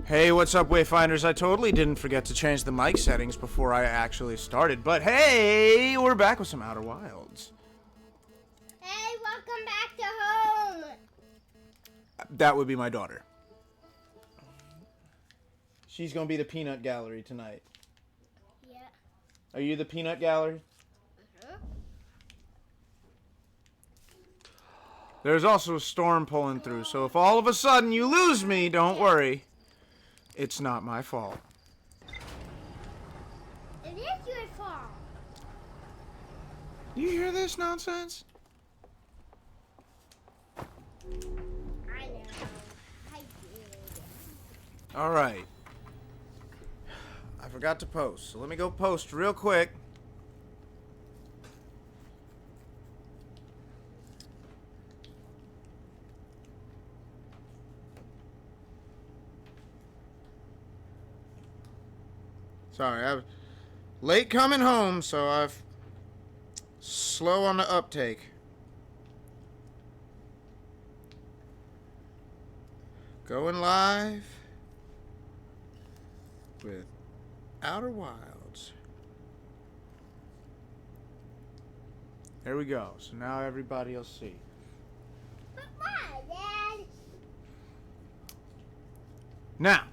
Hey, what's up, Wayfinders? I totally didn't forget to change the mic settings before I actually started, but hey, we're back with some Outer Wilds. Hey, welcome back to home. That would be my daughter. She's gonna be the peanut gallery tonight. Yeah. Are you the peanut gallery? There's also a storm pulling through, so if all of a sudden you lose me, don't worry. It's not my fault. It is your fault. You hear this nonsense? I know. I did. Alright. I forgot to post, so let me go post real quick. Sorry, I'm late coming home, so I've slow on the uptake. Going live with Outer Wilds. There we go. So now everybody will see. But why, Dad? Now,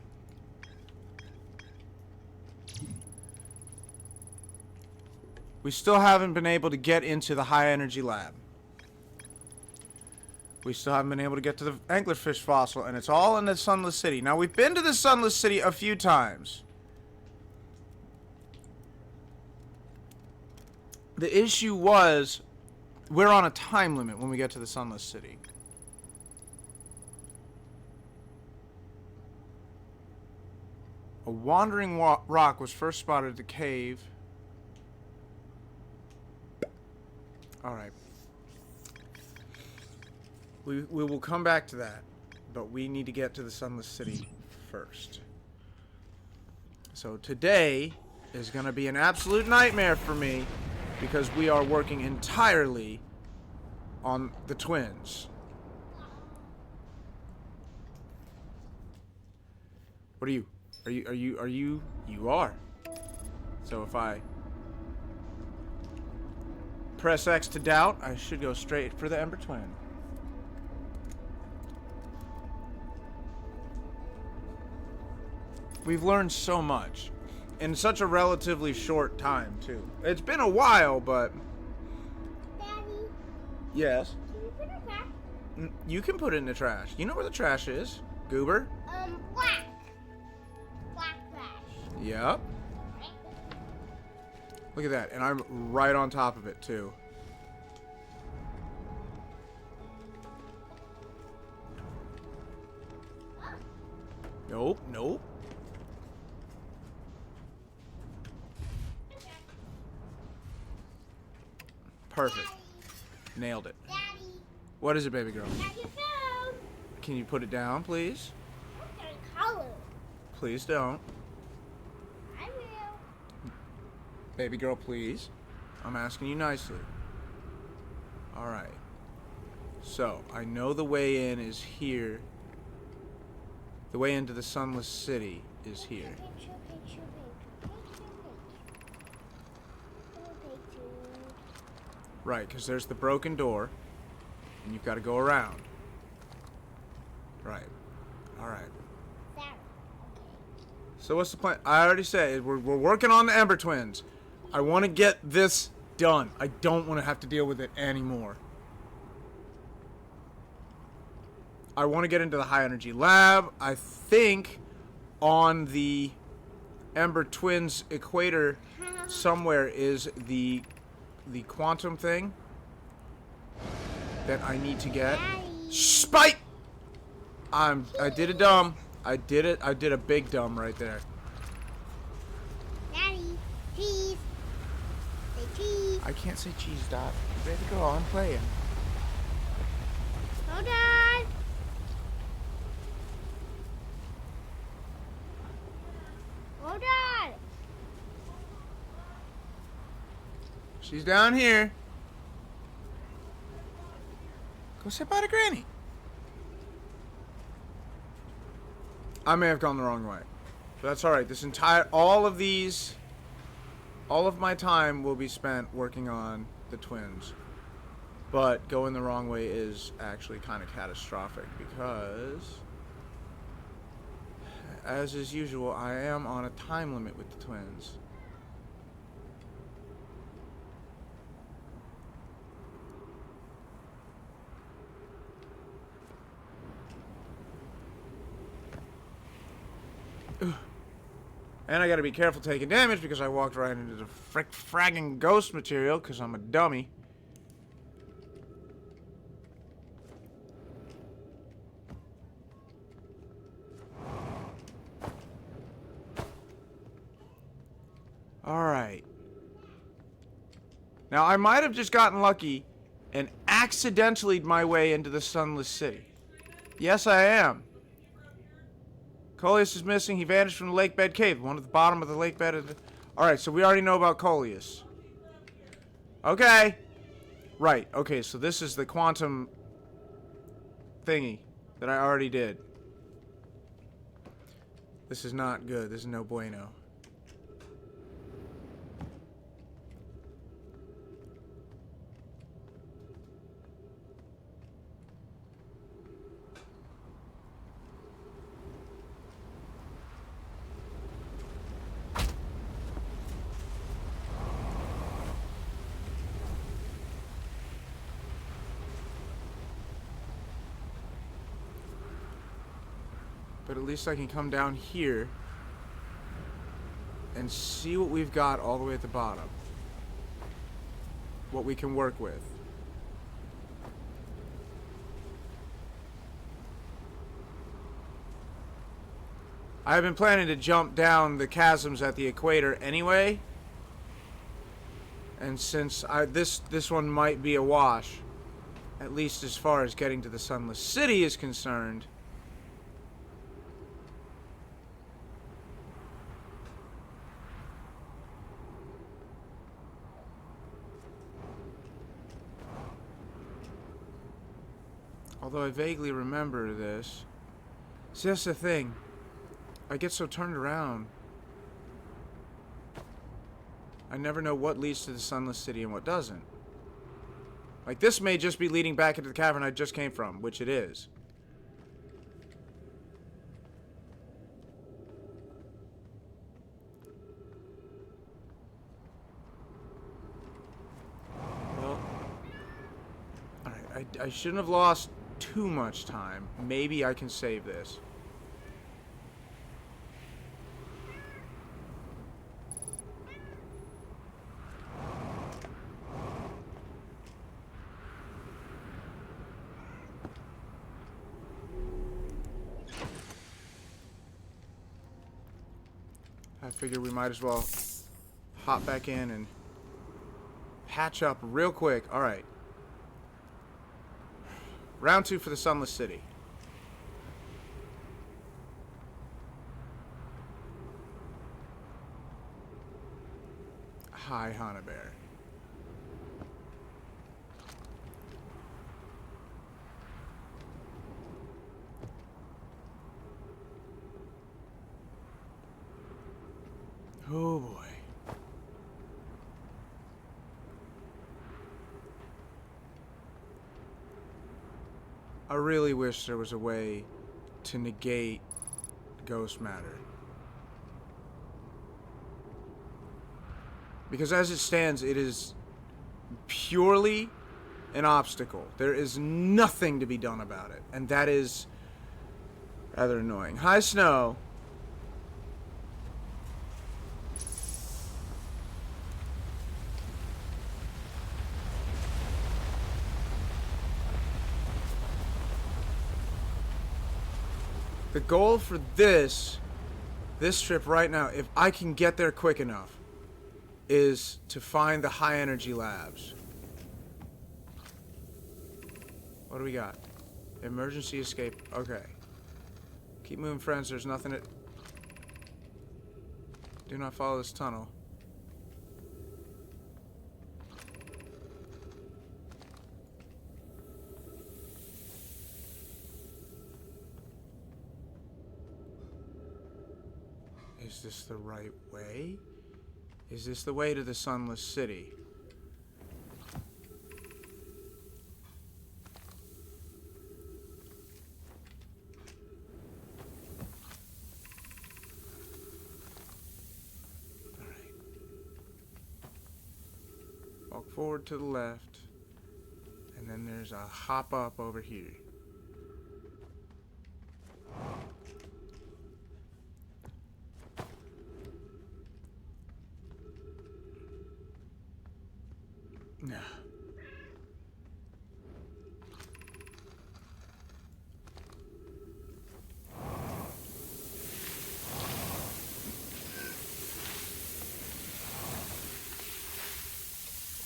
we still haven't been able to get into the high energy lab. We still haven't been able to get to the anglerfish fossil, and it's all in the Sunless City. Now, we've been to the Sunless City a few times. The issue was, we're on a time limit when we get to the Sunless City. A wandering rock was first spotted at the cave. Alright. We will come back to that, but we need to get to the Sunless City first. So today is going to be an absolute nightmare for me because we are working entirely on the twins. What are you? You are. So if I press X to doubt, I should go straight for the Ember Twin. We've learned so much in such a relatively short time, too. It's been a while, but... Daddy, Yes? can you put it back? You can put it in the trash. You know where the trash is, Goober. Black. Black trash. Yep. Look at that, and I'm right on top of it, too. Nope, nope. Perfect. Nailed it. Daddy, What is it, baby girl? got your phone. Can you put it down, please? I'm gonna call it. Please don't. I will. Baby girl, please. I'm asking you nicely. Alright. So, I know the way in is here. The way into the Sunless City is here. Right, because there's the broken door. And you've got to go around. Right. Alright. So what's the plan? I already said, we're working on the Ember Twins. I want to get this done. I don't want to have to deal with it anymore. I want to get into the high energy lab. I think on the Ember Twins equator somewhere is the quantum thing that I need to get. Spite! I did a dumb. I did it. I did a big dumb right there. Daddy, cheese. Say cheese. I can't say cheese, Dot. Baby girl, I'm playing. Hold on. Hold on. She's down here. Go say bye to Granny. I may have gone the wrong way. But that's alright. All of my time will be spent working on the twins. But going the wrong way is actually kind of catastrophic because, as is usual, I am on a time limit with the twins. And I gotta be careful taking damage because I walked right into the fragging ghost material because I'm a dummy. Alright. Now, I might have just gotten lucky and accidentally my way into the Sunless City. Yes, I am. Coleus is missing. He vanished from the lake bed cave. One at the bottom of the lake bed. Alright, so we already know about Coleus. Okay. Right, okay, so this is the quantum thingy that I already did. This is not good. This is no bueno. But at least I can come down here and see what we've got all the way at the bottom. What we can work with. I've been planning to jump down the chasms at the equator anyway. And since this one might be a wash, at least as far as getting to the Sunless City is concerned, although I vaguely remember this. See, that's the thing. I get so turned around. I never know what leads to the Sunless City and what doesn't. Like, this may just be leading back into the cavern I just came from, which it is. Well, alright, I shouldn't have lost too much time. Maybe I can save this. I figure we might as well hop back in and patch up real quick. Alright. Round 2 for the Sunless City. Hi, Hana Bear. Oh boy. I really wish there was a way to negate ghost matter. Because as it stands, it is purely an obstacle. There is nothing to be done about it. And that is rather annoying. Hi, Snow. The goal for this trip right now, if I can get there quick enough, is to find the high energy labs. What do we got? Emergency escape. Okay. Keep moving, friends. There's nothing to... Do not follow this tunnel. Is this the right way? Is this the way to the Sunless City? Alright. Walk forward to the left. And then there's a hop up over here. No.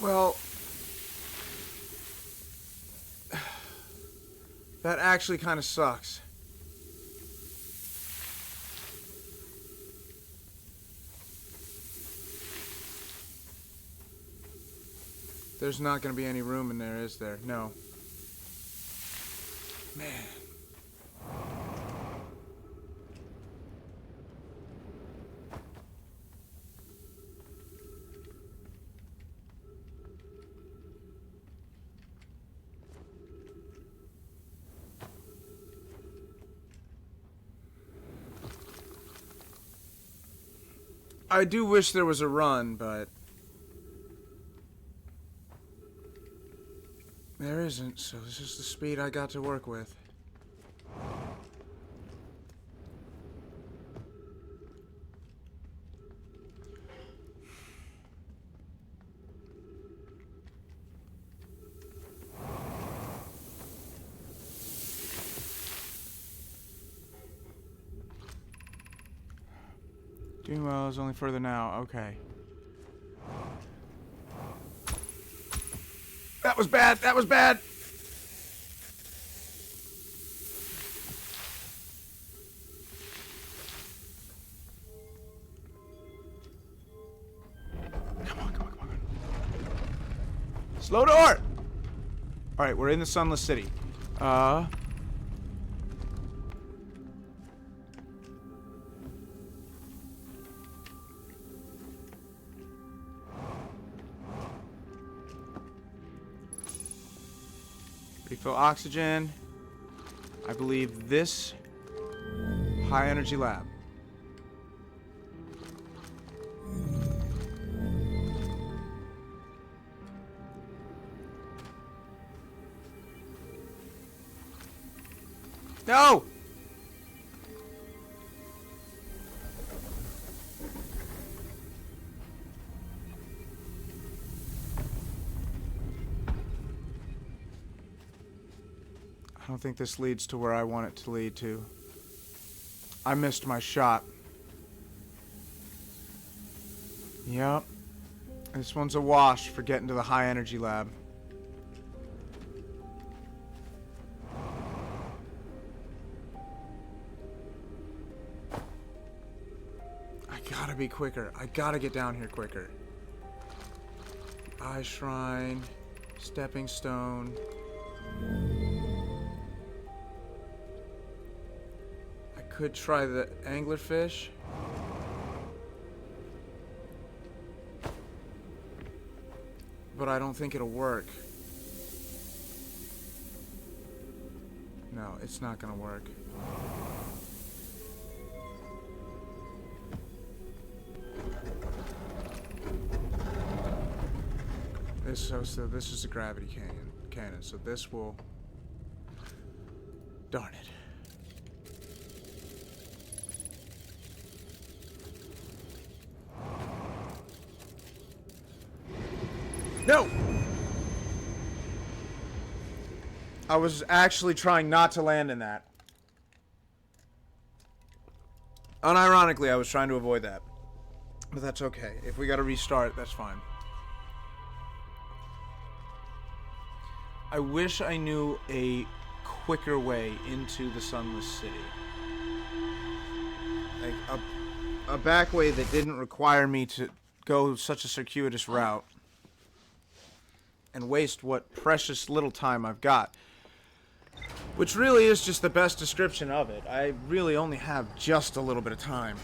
Well, that actually kind of sucks. There's not going to be any room in there, is there? No. Man. I do wish there was a run, but there isn't, so this is the speed I got to work with. Doing well is only further now. Okay. That was bad. That was bad. Come on, come on, come on. Slow door. All right, we're in the Sunless City. Refill oxygen. I believe this high energy lab. No! I don't think this leads to where I want it to lead to. I missed my shot. Yep. This one's a wash for getting to the high energy lab. I gotta be quicker. I gotta get down here quicker. Eye shrine. Stepping stone. Could try the anglerfish. But I don't think it'll work. No, it's not gonna work. So this is a gravity cannon, so this will... Darn it. No! I was actually trying not to land in that. Unironically, I was trying to avoid that. But that's okay. If we gotta restart, that's fine. I wish I knew a quicker way into the Sunless City. Like, a back way that didn't require me to go such a circuitous route. And waste what precious little time I've got. Which really is just the best description of it. I really only have just a little bit of time.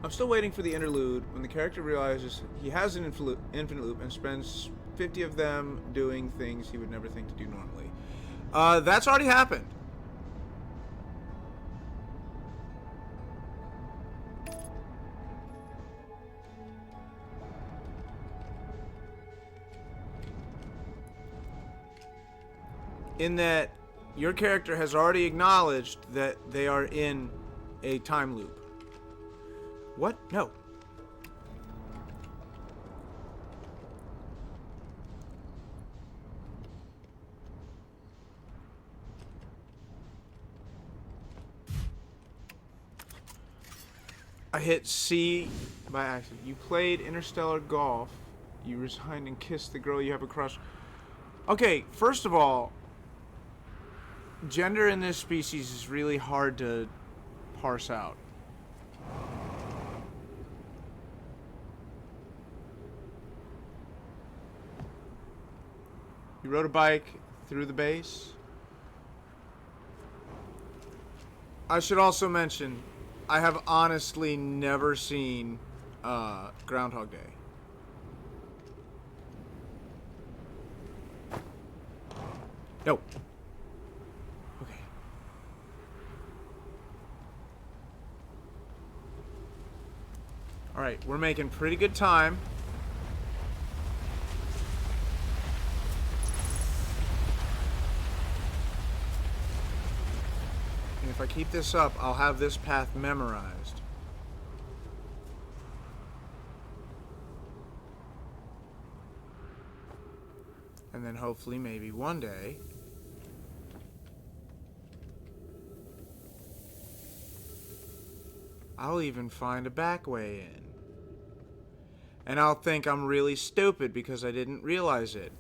I'm still waiting for the interlude when the character realizes he has an infinite loop and spends 50 of them doing things he would never think to do normally. That's already happened. In that your character has already acknowledged that they are in a time loop. What? No. I hit C by accident. You played interstellar golf. You resigned and kissed the girl you have a crush. Okay, first of all, gender in this species is really hard to parse out. You rode a bike through the base. I should also mention, I have honestly never seen Groundhog Day. No. Okay. Alright, we're making pretty good time. And if I keep this up, I'll have this path memorized. And then hopefully, maybe one day, I'll even find a back way in. And I'll think I'm really stupid because I didn't realize it.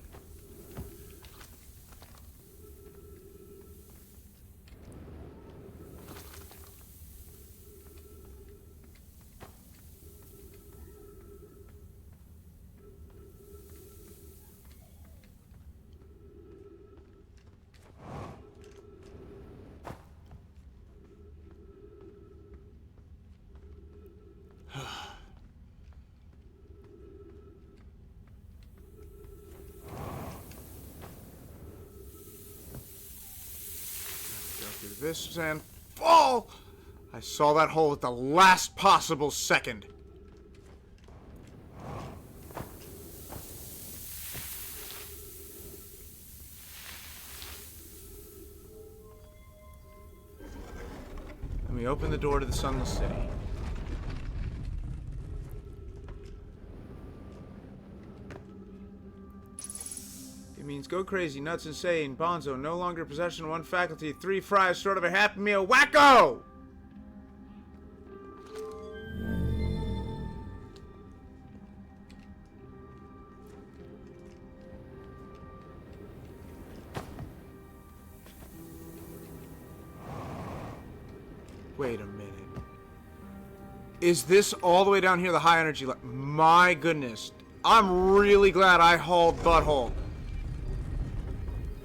This and fall! I saw that hole at the last possible second. Let me open the door to the Sunless City. It means go crazy, nuts, insane, bonzo, no longer possession of one faculty, 3 fries, short of a Happy Meal, wacko! Wait a minute. Is this all the way down here, the high energy? My goodness. I'm really glad I hauled butthole.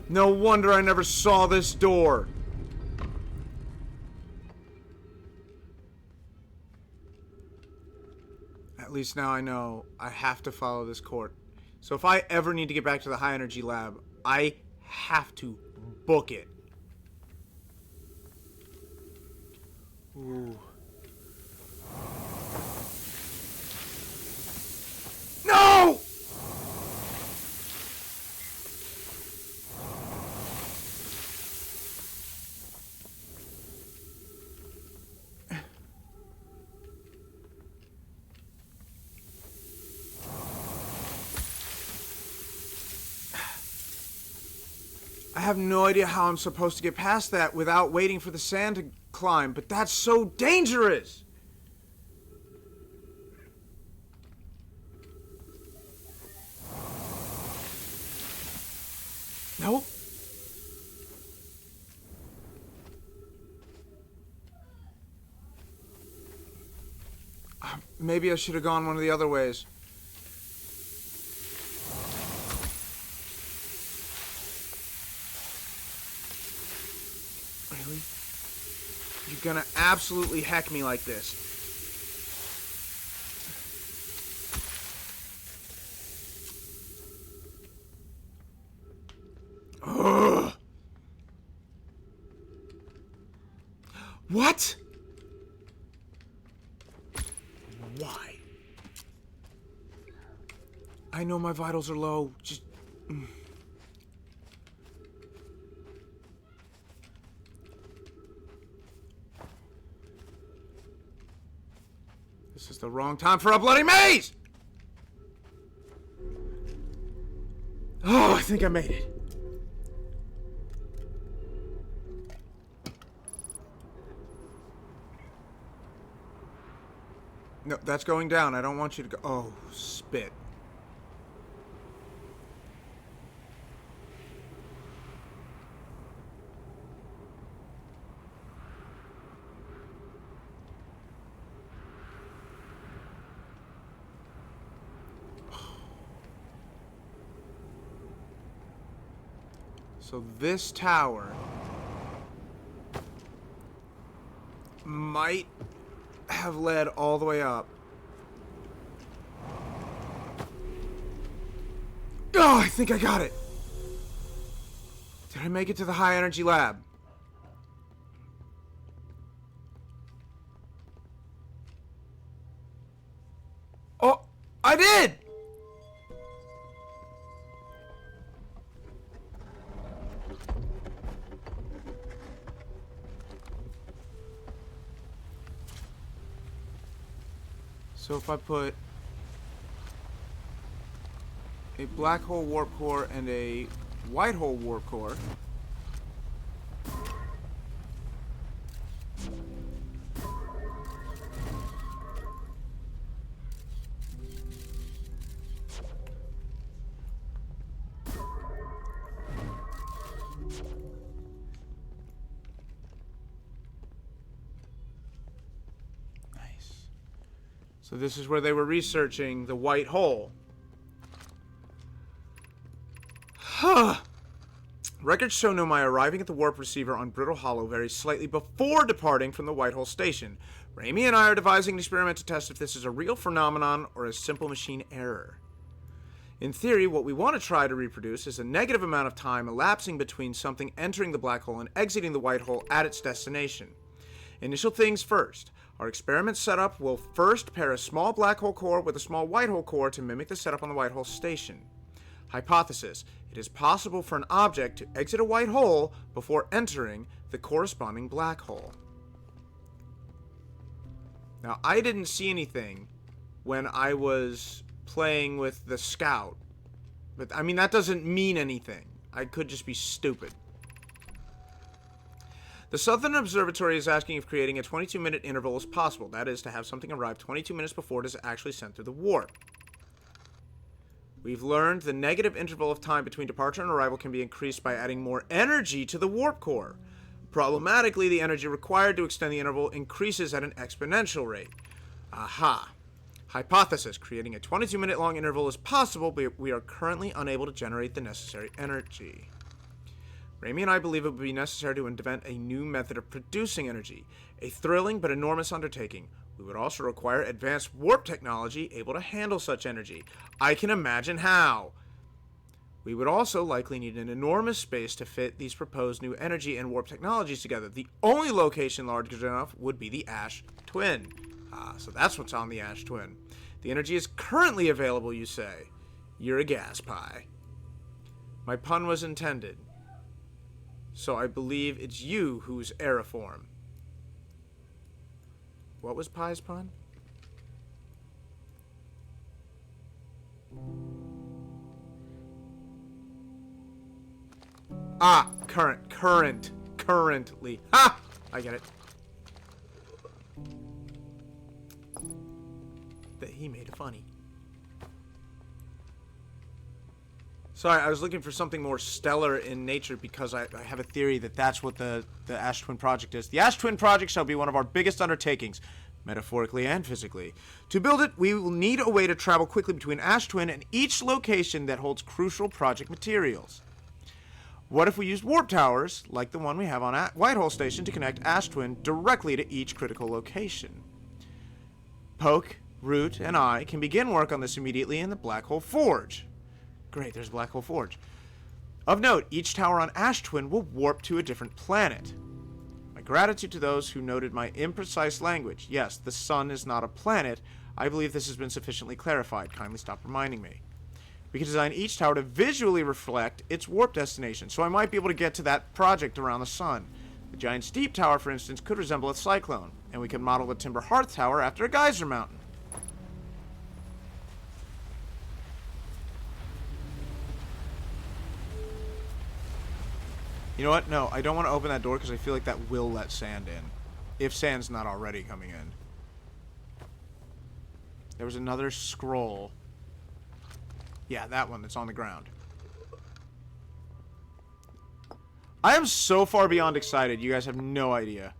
No wonder I never saw this door. At least now I know I have to follow this court. So if I ever need to get back to the high energy lab, I have to book it. Ooh. No! I have no idea how I'm supposed to get past that without waiting for the sand to climb, but that's so dangerous! Nope. Maybe I should have gone one of the other ways. Really? You're gonna absolutely heck me like this. What? Why? I know my vitals are low. Just... This is the wrong time for a bloody maze! Oh, I think I made it. No, that's going down. I don't want you to go... Oh, spit. So this tower might have led all the way up. Oh, I think I got it. Did I make it to the high energy lab? Oh, I did! So if I put a black hole warp core and a white hole warp core, so this is where they were researching the white hole. Huh. Records show Nomai arriving at the warp receiver on Brittle Hollow very slightly before departing from the white hole station. Raimi and I are devising an experiment to test if this is a real phenomenon or a simple machine error. In theory, what we want to try to reproduce is a negative amount of time elapsing between something entering the black hole and exiting the white hole at its destination. Initial things first. Our experiment setup will first pair a small black hole core with a small white hole core to mimic the setup on the white hole station. Hypothesis: it is possible for an object to exit a white hole before entering the corresponding black hole. Now, I didn't see anything when I was playing with the scout. But, I mean, that doesn't mean anything. I could just be stupid. The Southern Observatory is asking if creating a 22-minute interval is possible. That is, to have something arrive 22 minutes before it is actually sent through the warp. We've learned the negative interval of time between departure and arrival can be increased by adding more energy to the warp core. Problematically, the energy required to extend the interval increases at an exponential rate. Aha. Hypothesis: creating a 22-minute long interval is possible, but we are currently unable to generate the necessary energy. Raimi and I believe it would be necessary to invent a new method of producing energy, a thrilling but enormous undertaking. We would also require advanced warp technology able to handle such energy. I can imagine how. We would also likely need an enormous space to fit these proposed new energy and warp technologies together. The only location large enough would be the Ash Twin. So that's what's on the Ash Twin. The energy is currently available, you say. You're a gas pie. My pun was intended. So I believe it's you who's aeriform. What was Pie's pun? Ah, currently. Ha! I get it. That he made it funny. Sorry, I was looking for something more stellar in nature because I have a theory that that's what the Ash Twin Project is. The Ash Twin Project shall be one of our biggest undertakings, metaphorically and physically. To build it, we will need a way to travel quickly between Ash Twin and each location that holds crucial project materials. What if we used warp towers, like the one we have on Whitehole Station, to connect Ash Twin directly to each critical location? Poke, Root, and I can begin work on this immediately in the Black Hole Forge. Great, there's Black Hole Forge. Of note, each tower on Ash Twin will warp to a different planet. My gratitude to those who noted my imprecise language. Yes, the sun is not a planet. I believe this has been sufficiently clarified. Kindly stop reminding me. We can design each tower to visually reflect its warp destination, so I might be able to get to that project around the sun. The giant steep tower, for instance, could resemble a cyclone, and we can model the timber hearth tower after a geyser mountain. You know what? No, I don't want to open that door because I feel like that will let sand in. If sand's not already coming in. There was another scroll. Yeah, that one that's on the ground. I am so far beyond excited. You guys have no idea.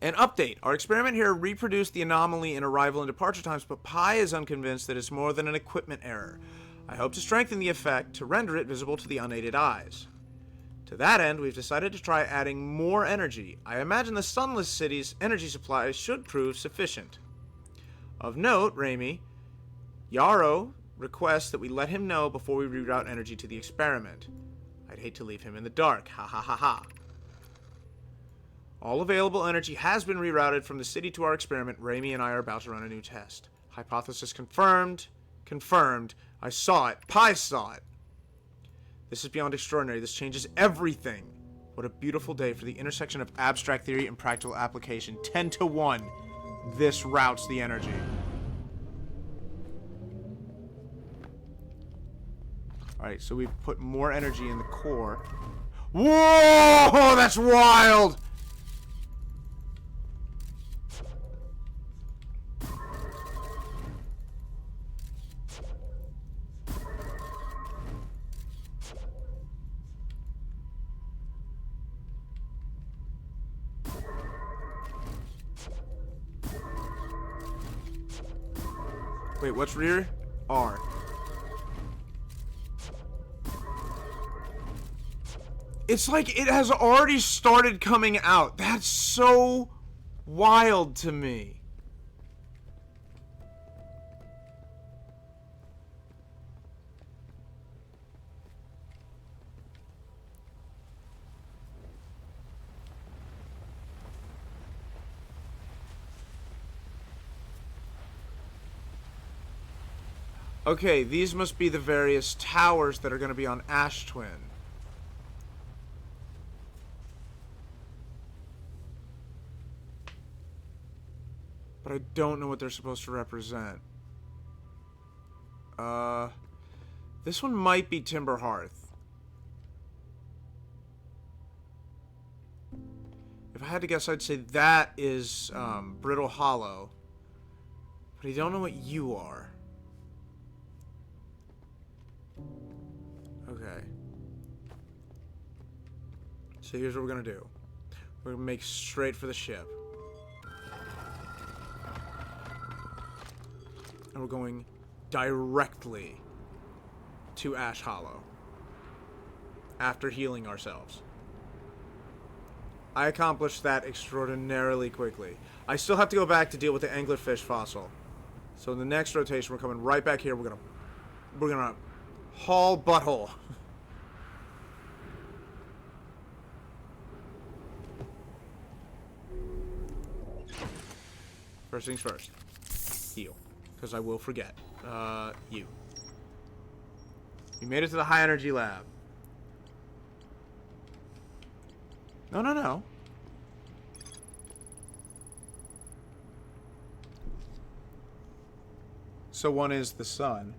An update. Our experiment here reproduced the anomaly in arrival and departure times, but Pi is unconvinced that it's more than an equipment error. I hope to strengthen the effect to render it visible to the unaided eyes. To that end, we've decided to try adding more energy. I imagine the Sunless City's energy supply should prove sufficient. Of note, Raimi, Yarrow requests that we let him know before we reroute energy to the experiment. I'd hate to leave him in the dark. Ha ha ha ha. All available energy has been rerouted from the city to our experiment. Raimi and I are about to run a new test. Hypothesis confirmed. Confirmed. I saw it. Pi saw it. This is beyond extraordinary. This changes everything. What a beautiful day for the intersection of abstract theory and practical application. 10 to 1. This routes the energy. Alright, so we've put more energy in the core. Whoa! That's wild! Wait, what's rear? R. It's like it has already started coming out. That's so wild to me. Okay, these must be the various towers that are going to be on Ash Twin. But I don't know what they're supposed to represent. This one might be Timber Hearth. If I had to guess, I'd say that is Brittle Hollow. But I don't know what you are. Okay. So here's what we're gonna do. We're gonna make straight for the ship. And we're going directly to Ash Hollow. After healing ourselves. I accomplished that extraordinarily quickly. I still have to go back to deal with the anglerfish fossil. So in the next rotation, we're coming right back here. We're gonna haul butthole. First things first. Heal. Because I will forget. You. You made it to the high energy lab. No, no, no. So one is the sun.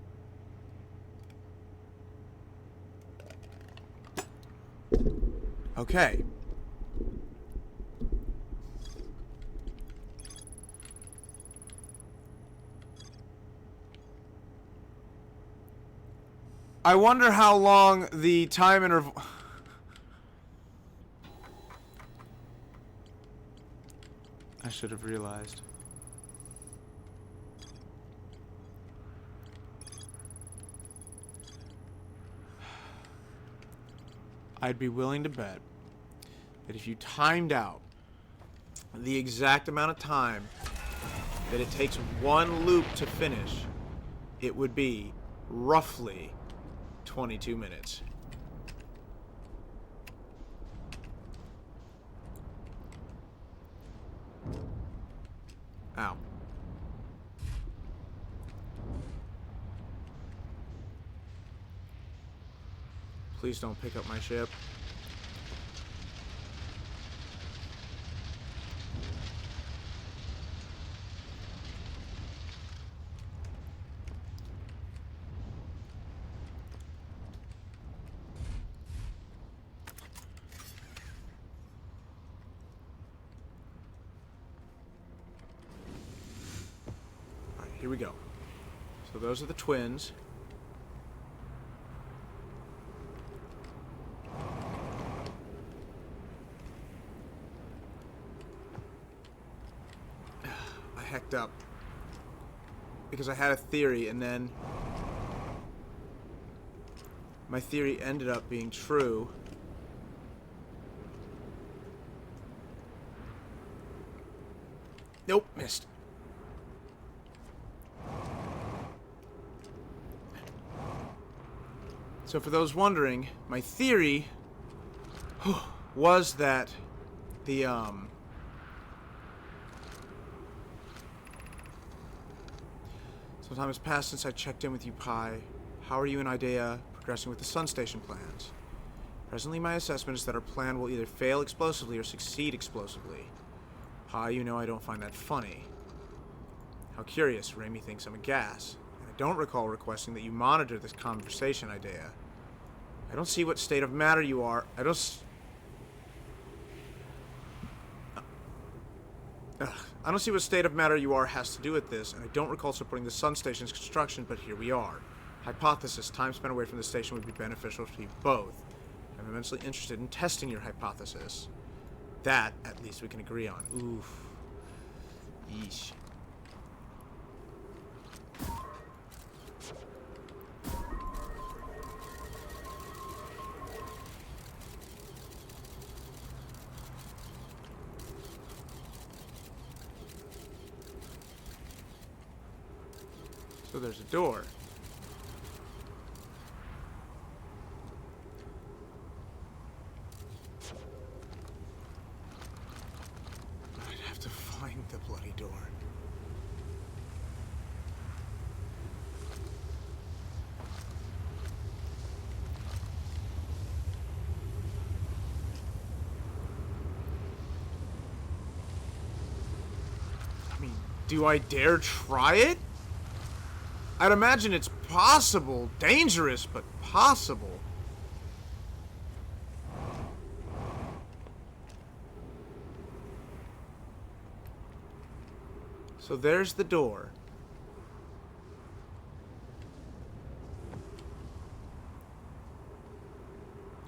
Okay. I wonder how long the time interval... I should have realized. I'd be willing to bet that if you timed out the exact amount of time that it takes one loop to finish, it would be roughly 22 minutes. Ow. Please don't pick up my ship. Alright, here we go. So those are the twins. I hecked up. Because I had a theory, and then my theory ended up being true. Nope, missed. So for those wondering, my theory was that the some time has passed since I checked in with you, Pi. How are you and Idea progressing with the Sun Station plans? Presently, my assessment is that our plan will either fail explosively or succeed explosively. Pi, you know I don't find that funny. How curious, Raimi thinks I'm a gas. And I don't recall requesting that you monitor this conversation, Idea. I don't see what state of matter you are. I don't see what state of matter you are has to do with this, and I don't recall supporting the Sun Station's construction, but here we are. Hypothesis: time spent away from the station would be beneficial to you both. I'm immensely interested in testing your hypothesis. That, at least, we can agree on. Oof. Yeesh. So there's a door. I'd have to find the bloody door. I mean, do I dare try it? I'd imagine it's possible. Dangerous, but possible. So there's the door.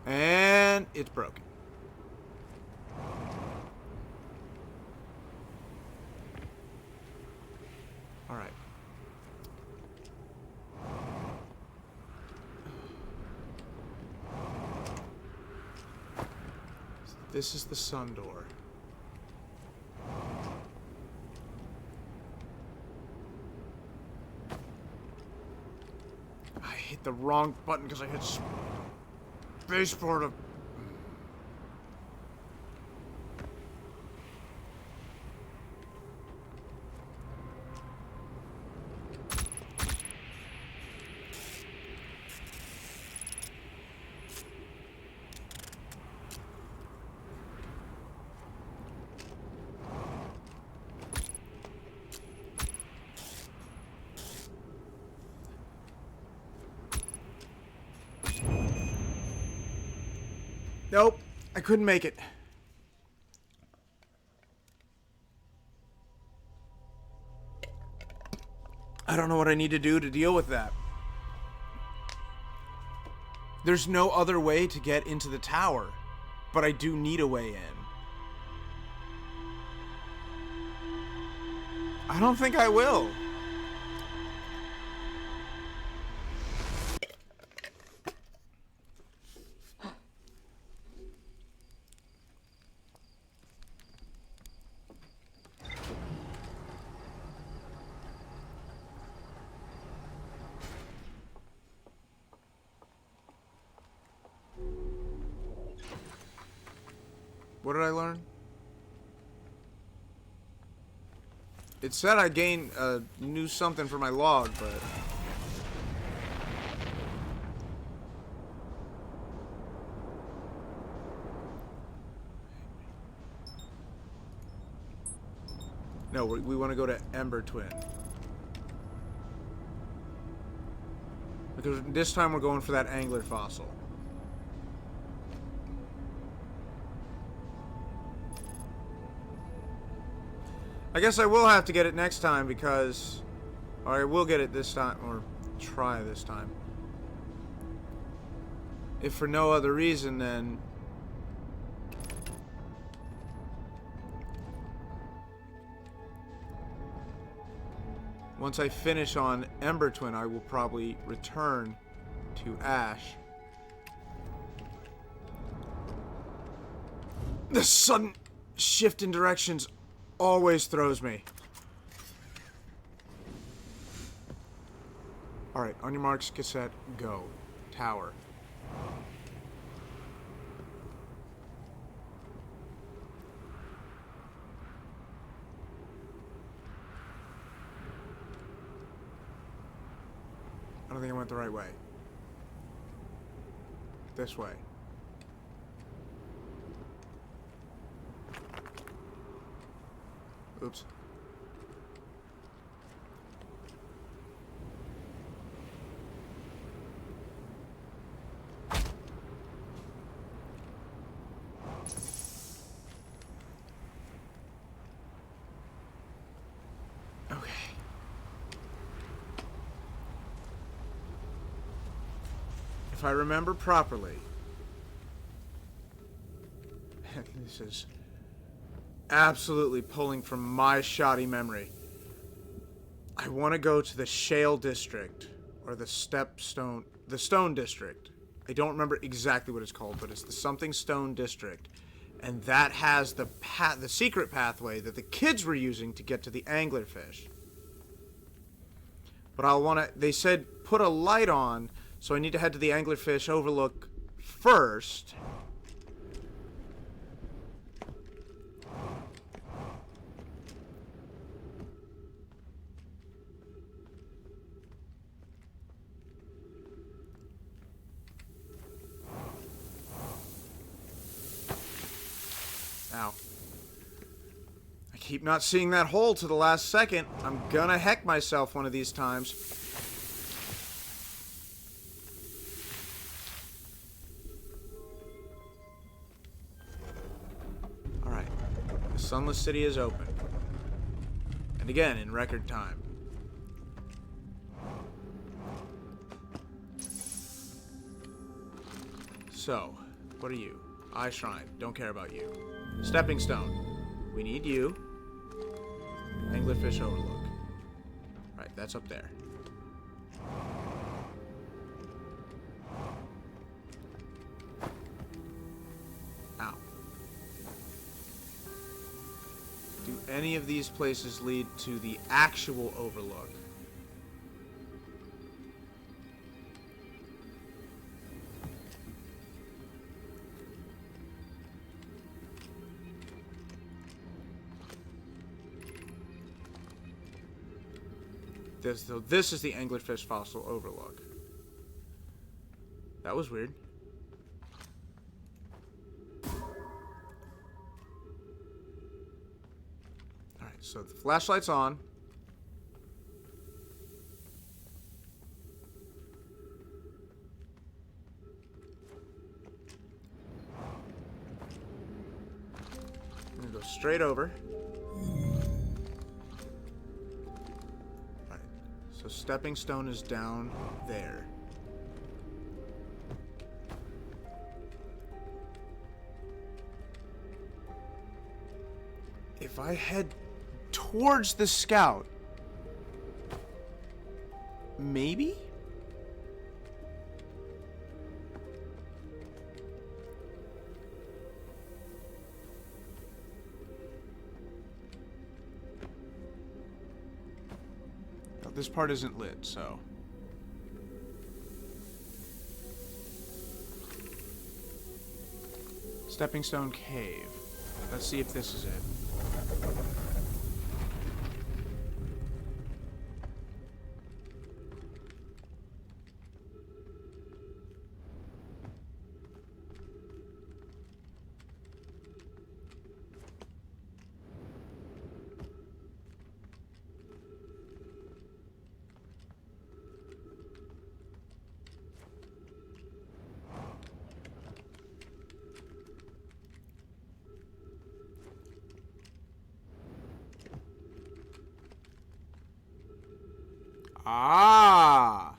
And it's broken. All right. This is the sun door. I hit the wrong button because I hit spacebar to... Nope, I couldn't make it. I don't know what I need to do to deal with that. There's no other way to get into the tower, but I do need a way in. I don't think I will. What did I learn? It said I gained new something for my log, but... No, we want to go to Ember Twin. Because this time we're going for that angler fossil. I guess I will have to get it next time because... Or I will get it this time, or try this time. If for no other reason, then... Once I finish on Ember Twin, I will probably return to Ash. The sudden shift in directions always throws me. Alright, on your marks, cassette, go. Tower. I don't think I went the right way. This way. Oops. Okay. If I remember properly, this is absolutely pulling from my shoddy memory. I want to go to the Shale District, or the Stone District. I don't remember exactly what it's called, but it's the something Stone District. And that has the secret pathway that the kids were using to get to the anglerfish. But they said put a light on, so I need to head to the anglerfish overlook first. Ow. I keep not seeing that hole to the last second. I'm gonna heck myself one of these times. Alright. The Sunless City is open. And again, in record time. So, what are you? Eye Shrine. Don't care about you. Stepping Stone. We need you. Anglerfish Overlook. Right, that's up there. Ow. Do any of these places lead to the actual Overlook? This is the anglerfish fossil overlook. That was weird. Alright, so the flashlight's on. I'm gonna go straight over. So Stepping Stone is down there. If I head towards the scout, maybe? This part isn't lit, so... Stepping Stone Cave. Let's see if this is it. Ah!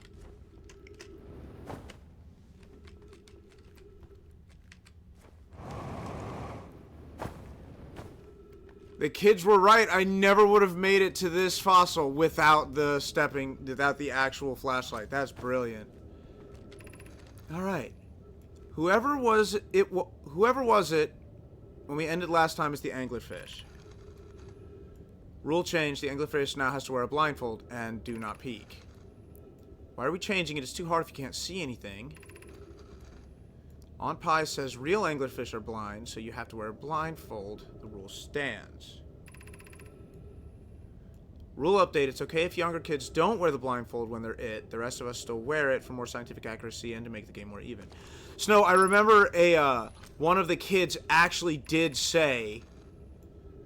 The kids were right. I never would have made it to this fossil without without the actual flashlight. That's brilliant. All right. Whoever was it when we ended last time is the anglerfish. Rule change, the anglerfish now has to wear a blindfold and do not peek. Why are we changing it? It's too hard if you can't see anything. On Pie says real anglerfish are blind, so you have to wear a blindfold. The rule stands. Rule update, it's okay if younger kids don't wear the blindfold when they're it. The rest of us still wear it for more scientific accuracy and to make the game more even. Snow, I remember one of the kids actually did say,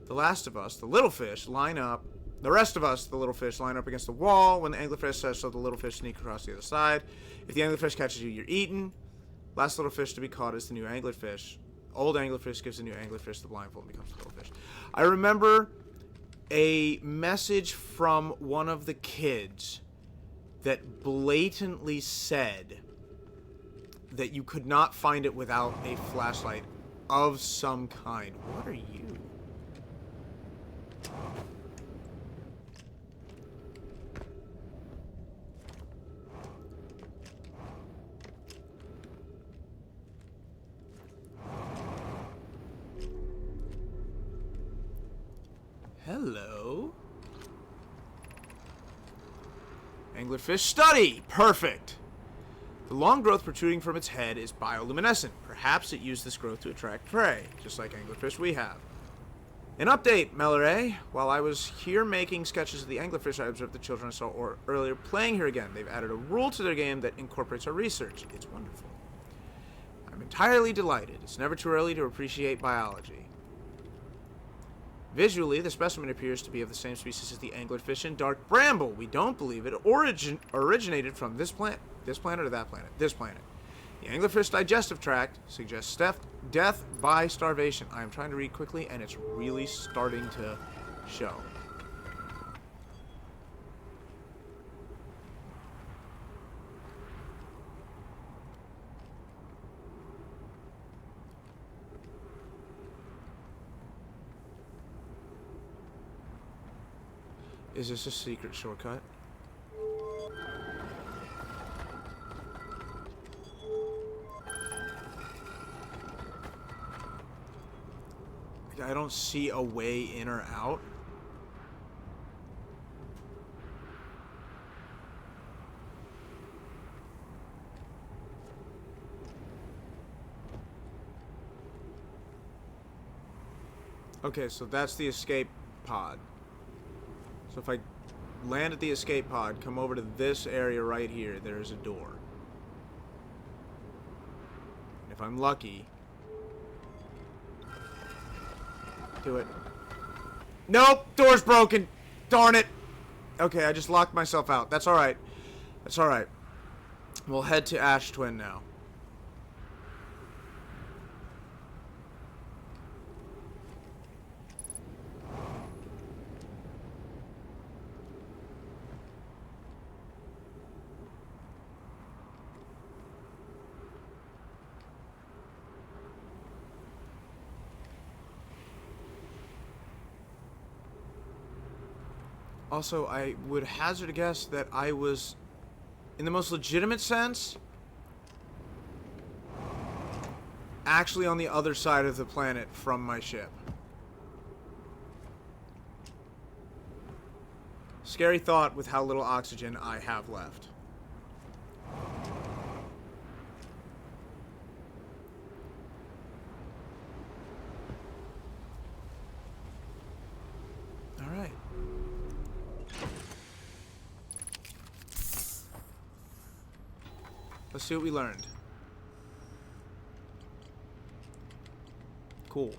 the last of us, the little fish, line up. The rest of us, the little fish, line up against the wall when the anglerfish says so. The little fish sneak across the other side. If the anglerfish catches you, you're eaten. Last little fish to be caught is the new anglerfish. Old anglerfish gives the new anglerfish the blindfold and becomes the little fish. I remember a message from one of the kids that blatantly said that you could not find it without a flashlight of some kind. What are you? Hello. Anglerfish study. Perfect. The long growth protruding from its head is bioluminescent. Perhaps it used this growth to attract prey, just like anglerfish we have. An update, Melleray. While I was here making sketches of the anglerfish, I observed the children I saw earlier playing here again. They've added a rule to their game that incorporates our research. It's wonderful. I'm entirely delighted. It's never too early to appreciate biology. Visually, the specimen appears to be of the same species as the anglerfish in Dark Bramble. We don't believe it originated from this planet or that planet. This planet. The anglerfish digestive tract suggests death by starvation. I am trying to read quickly, and it's really starting to show. Is this a secret shortcut? I don't see a way in or out. Okay, so that's the escape pod. So if I land at the escape pod, come over to this area right here, there's a door. And if I'm lucky... Do it. Nope! Door's broken! Darn it! Okay, I just locked myself out. That's alright. That's alright. We'll head to Ash Twin now. Also, I would hazard a guess that I was, in the most legitimate sense, actually on the other side of the planet from my ship. Scary thought with how little oxygen I have left. Alright. Let's see what we learned. Cool.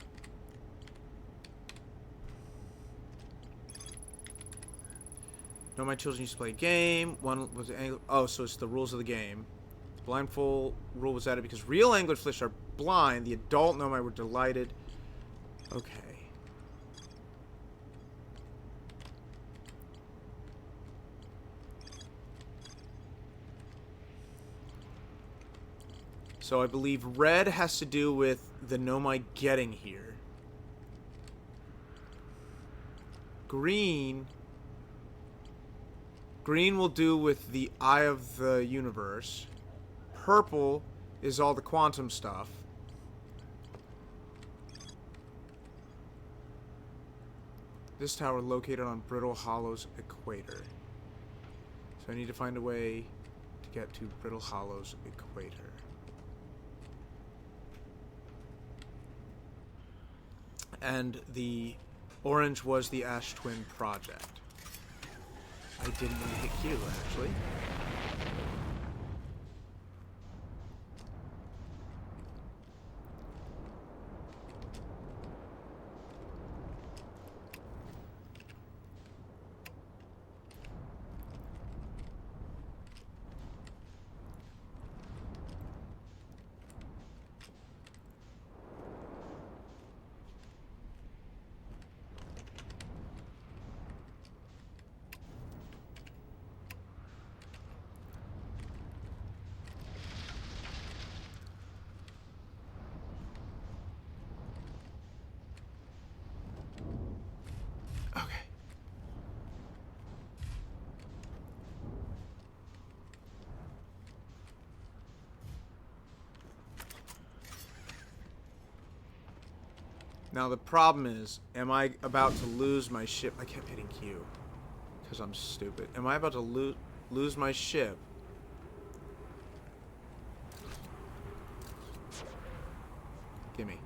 No, my children used to play a game. One was oh, so it's the rules of the game. The blindfold rule was added because real anglerfish are blind. The adult Nomai were delighted. Okay. So I believe red has to do with the Nomai getting here. Green will do with the Eye of the Universe. Purple is all the quantum stuff. This tower located on Brittle Hollow's equator. So I need to find a way to get to Brittle Hollow's equator. And the orange was the Ash Twin project. I didn't mean to hit Q, actually. Okay. Now the problem is, am I about to lose my ship? I kept hitting Q because I'm stupid. Am I about to lose my ship? Gimme.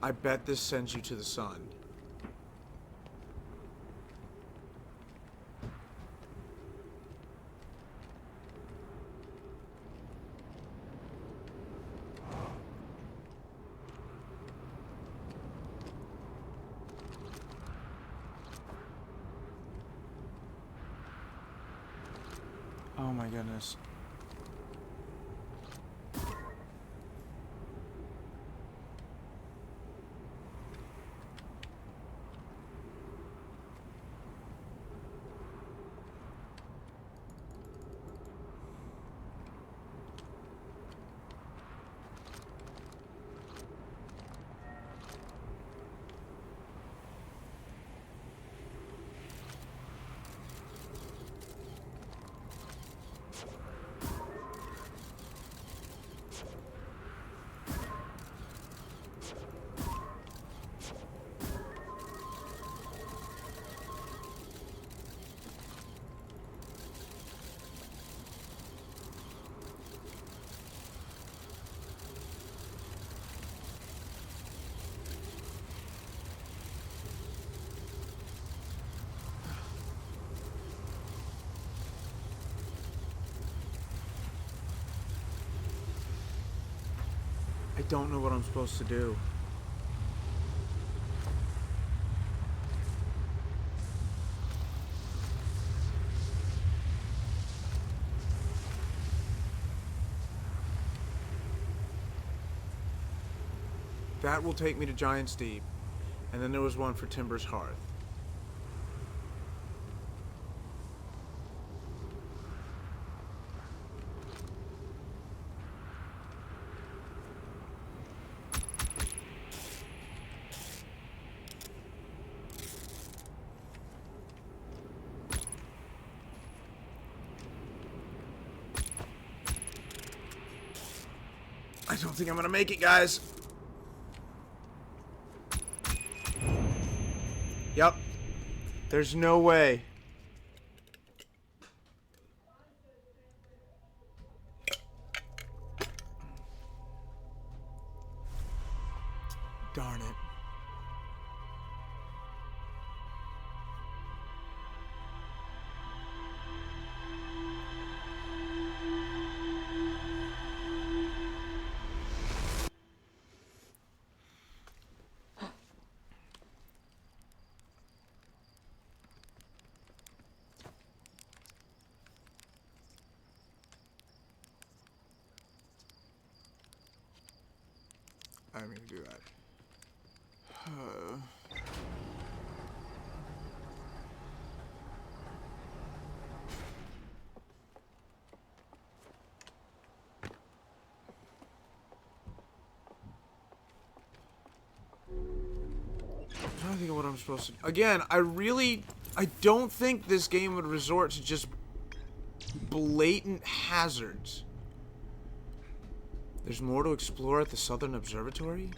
I bet this sends you to the sun. Oh my goodness. I don't know what I'm supposed to do. That will take me to Giant's Deep. And then there was one for Timber's Hearth. I don't think I'm gonna make it, guys. Yep. There's no way. Darn it. I'm gonna do that. think of what I'm supposed to do. Again, I don't think this game would resort to just blatant hazards. There's more to explore at the Southern Observatory?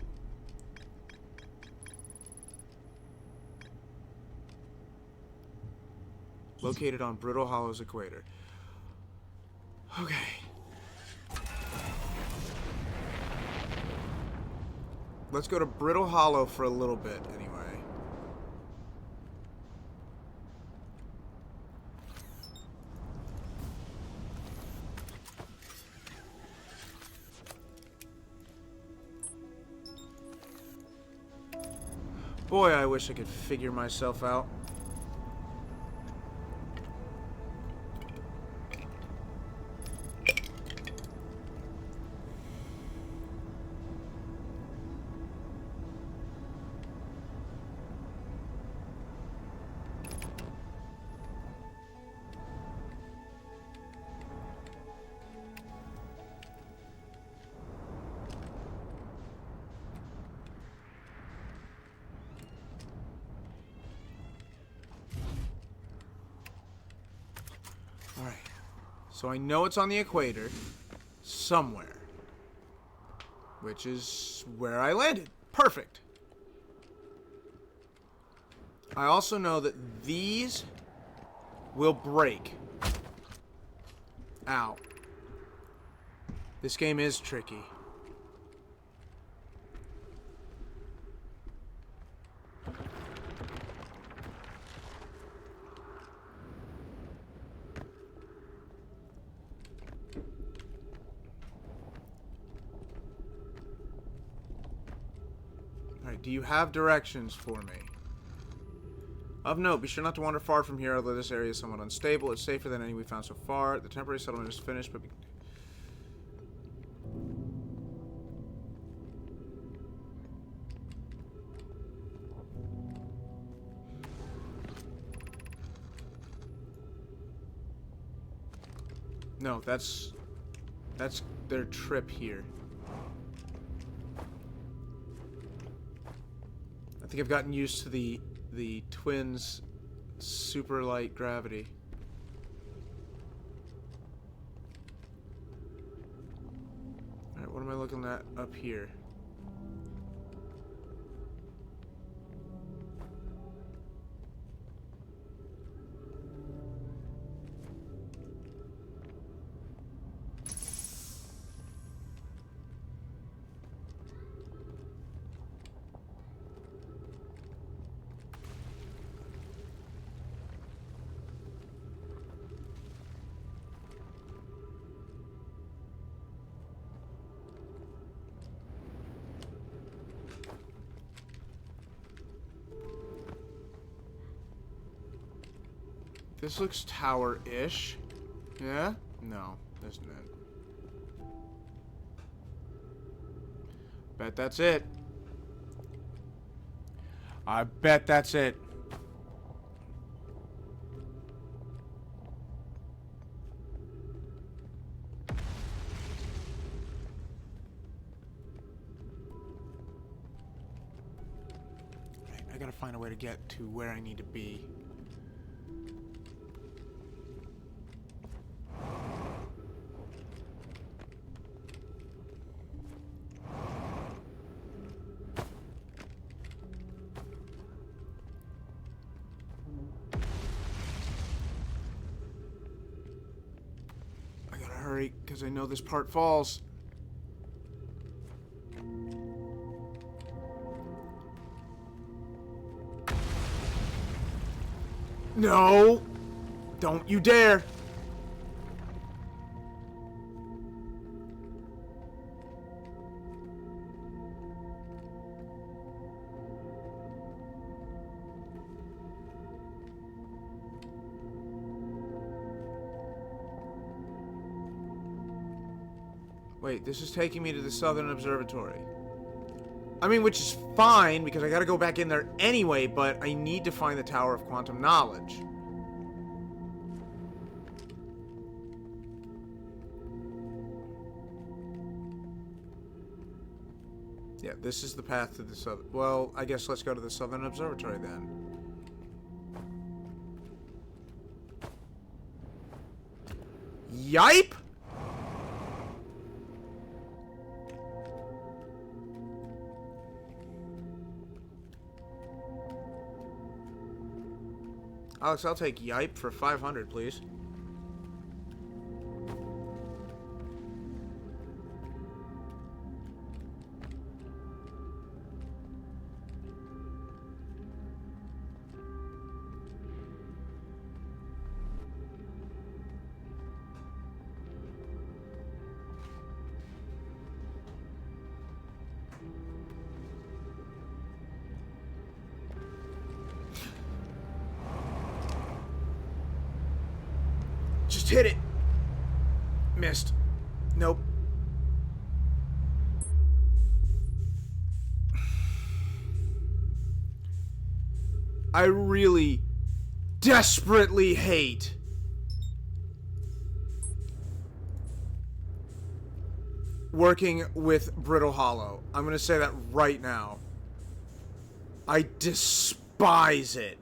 Located on Brittle Hollow's equator. Okay. Let's go to Brittle Hollow for a little bit, anyway. Boy, I wish I could figure myself out. Alright. So I know it's on the equator. Somewhere. Which is where I landed. Perfect. I also know that these will break. Ow. This game is tricky. Alright, do you have directions for me? Of note, be sure not to wander far from here, although this area is somewhat unstable. It's safer than any we found so far. The temporary settlement is finished, but... No, that's their trip here. I think I've gotten used to the twins' super light gravity. Alright, what am I looking at up here? This looks tower-ish. Yeah? No, isn't it? Bet that's it. I bet that's it. Right, I gotta find a way to get to where I need to be. Because I know this part falls. No! Don't you dare! Wait, this is taking me to the Southern Observatory. I mean, which is fine, because I gotta go back in there anyway, but I need to find the Tower of Quantum Knowledge. Yeah, this is the path to the southern... Well, I guess let's go to the Southern Observatory then. Yipe! Alex, I'll take yipe for 500, please. Just hit it. Missed. Nope. I really desperately hate working with Brittle Hollow. I'm going to say that right now. I despise it.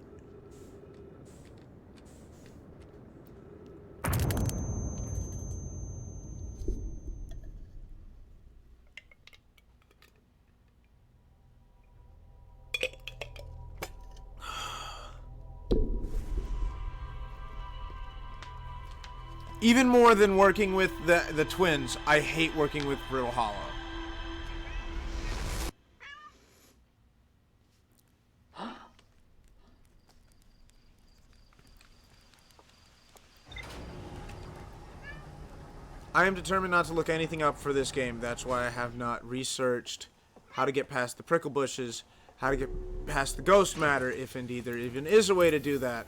Even more than working with the twins, I hate working with Brittle Hollow. I am determined not to look anything up for this game. That's why I have not researched how to get past the prickle bushes, how to get past the ghost matter, if indeed there even is a way to do that.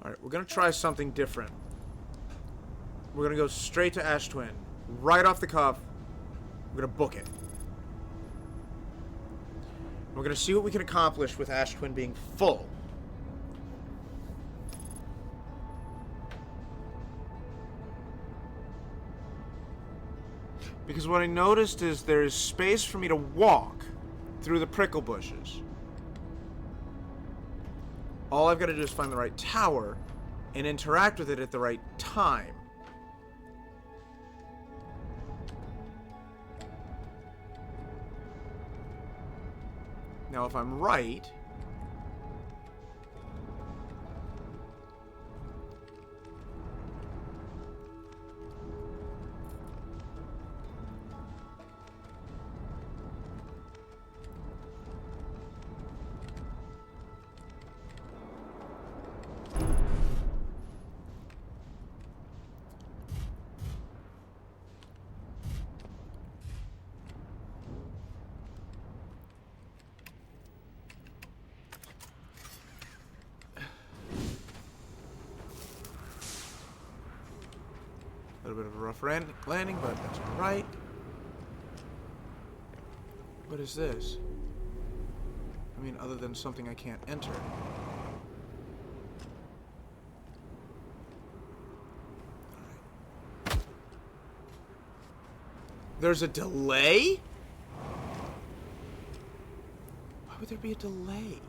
Alright, we're going to try something different. We're going to go straight to Ash Twin. Right off the cuff. We're going to book it. We're going to see what we can accomplish with Ash Twin being full. Because what I noticed is there is space for me to walk through the prickle bushes. All I've got to do is find the right tower and interact with it at the right time. Now, if I'm right... A little bit of a rough landing, but that's alright. What is this? I mean, other than something I can't enter. Alright. There's a delay? Why would there be a delay?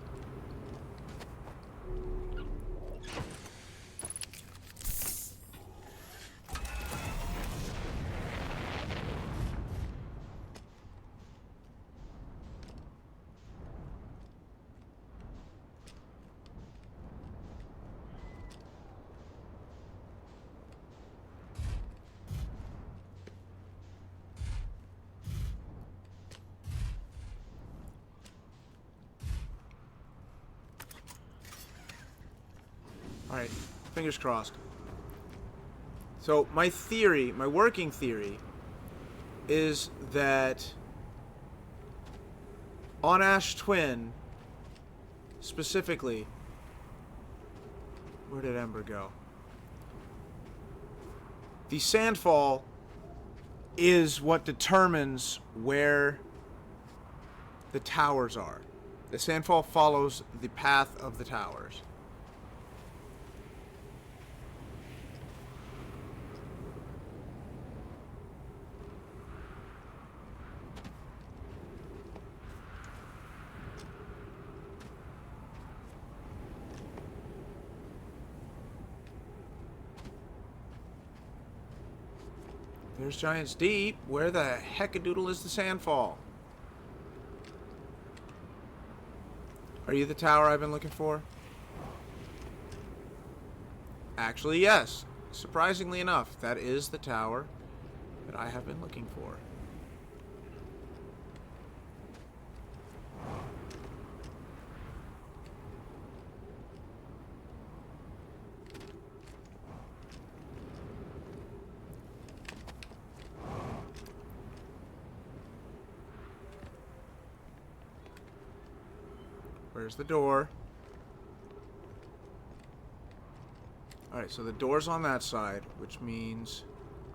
Alright, fingers crossed. So, my theory, my working theory, is that on Ash Twin, specifically, where did Ember go? The sandfall is what determines where the towers are. The sandfall follows the path of the towers. There's Giant's Deep. Where the heckadoodle is the Sandfall? Are you the tower I've been looking for? Actually, yes. Surprisingly enough, that is the tower that I have been looking for. Where's the door? Alright, so the door's on that side, which means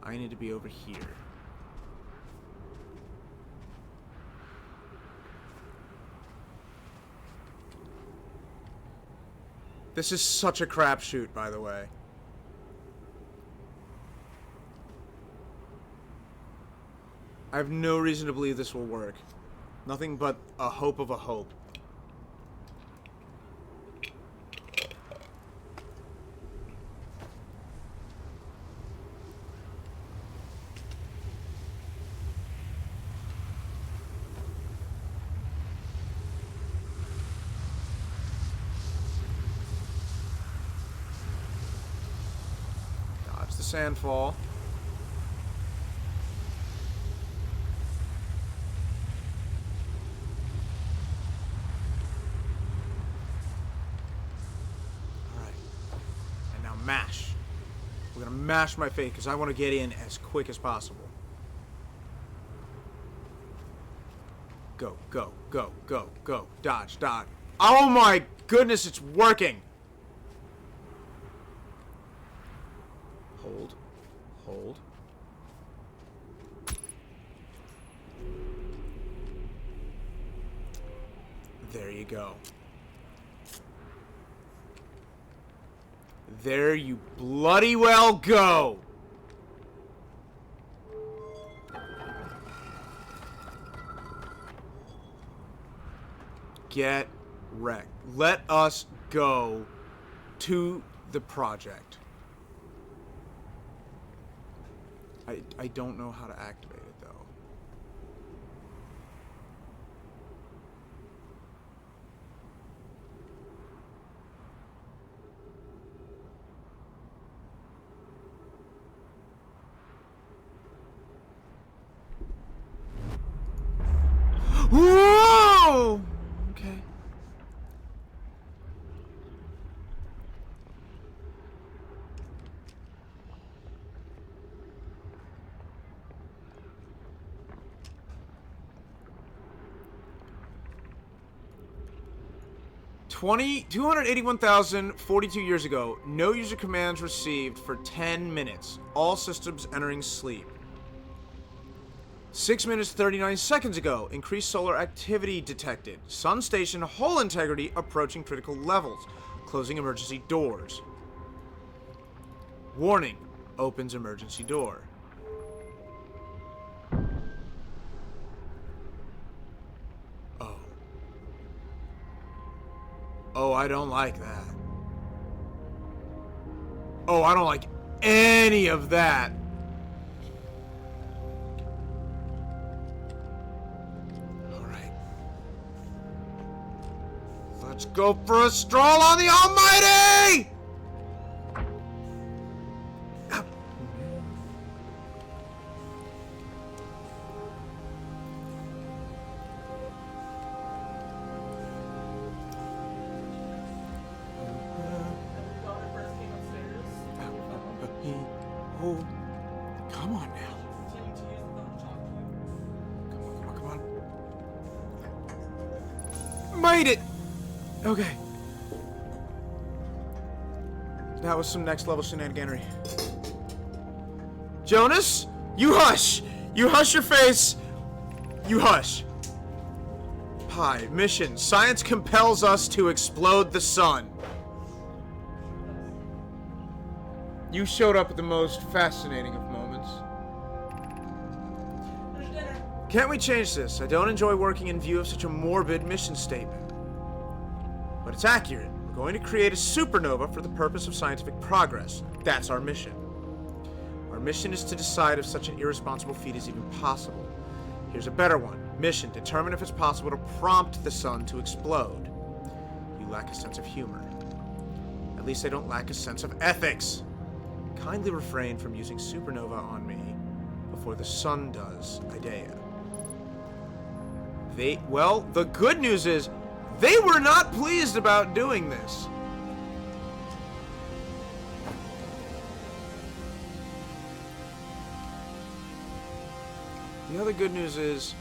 I need to be over here. This is such a crapshoot, by the way. I have no reason to believe this will work. Nothing but a hope of a hope. Dodge the Sandfall. Mash. We're gonna mash my fate because I want to get in as quick as possible. Go, go, go, go, go. Dodge, dodge. Oh my goodness, it's working! Hold. Hold. There you go. There you bloody well go! Get wrecked. Let us go to the project. I don't know how to activate it though. Whoa! Okay. $281,042 years ago, no user commands received for 10 minutes. All systems entering sleep. 6 minutes 39 seconds ago, increased solar activity detected. Sun station hull integrity approaching critical levels. Closing emergency doors. Warning, opens emergency door. Oh. Oh, I don't like that. Oh, I don't like any of that. Let's go for a stroll on the Almighty! Oh, come on now. Come on. Made it! Okay. That was some next level shenaniganery. Jonas, you hush! You hush your face! You hush. Pi, mission. Science compels us to explode the sun. You showed up at the most fascinating of moments. Can't we change this? I don't enjoy working in view of such a morbid mission statement. But it's accurate. We're going to create a supernova for the purpose of scientific progress. That's our mission. Our mission is to decide if such an irresponsible feat is even possible. Here's a better one. Mission: determine if it's possible to prompt the sun to explode. You lack a sense of humor. At least I don't lack a sense of ethics. Kindly refrain from using supernova on me before the sun does, Idea. Well, the good news is they were not pleased about doing this. The other good news is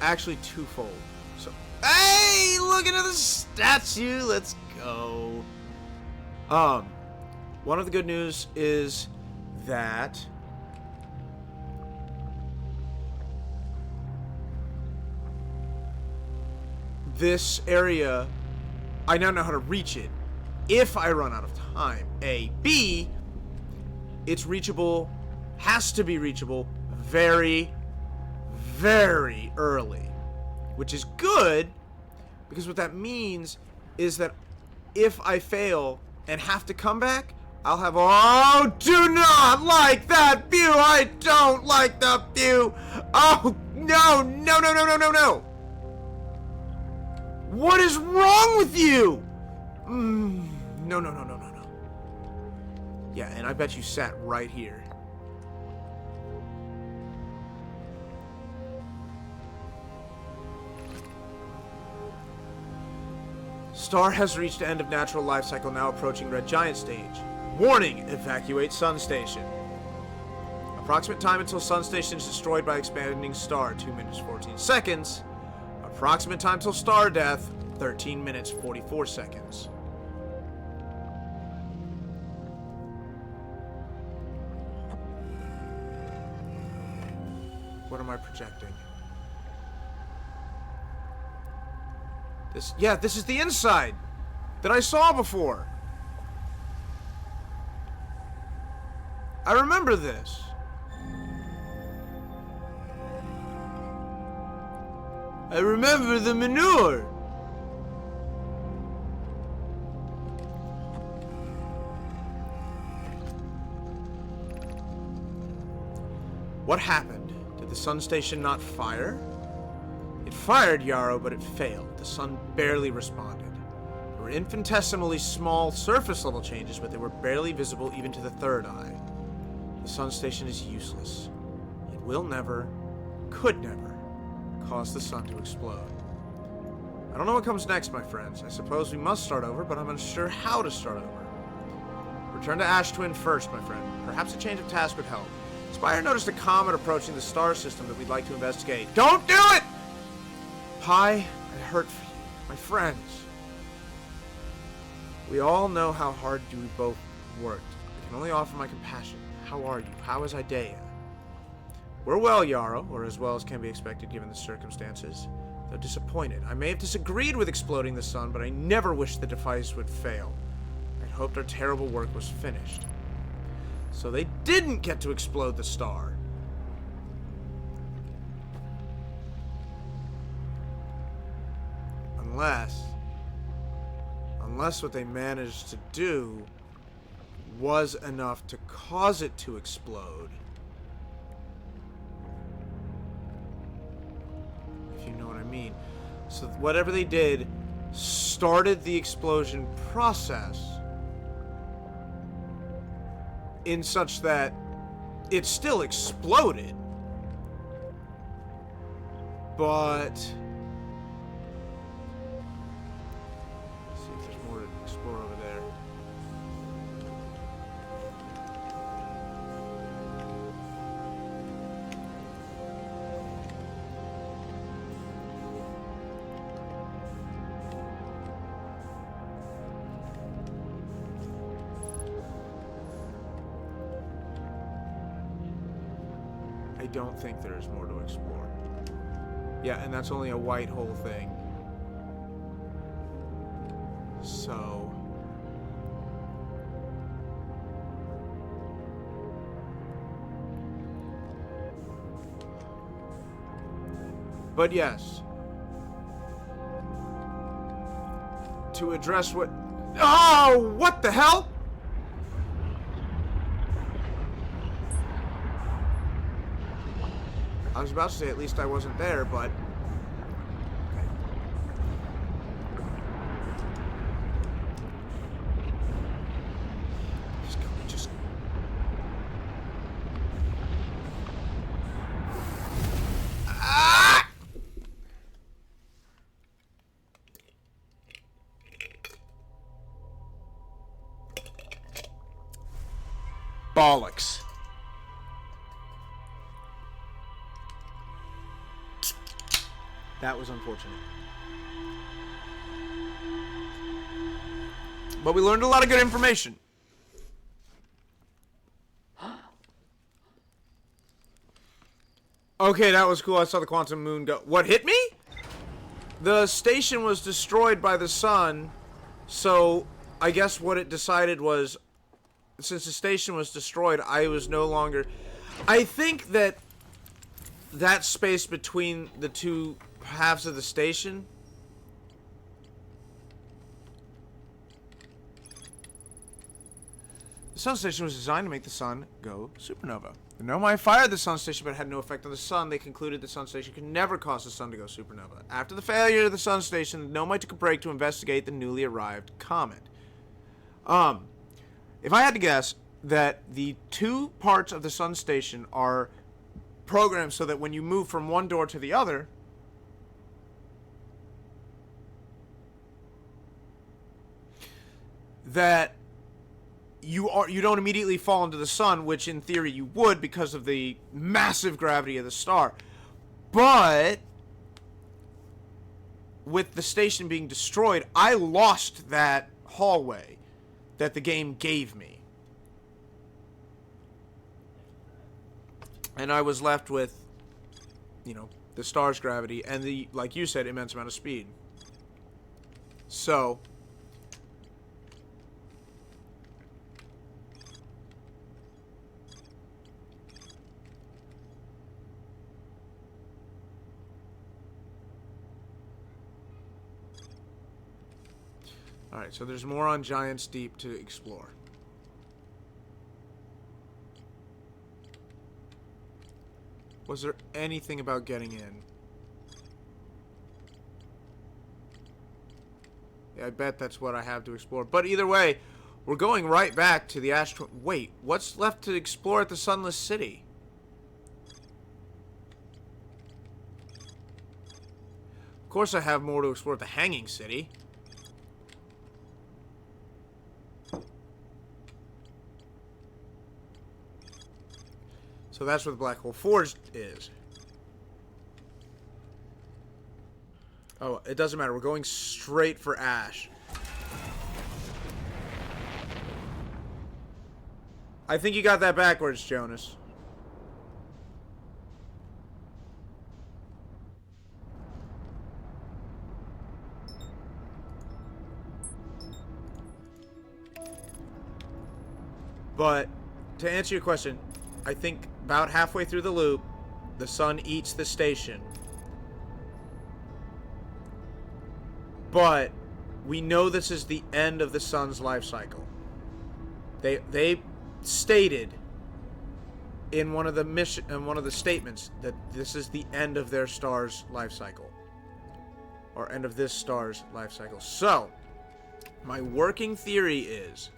actually twofold. So, hey, look at the statue. Let's go. One of the good news is that this area, I now know how to reach it if I run out of time. A. B, it's reachable, has to be reachable very, very early, which is good, because what that means is that if I fail and have to come back, I'll have, oh, do not like that view. I don't like the view. Oh, no, no, no, no, no, no, no. What is wrong with you? No, no, no, no, no, no. Yeah, and I bet you sat right here. Star has reached end of natural life cycle, now approaching red giant stage. Warning, evacuate sun station. Approximate time until sun station is destroyed by expanding star, 2 minutes 14 seconds. Approximate time till star death, 13 minutes 44 seconds. What am I projecting? This is the inside that I saw before. I remember this. I remember the manure. What happened? Did the sun station not fire? It fired, Yarrow, but it failed. The sun barely responded. There were infinitesimally small surface level changes, but they were barely visible even to the third eye. The sun station is useless. It will never, could never, cause the sun to explode. I don't know what comes next, my friends. I suppose we must start over, but I'm unsure how to start over. Return to Ash Twin first, my friend. Perhaps a change of task would help. Spire noticed a comet approaching the star system that we'd like to investigate. Don't do it! Pi, I hurt for you, my friends. We all know how hard we both worked. I can only offer my compassion. How are you? How is Idea? We're well, Yarrow, or as well as can be expected given the circumstances. Though disappointed. I may have disagreed with exploding the sun, but I never wished the device would fail. I'd hoped our terrible work was finished. So they didn't get to explode the star. Unless what they managed to do was enough to cause it to explode. If you know what I mean. So whatever they did started the explosion process in such that it still exploded. But over there. I don't think there's more to explore. Yeah, and that's only a white hole thing. So but yes, to address what... Oh, what the hell? I was about to say at least I wasn't there, but... Okay. Just... Ah! Bollocks. That was unfortunate. But we learned a lot of good information. Okay, that was cool. I saw the quantum moon go. What hit me? The station was destroyed by the sun. So, I guess what it decided was, since the station was destroyed, I was no longer... I think that space between the two halves of the station... The sun station was designed to make the sun go supernova. The Nomai fired the sun station, but it had no effect on the sun. They concluded the sun station could never cause the sun to go supernova. After the failure of the sun station, the Nomai took a break to investigate the newly arrived comet. If I had to guess, that the two parts of the sun station are programmed so that when you move from one door to the other, that you don't immediately fall into the sun, which in theory you would because of the massive gravity of the star. But with the station being destroyed, I lost that hallway that the game gave me. And I was left with, you know, the star's gravity and the, like you said, immense amount of speed. So... Alright, so there's more on Giant's Deep to explore. Was there anything about getting in? Yeah, I bet that's what I have to explore. But either way, we're going right back to the Wait, what's left to explore at the Sunless City? Of course I have more to explore at the Hanging City. So that's where the Black Hole Forge is. Oh, it doesn't matter. We're going straight for Ash. I think you got that backwards, Jonas. But, to answer your question, I think about halfway through the loop, the sun eats the station. But we know this is the end of the sun's life cycle. They stated in one of the statements that this is the end of their star's life cycle, or end of this star's life cycle. So, my working theory is,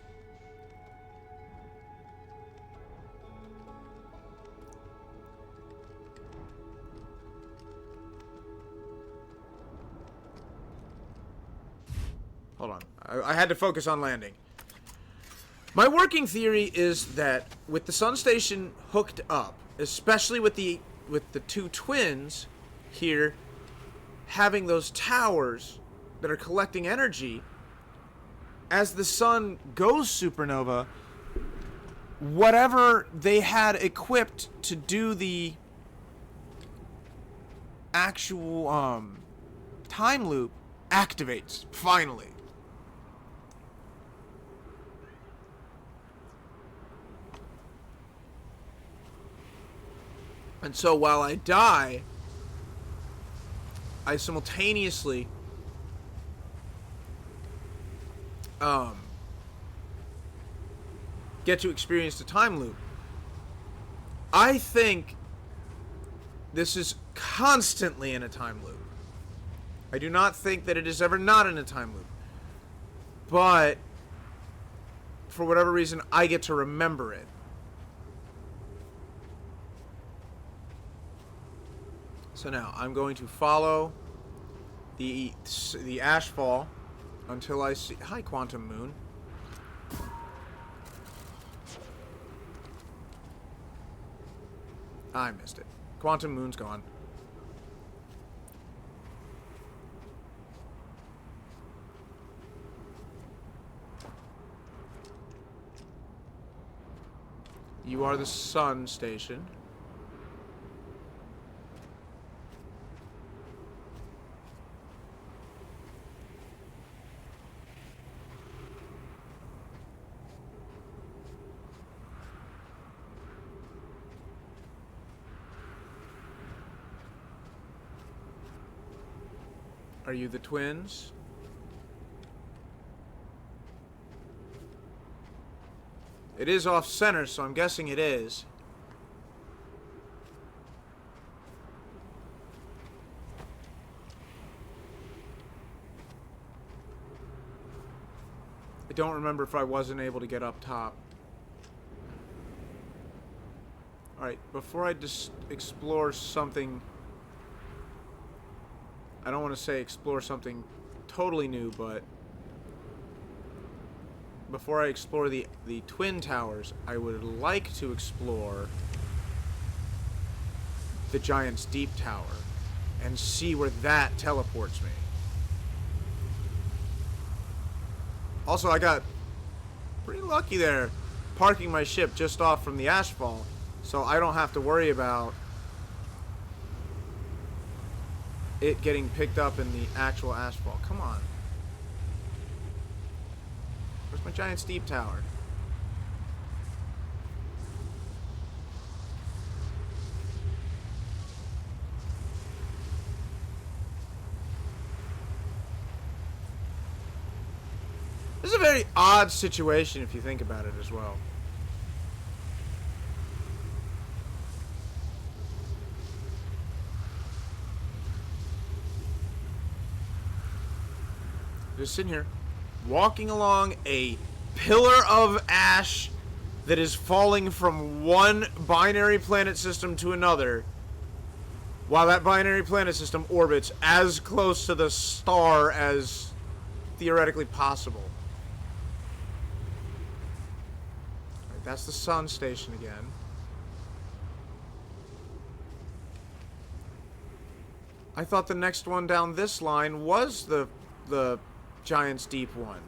hold on. I had to focus on landing. My working theory is that with the sun station hooked up, especially with the two twins here having those towers that are collecting energy, as the sun goes supernova, whatever they had equipped to do the actual time loop activates finally. And so while I die, I simultaneously get to experience the time loop. I think this is constantly in a time loop. I do not think that it is ever not in a time loop. But for whatever reason, I get to remember it. So now I'm going to follow the ashfall until I see... Hi, Quantum Moon. I missed it. Quantum Moon's gone. You are the sun station. Are you the twins? It is off center, so I'm guessing it is. I don't remember if I wasn't able to get up top. Alright, before I just explore something... I don't want to say explore something totally new, but... Before I explore the Twin Towers, I would like to explore the Giant's Deep Tower and see where that teleports me. Also, I got pretty lucky there parking my ship just off from the ashfall, so I don't have to worry about it getting picked up in the actual ashfall. Come on. Where's my Giant's Deep Tower? This is a very odd situation if you think about it as well. Just sitting here, walking along a pillar of ash that is falling from one binary planet system to another, while that binary planet system orbits as close to the star as theoretically possible. Right, that's the sun station again. I thought the next one down this line was the Giant's Deep one.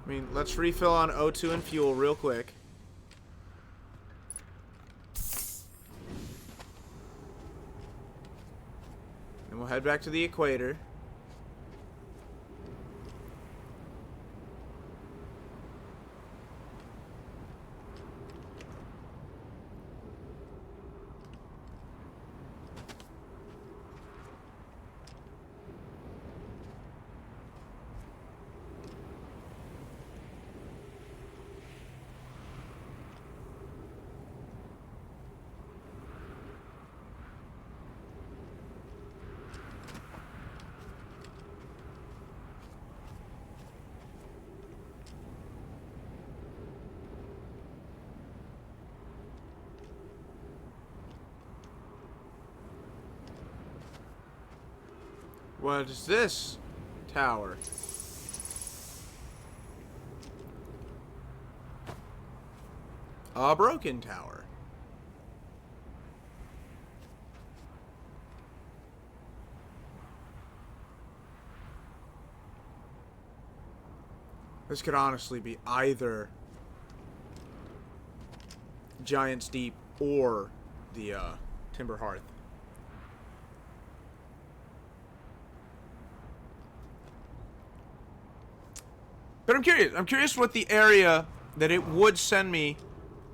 I mean, let's refill on O2 and fuel real quick. And we'll head back to the equator. What is this tower? A broken tower. This could honestly be either Giant's Deep or the Timber Hearth. But I'm curious. I'm curious what the area that it would send me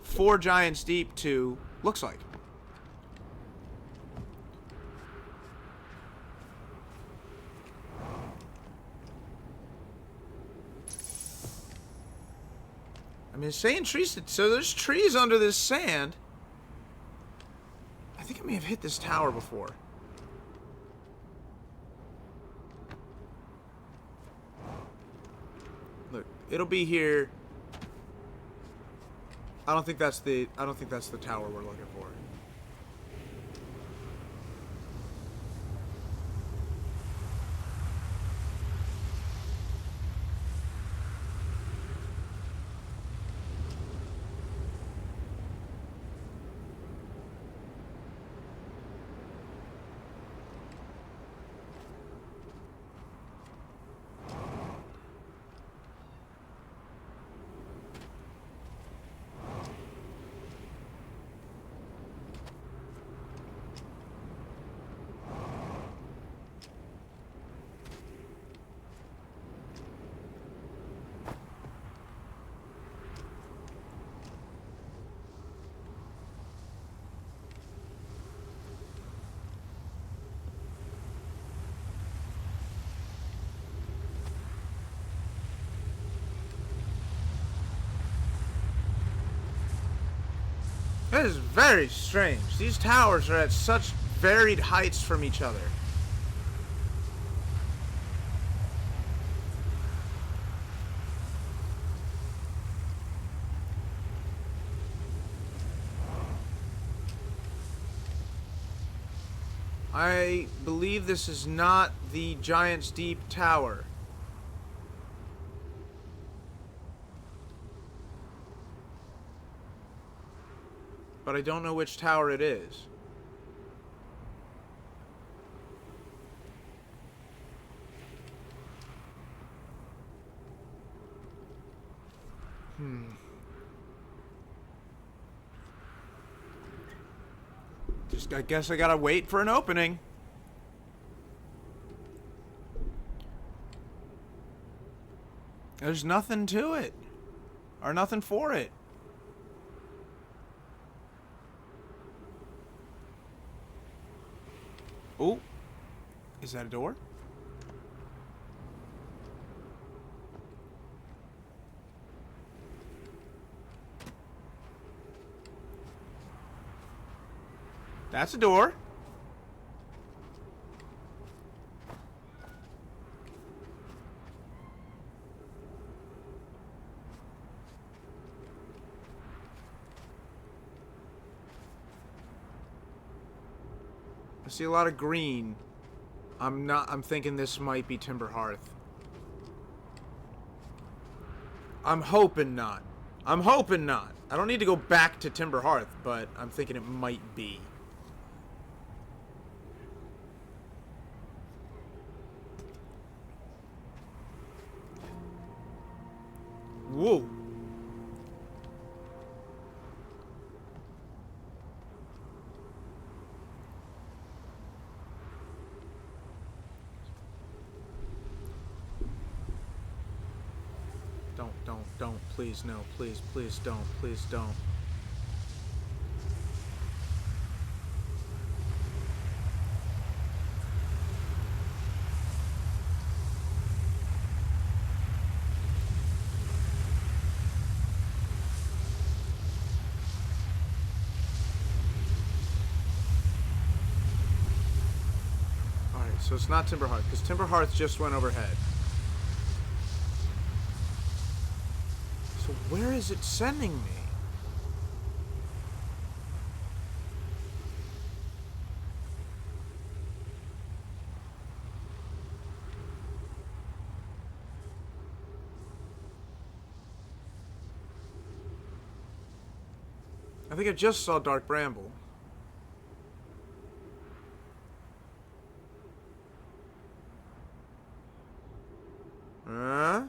4 Giants Deep to looks like. I mean, it's saying trees. So there's trees under this sand. I think I may have hit this tower before. Look, it'll be here. I don't think that's the tower we're looking for. That is very strange. These towers are at such varied heights from each other. I believe this is not the Giant's Deep Tower. But I don't know which tower it is. I guess I gotta wait for an opening. There's nothing to it. Or nothing for it. Oh. Is that a door? That's a door. I see a lot of green. I'm thinking this might be Timber Hearth. I'm hoping not. I'm hoping not. I don't need to go back to Timber Hearth, but I'm thinking it might be. Whoa. Don't, please, no, please, please don't, please don't. Alright, so it's not Timber Hearth, because Timber Hearth just went overhead. So where is it sending me? I think I just saw Dark Bramble. Huh?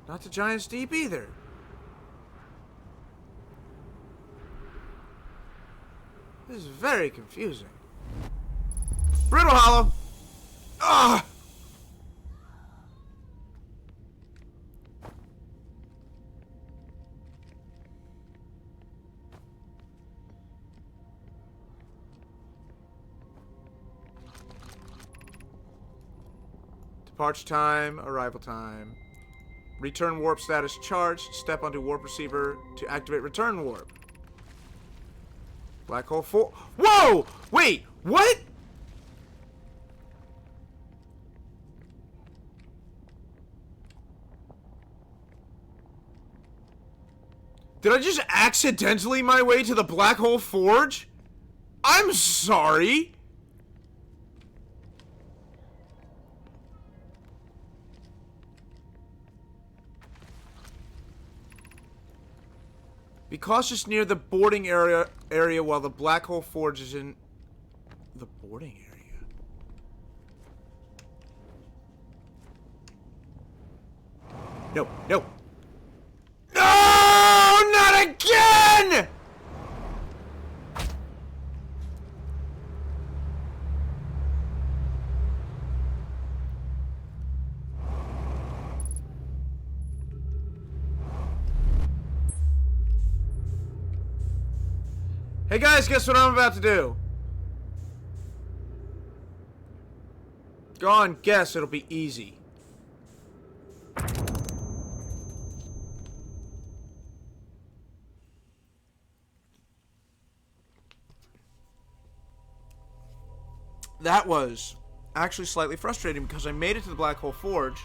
Not the Giant's Deep either. This is very confusing. Brittle Hollow! Ah! Departure time, arrival time. Return warp status charged. Step onto warp receiver to activate return warp. Black hole 4. Whoa! Wait, what? Did I just accidentally my way to the black hole forge? I'm sorry. Be cautious near the boarding area while the black hole forge is in the boarding area. No, no. No, not again! Hey guys, guess what I'm about to do? Go on, guess. It'll be easy. That was actually slightly frustrating because I made it to the Black Hole Forge.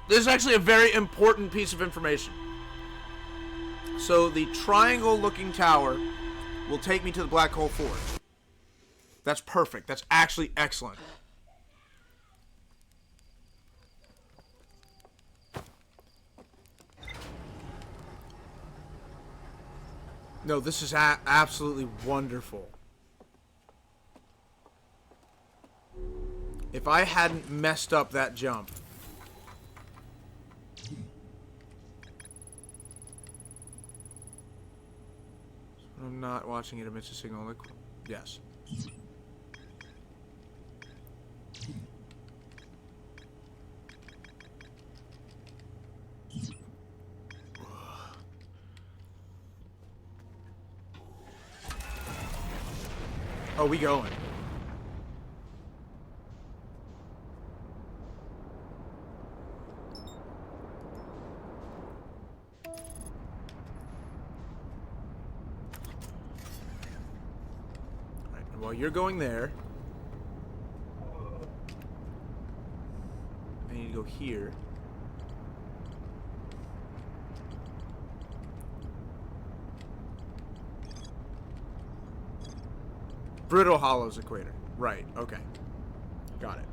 This is actually a very important piece of information. So the triangle-looking tower will take me to the Black Hole Forge. That's perfect. That's actually excellent. No, this is absolutely wonderful. If I hadn't messed up that jump. I'm not watching it emits a signal. Yes. Oh, we going. Alright, and while you're going there, I need to go here. Brittle Hollows equator. Right, okay. Got it.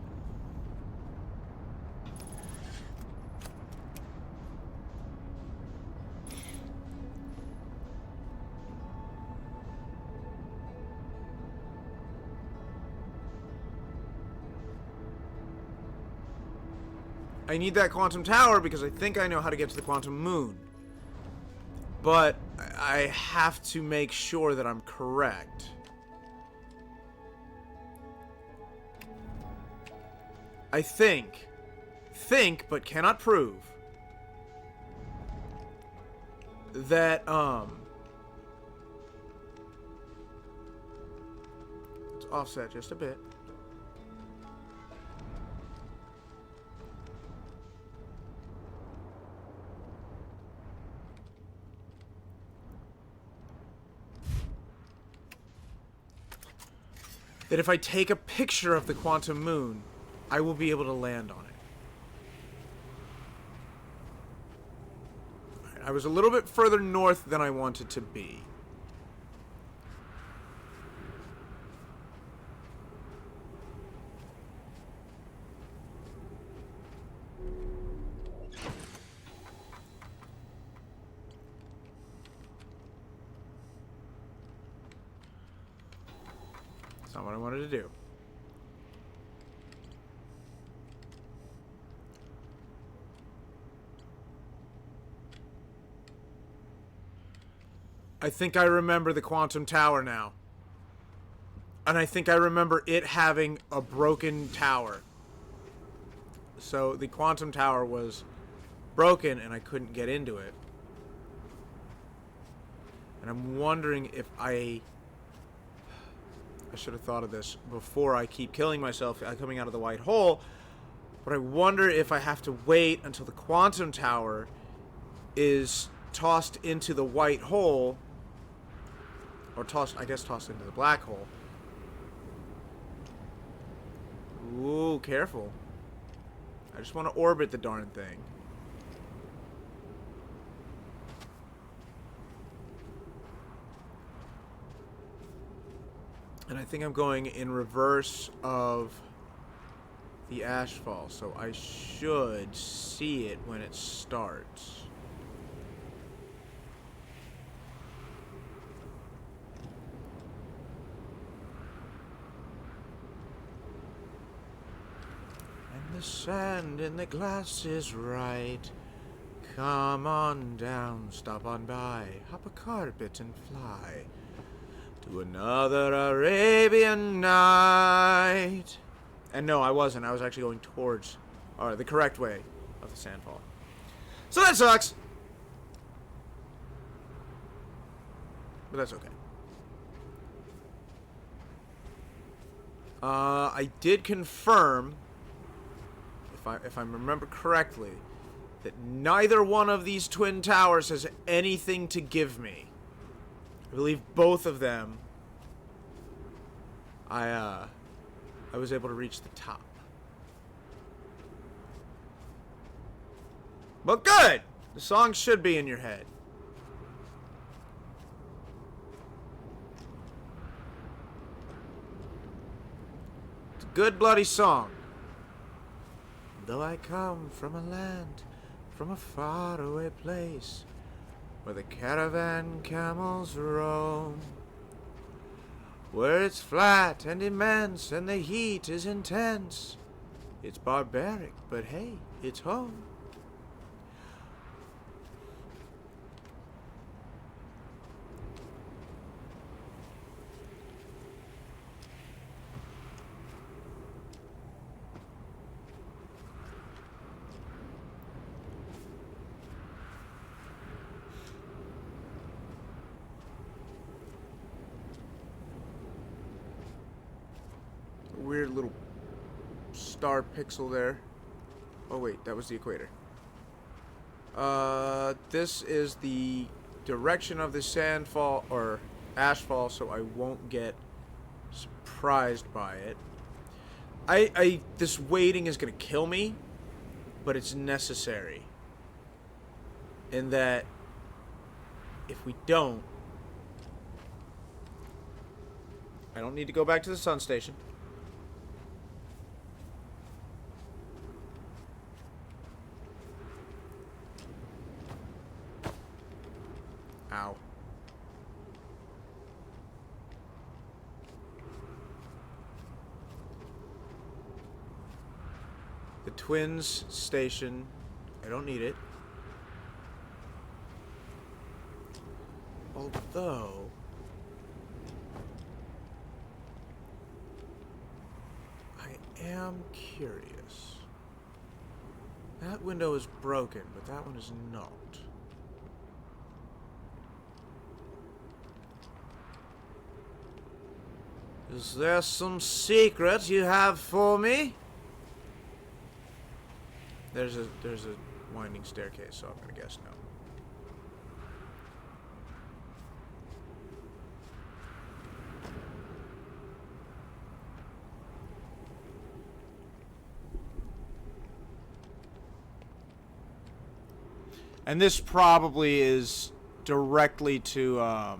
I need that quantum tower because I think I know how to get to the quantum moon. But I have to make sure that I'm correct. I think, but cannot prove, that, let's offset just a bit. That if I take a picture of the quantum moon, I will be able to land on it. Right, I was a little bit further north than I wanted to be. That's not what I wanted to do. I think I remember the quantum tower now. And I think I remember it having a broken tower. So the quantum tower was broken and I couldn't get into it. And I'm wondering if I should have thought of this before I keep killing myself coming out of the white hole. But I wonder if I have to wait until the quantum tower is tossed into the white hole. Or tossed into the black hole. Ooh, careful. I just want to orbit the darn thing. And I think I'm going in reverse of the ashfall, so I should see it when it starts. And the sand in the glass is right. Come on down, stop on by, hop a carpet and fly to another Arabian night. And no, I wasn't. I was actually going towards the correct way of the sandfall. So that sucks. But that's okay. I did confirm, if I remember correctly, that neither one of these twin towers has anything to give me. I believe both of them, I was able to reach the top. But good! The song should be in your head. It's a good bloody song. Though I come from a land, from a faraway place, where the caravan camels roam, where it's flat and immense and the heat is intense. It's barbaric, but hey, it's home. Weird little star pixel there. Oh wait, that was the equator. This is the direction of the sandfall or ashfall, so I won't get surprised by it. This waiting is gonna kill me, but it's necessary. In that, if we don't, I don't need to go back to the sun station. Ow. The twins station. I don't need it. Although I am curious. That window is broken, but that one is not. Is there some secret you have for me? There's a winding staircase, so I'm gonna guess no. And this probably is directly to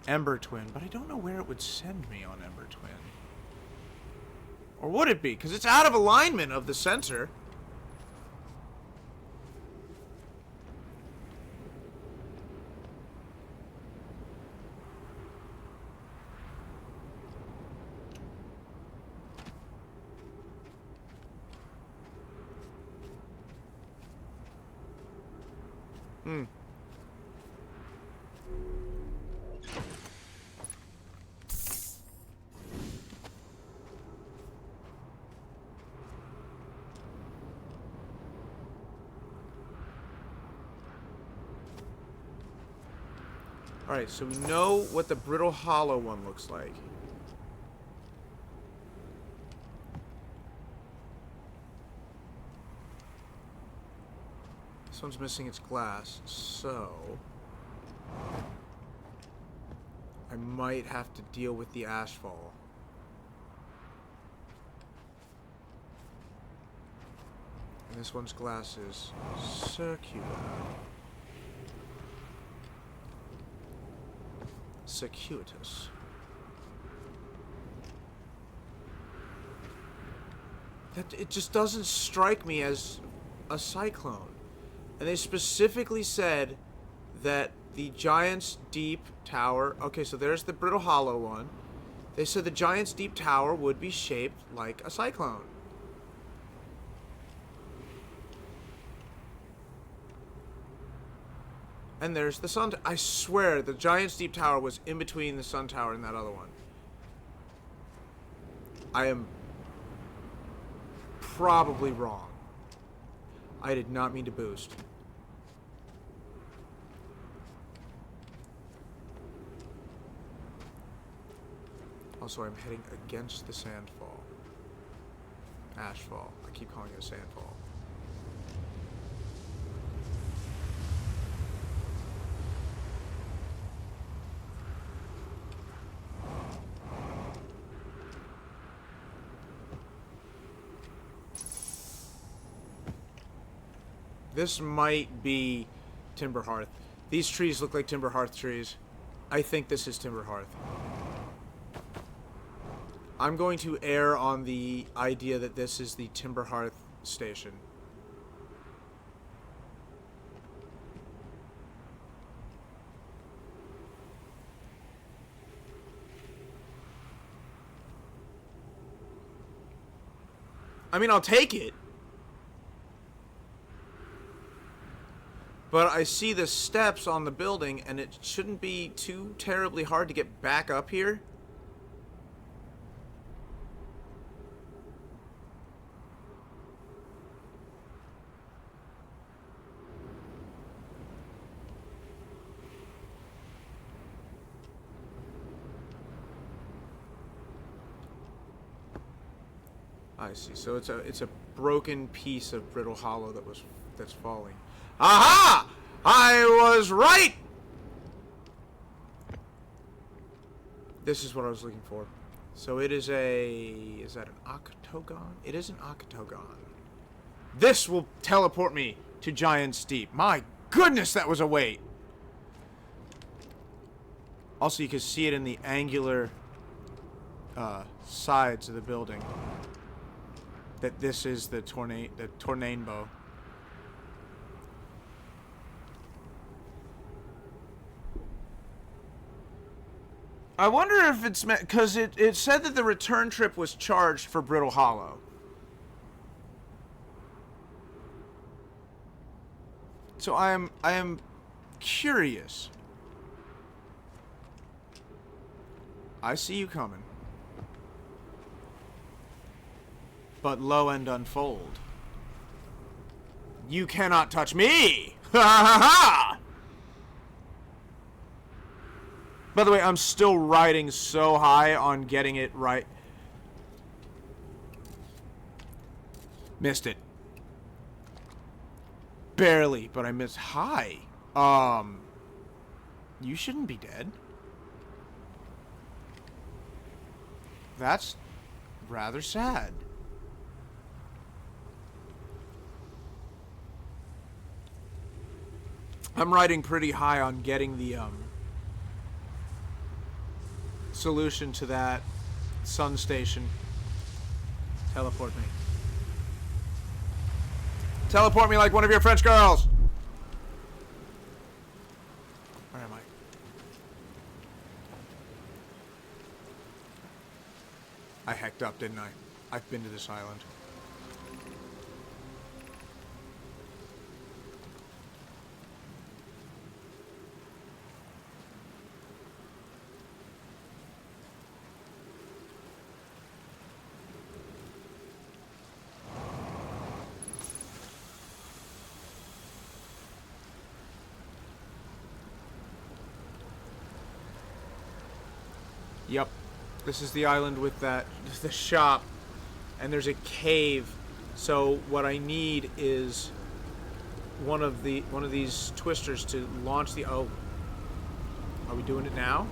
Ember Twin, but I don't know where it would send me on Ember Twin. Or would it be? Because it's out of alignment of the center. Alright, so we know what the brittle hollow one looks like. This one's missing its glass, so I might have to deal with the ashfall. And this one's glass is circular. Circuitous. That it just doesn't strike me as a cyclone. And they specifically said that the Giant's Deep Tower... Okay, so there's the Brittle Hollow one. They said the Giant's Deep Tower would be shaped like a cyclone. And there's the Sun... I swear, the Giant's Deep Tower was in between the Sun Tower and that other one. I am probably wrong. I did not mean to boost. Also, I'm heading against the sandfall. Ashfall. I keep calling it a sandfall. This might be Timber Hearth. These trees look like Timber Hearth trees. I think this is Timber Hearth. I'm going to err on the idea that this is the Timber Hearth station. I mean, I'll take it. But I see the steps on the building, and it shouldn't be too terribly hard to get back up here. I see. So it's a broken piece of brittle hollow that's falling. Aha! I was right! This is what I was looking for. So it is is that an octagon? It is an octagon. This will teleport me to Giant's Deep. My goodness, that was a wait! Also, you can see it in the angular sides of the building. That this is the tornado. I wonder if it's meant, because it said that the return trip was charged for Brittle Hollow. So I am curious. I see you coming. But lo and unfold. You cannot touch me! Ha ha ha! By the way, I'm still riding so high on getting it right. Missed it. Barely, but I missed high. You shouldn't be dead. That's rather sad. I'm riding pretty high on getting the, solution to that sun station. Teleport me. Teleport me like one of your French girls! Where am I? I hecked up, didn't I? I've been to this island. Yep. This is the island with the shop. And there's a cave. So what I need is one of these twisters to launch the... Oh. Are we doing it now?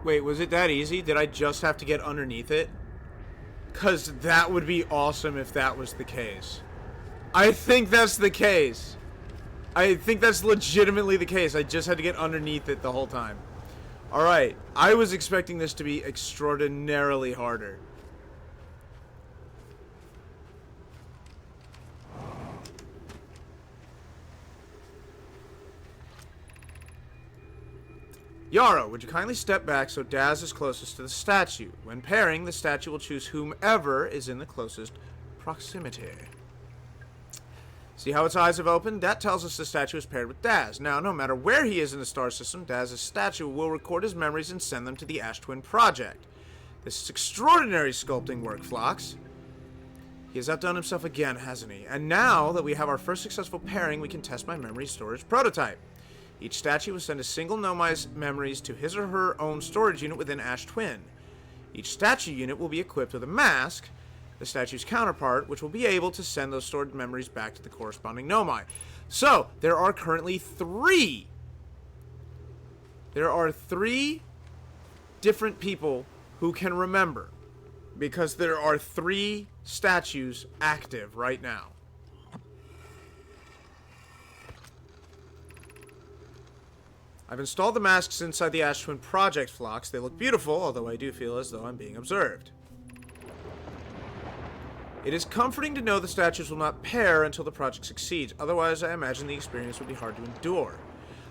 Wait, was it that easy? Did I just have to get underneath it? Because that would be awesome if that was the case. I think that's the case. I think that's legitimately the case. I just had to get underneath it the whole time. Alright, I was expecting this to be extraordinarily harder. Yara, would you kindly step back so Daz is closest to the statue? When pairing, the statue will choose whomever is in the closest proximity. See how its eyes have opened? That tells us the statue is paired with Daz. Now, no matter where he is in the star system, Daz's statue will record his memories and send them to the Ash Twin Project. This is extraordinary sculpting work, Phlox. He has outdone himself again, hasn't he? And now that we have our first successful pairing, we can test my memory storage prototype. Each statue will send a single Nomai's memories to his or her own storage unit within Ash Twin. Each statue unit will be equipped with a mask, the statue's counterpart, which will be able to send those stored memories back to the corresponding Nomai. So, there are currently three. There are 3 different people who can remember, because there are 3 statues active right now. I've installed the masks inside the Ash Twin Project, Phlox. They look beautiful, although I do feel as though I'm being observed. It is comforting to know the statues will not pair until the project succeeds. Otherwise, I imagine the experience would be hard to endure.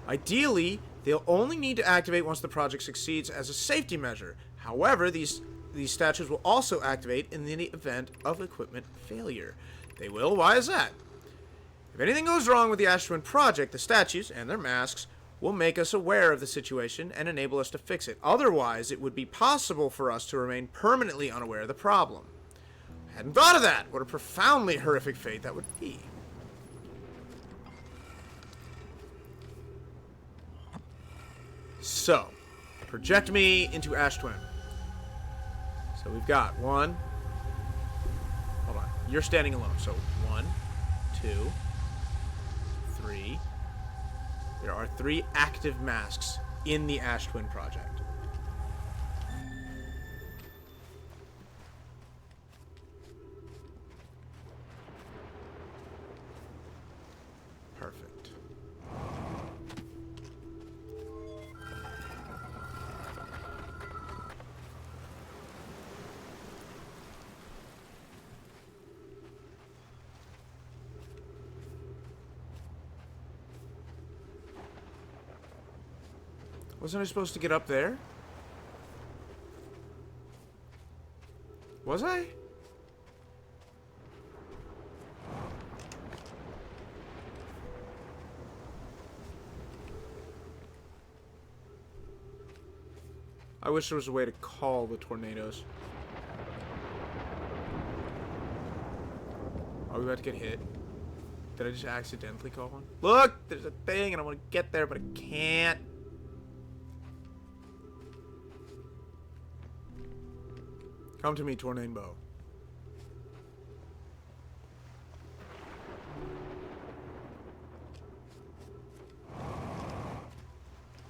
Ideally, they'll only need to activate once the project succeeds as a safety measure. However, these statues will also activate in the event of equipment failure. They will? Why is that? If anything goes wrong with the Ash Twin Project, the statues and their masks will make us aware of the situation and enable us to fix it. Otherwise, it would be possible for us to remain permanently unaware of the problem. I hadn't thought of that. What a profoundly horrific fate that would be. So, project me into Ash Twin. So we've got 1. Hold on. You're standing alone. So 1, 2, 3. There are 3 active masks in the Ash Twin Project. Perfect. Wasn't I supposed to get up there? Was I? I wish there was a way to call the tornadoes. Are we about to get hit? Did I just accidentally call one? Look! There's a thing and I want to get there, but I can't. Come to me, Tornado.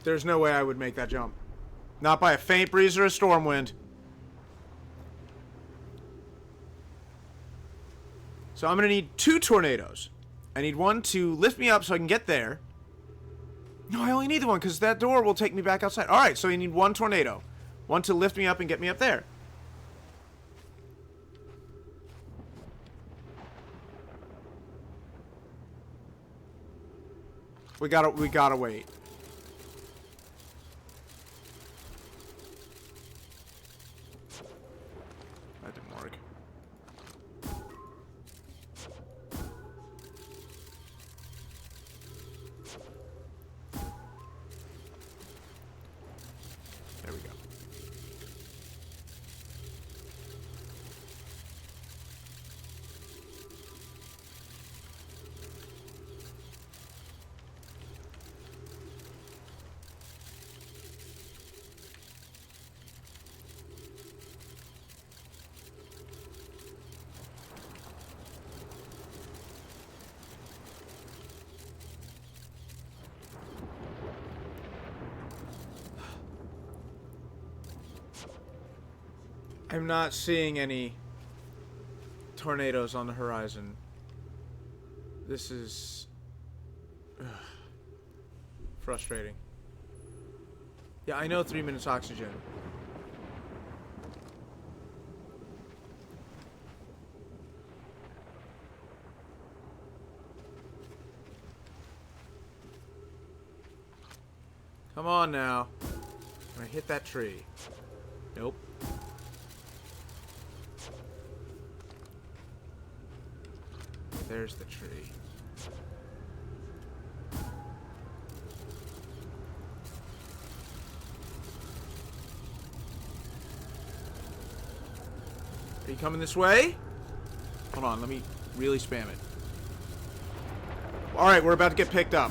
There's no way I would make that jump. Not by a faint breeze or a storm wind. So I'm going to need 2 tornadoes. I need 1 to lift me up so I can get there. No, I only need the 1 because that door will take me back outside. Alright, so you need 1 tornado. 1 to lift me up and get me up there. We gotta wait. That didn't work. There we go. I'm not seeing any tornadoes on the horizon. This is frustrating. Yeah, I know 3 minutes oxygen. Come on now. I'm gonna hit that tree. Nope. There's the tree. Are you coming this way? Hold on, let me really spam it. Alright, we're about to get picked up.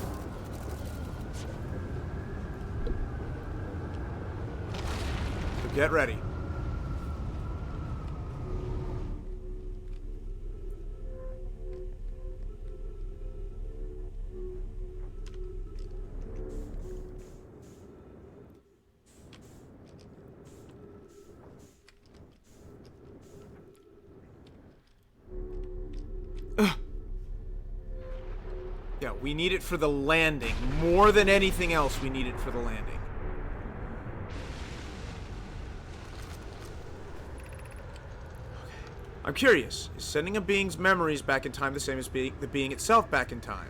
So get ready. Yeah, we need it for the landing. More than anything else, we need it for the landing. I'm curious, is sending a being's memories back in time the same as the being itself back in time?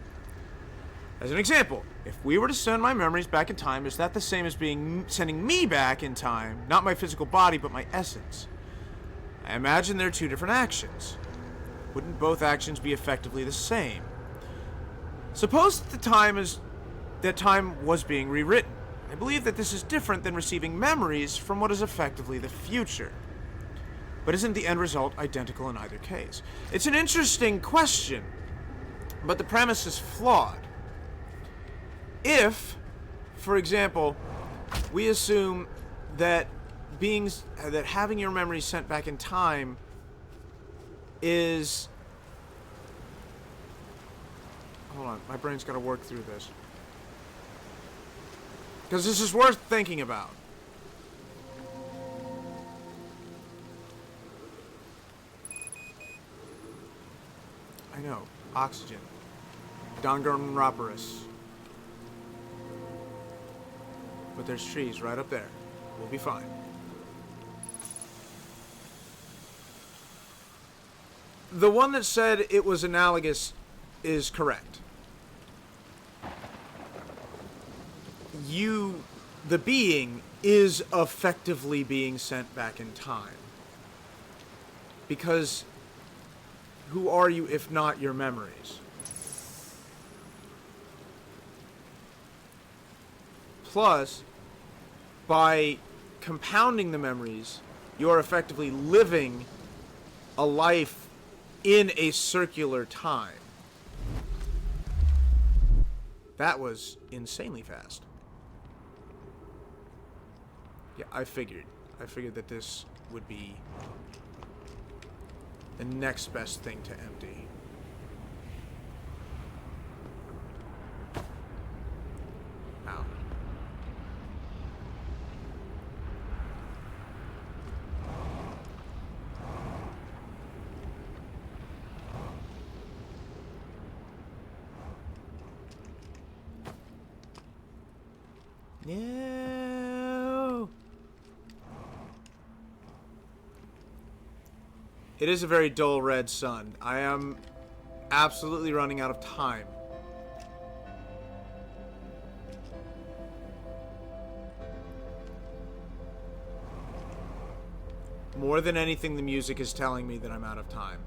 As an example, if we were to send my memories back in time, is that the same as sending me back in time, not my physical body, but my essence? I imagine they're two different actions. Wouldn't both actions be effectively the same? Suppose that time was being rewritten. I believe that this is different than receiving memories from what is effectively the future. But isn't the end result identical in either case? It's an interesting question, but the premise is flawed. If, for example, we assume that having your memories sent back in time is... Hold on, my brain's got to work through this. Because this is worth thinking about. I know. Oxygen. Danganronparis. But there's trees right up there. We'll be fine. The one that said it was analogous is correct. The being, is effectively being sent back in time. Because who are you if not your memories? Plus, by compounding the memories, you are effectively living a life in a circular time. That was insanely fast. Yeah, I figured that this would be the next best thing to empty. Ow. No. It is a very dull red sun. I am absolutely running out of time. More than anything, the music is telling me that I'm out of time.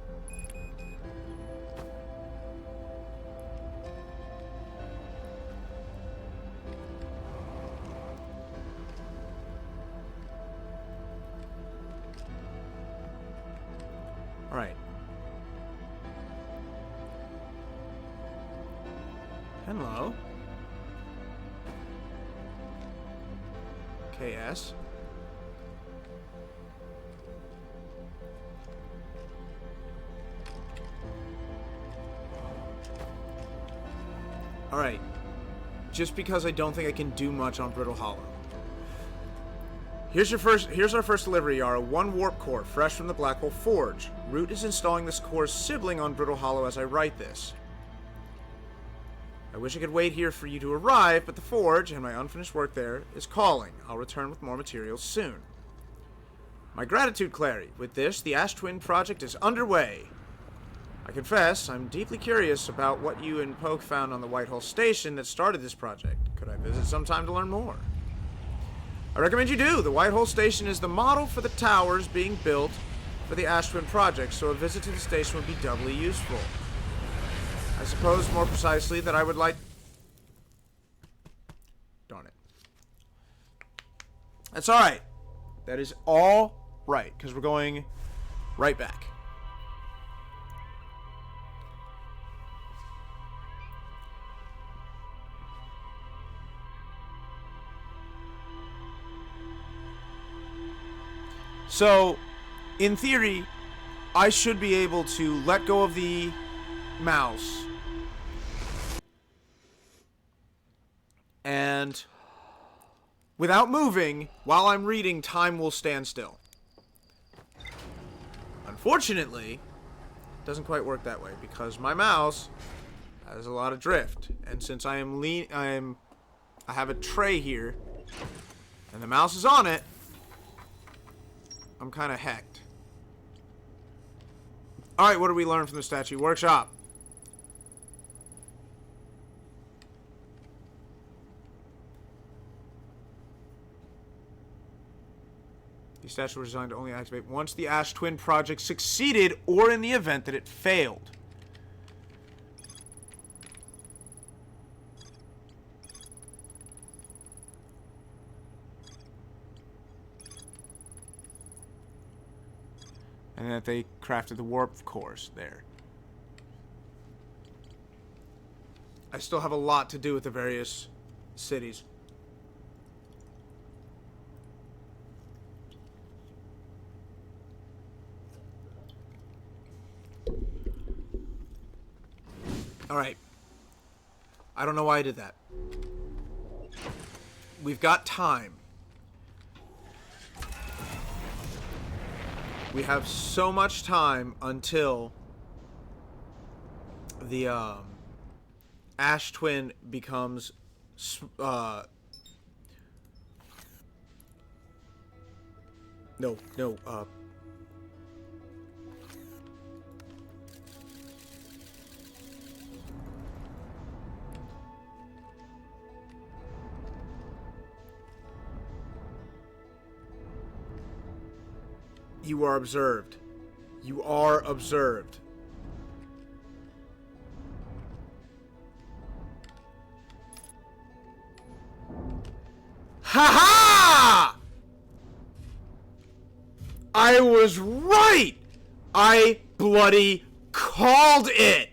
Alright. Hello. KS. Alright. Just because I don't think I can do much on Brittle Hollow. Here's our first delivery, Yara. 1 warp core, fresh from the Black Hole Forge. Root is installing this core's sibling on Brittle Hollow as I write this. I wish I could wait here for you to arrive, but the Forge, and my unfinished work there, is calling. I'll return with more materials soon. My gratitude, Clary. With this, the Ash Twin project is underway. I confess, I'm deeply curious about what you and Poke found on the White Hole Station that started this project. Could I visit sometime to learn more? I recommend you do. The White Hole Station is the model for the towers being built for the Ash Twin project, so a visit to the station would be doubly useful. I suppose, more precisely, that I would like... Darn it. That's alright. That is all right, because we're going right back. So, in theory, I should be able to let go of the mouse and without moving, while I'm reading, time will stand still. Unfortunately, it doesn't quite work that way because my mouse has a lot of drift, and since I have a tray here and the mouse is on it, I'm kind of hecked. Alright, what did we learn from the statue? Workshop. The statue was designed to only activate once the Ash Twin project succeeded or in the event that it failed. And that they crafted the warp cores there. I still have a lot to do with the various cities. Alright. I don't know why I did that. We've got time. We have so much time until the Ash Twin becomes You are observed. You are observed. Ha ha! I was right! I bloody called it!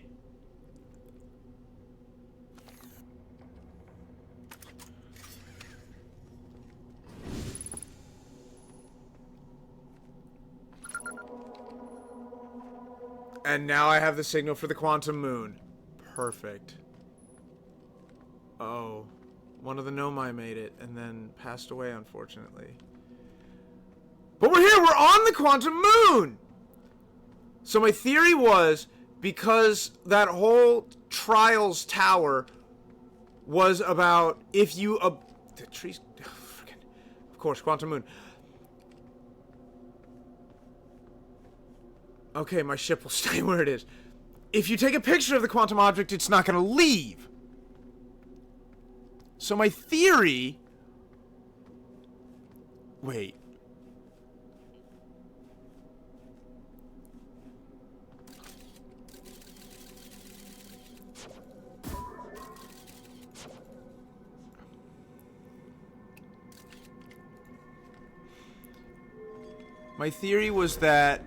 And now I have the signal for the quantum moon. Perfect. Oh. One of the Nomai made it and then passed away, unfortunately. But we're here! We're on the quantum moon! So my theory was, because that whole Trials Tower was about if you... the trees... Freaking, of course, quantum moon. Okay, my ship will stay where it is. If you take a picture of the quantum object, it's not going to leave. So my theory... Wait. My theory was that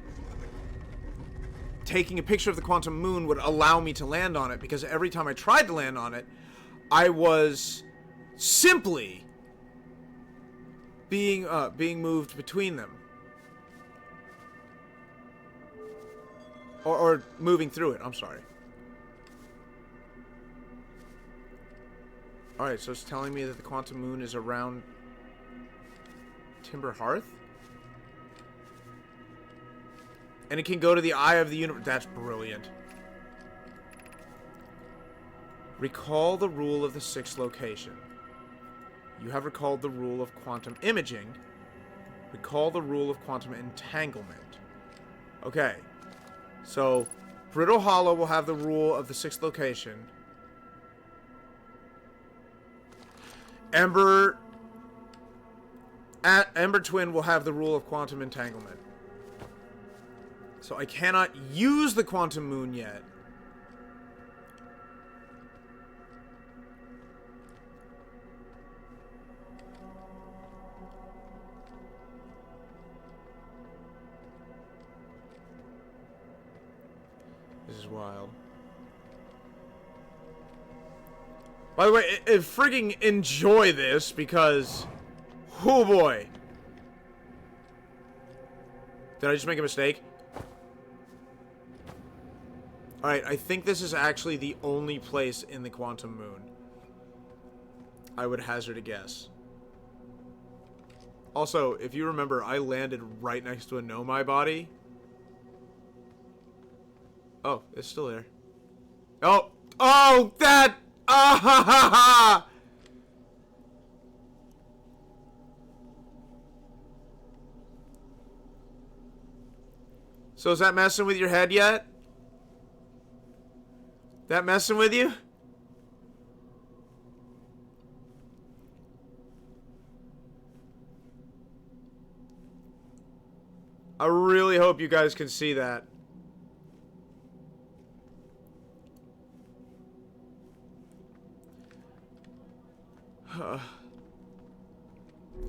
taking a picture of the quantum moon would allow me to land on it, because every time I tried to land on it, I was simply being moved between them. Or moving through it, I'm sorry. Alright, so it's telling me that the quantum moon is around Timber Hearth? And it can go to the eye of the universe. That's brilliant. Recall the rule of the sixth location. You have recalled the rule of quantum imaging. Recall the rule of quantum entanglement. Okay. So, Brittle Hollow will have the rule of the sixth location. Ember Twin will have the rule of quantum entanglement. So I cannot use the quantum moon yet. This is wild. By the way, I frigging enjoy this because, oh boy. Did I just make a mistake? Alright, I think this is actually the only place in the quantum moon. I would hazard a guess. Also, if you remember, I landed right next to a Nomai body. Oh, it's still there. Oh! Oh, that! Ah ha ha ha! So is that messing with your head yet? That messing with you? I really hope you guys can see that.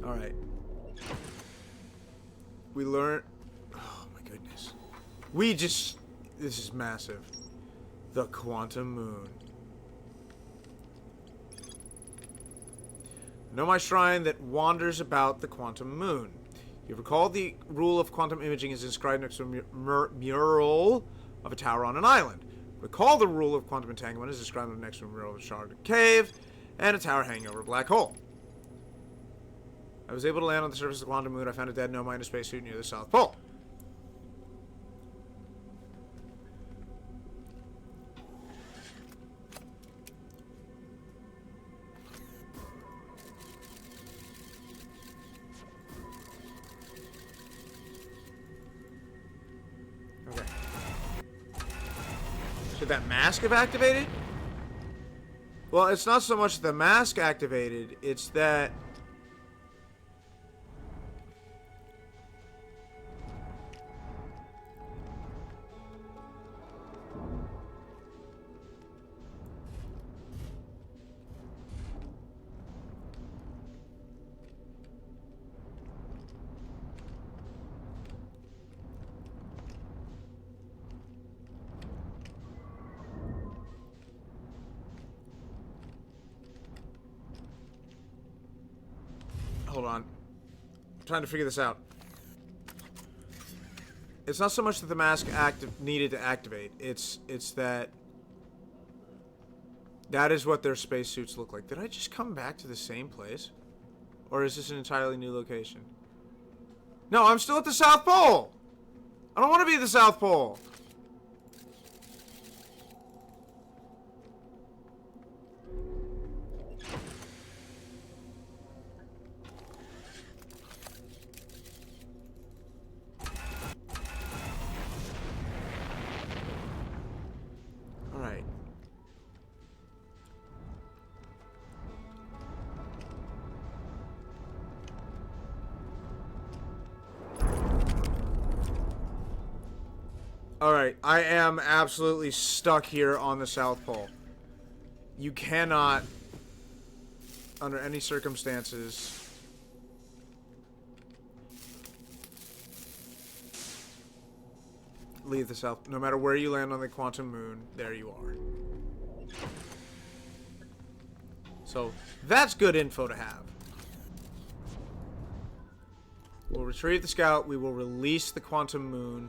Alright. We learned... Oh my goodness. This is massive. The quantum moon. Know my shrine that wanders about the quantum moon. You recall the rule of quantum imaging is inscribed next to a mural of a tower on an island. Recall the rule of quantum entanglement is described next to a mural of a sharded cave and a tower hanging over a black hole. I was able to land on the surface of the quantum moon. I found a dead Nomai in a spacesuit near the South Pole. Okay. Should that mask have activated? Well, it's not so much the mask activated, it's that... Hold on. I'm trying to figure this out. It's not so much that the mask needed to activate. It's that... That is what their spacesuits look like. Did I just come back to the same place? Or is this an entirely new location? No, I'm still at the South Pole! I don't want to be at the South Pole! Alright. Alright, I am absolutely stuck here on the South Pole. You cannot, under any circumstances... leave the south. No matter where you land on the quantum moon, there you are. So that's good info to have. We'll retrieve the scout. We will release the quantum moon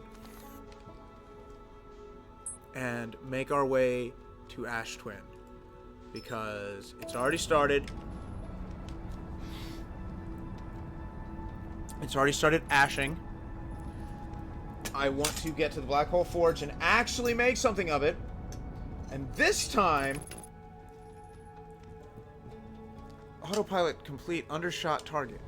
and make our way to Ash Twin, because it's already started. It's already started ashing. I want to get to the Black Hole Forge and actually make something of it. And this time, autopilot complete, undershot target.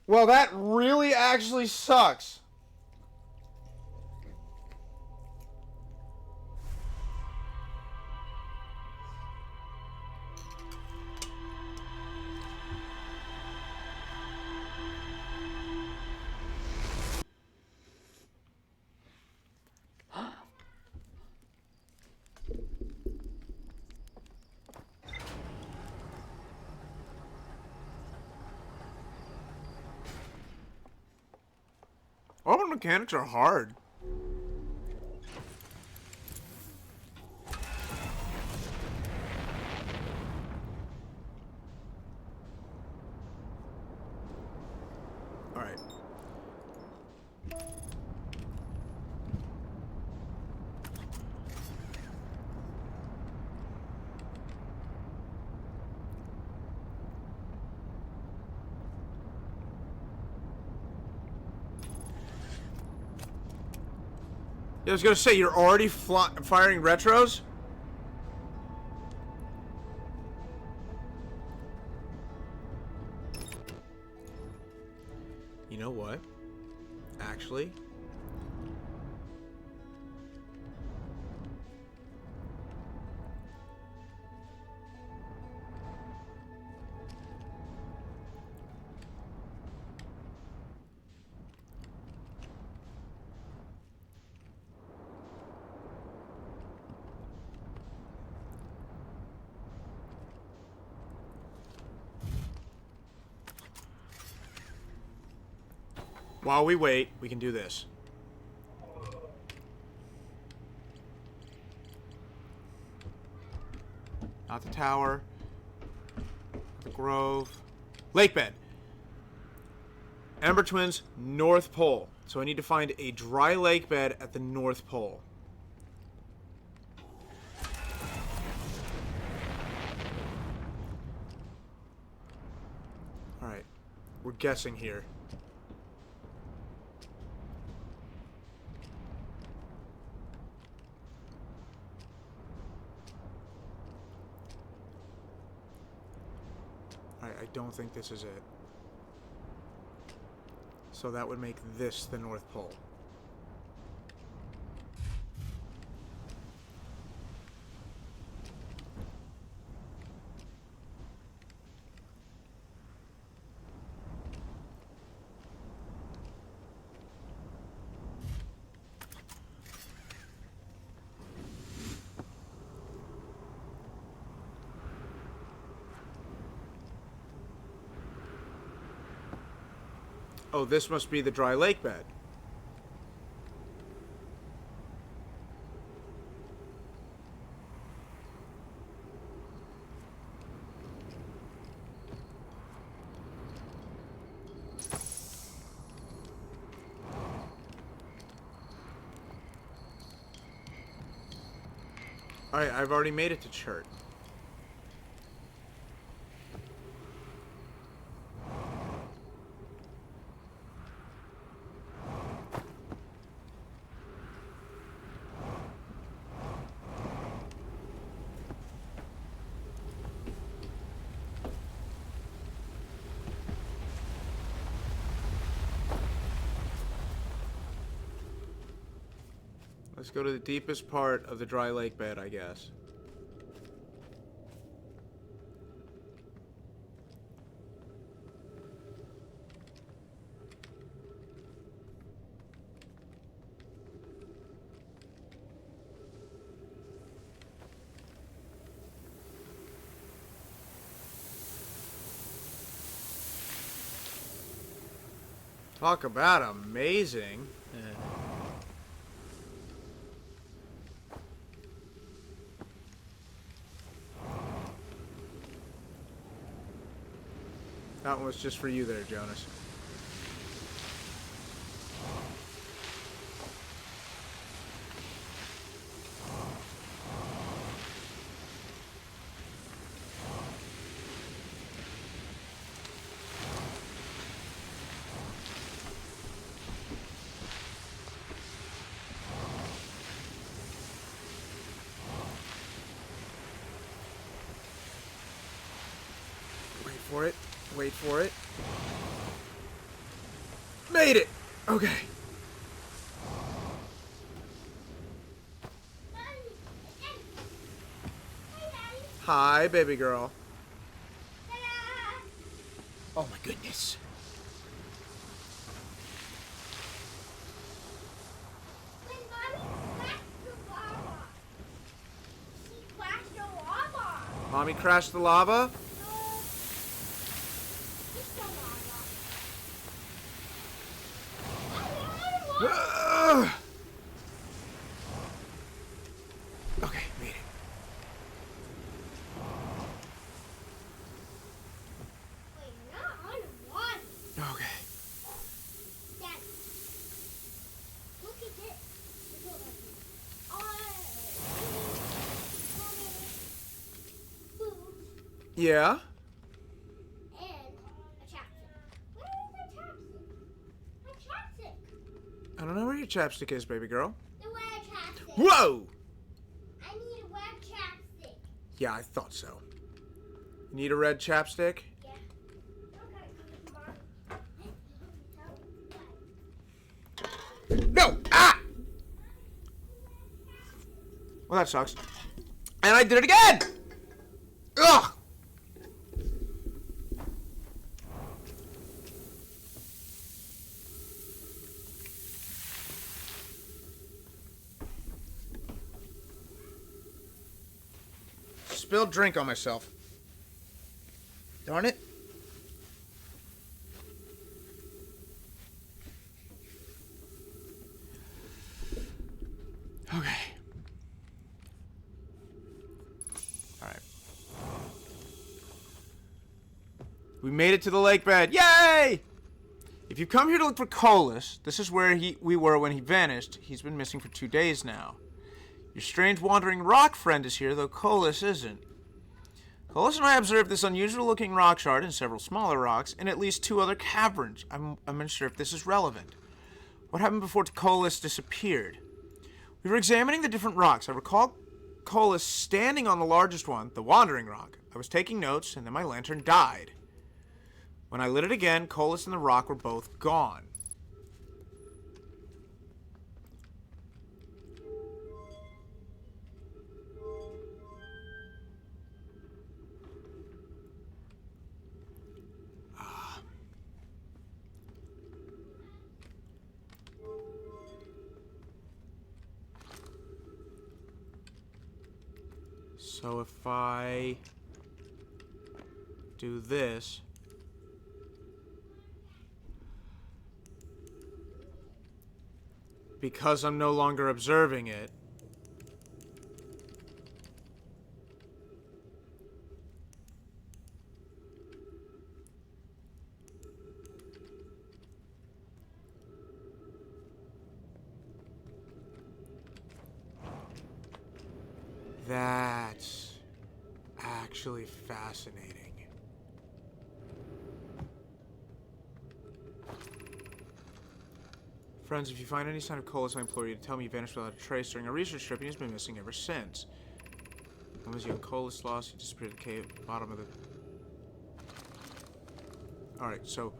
Well, that really actually sucks. Orbital mechanics are hard. Alright. Yeah, I was gonna say, you're already firing retros? You know what? Actually, while we wait, we can do this. Not the tower. Not the grove. Lake bed. Ember Twins, North Pole. So I need to find a dry lake bed at the North Pole. Alright. We're guessing here. Alright, I don't think this is it. So that would make this the North Pole. Oh, this must be the dry lake bed. Alright, I've already made it to Chert. Let's go to the deepest part of the dry lake bed, I guess. Talk about amazing. That one was just for you there, Jonas. Wait for it. Wait for it. Made it! Okay. Hi, baby girl. Oh my goodness. Mommy crashed the lava? Ugh. Okay, made it. Okay. Yeah? I don't know where your chapstick is, baby girl. The red chapstick. Whoa! I need a red chapstick. Yeah, I thought so. You need a red chapstick? Yeah. No! Ah! Well, that sucks. And I did it again! Ugh! Spilled drink on myself. Darn it. Okay. Alright. We made it to the lake bed. Yay! If you come here to look for Colas, this is where we were when he vanished. He's been missing for 2 days now. Your strange wandering rock friend is here, though Colas isn't. Colas and I observed this unusual-looking rock shard and several smaller rocks in at least 2 other caverns. I'm unsure if this is relevant. What happened before Colas disappeared? We were examining the different rocks. I recall Colas standing on the largest one, the wandering rock. I was taking notes, and then my lantern died. When I lit it again, Colas and the rock were both gone. So if I do this, because I'm no longer observing it, that's actually fascinating. Friends, if you find any sign of Colas, I implore you to tell me he vanished without a trace during a research trip, and he's been missing ever since. When was young Colas lost? He disappeared at the cave at the bottom of the... Alright, so...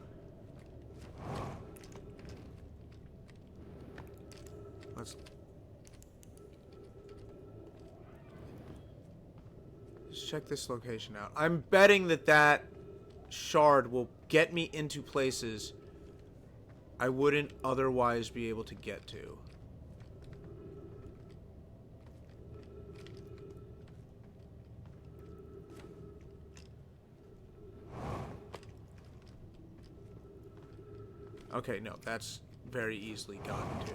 Let's check this location out. I'm betting that that shard will get me into places I wouldn't otherwise be able to get to. Okay, no, that's very easily gotten to.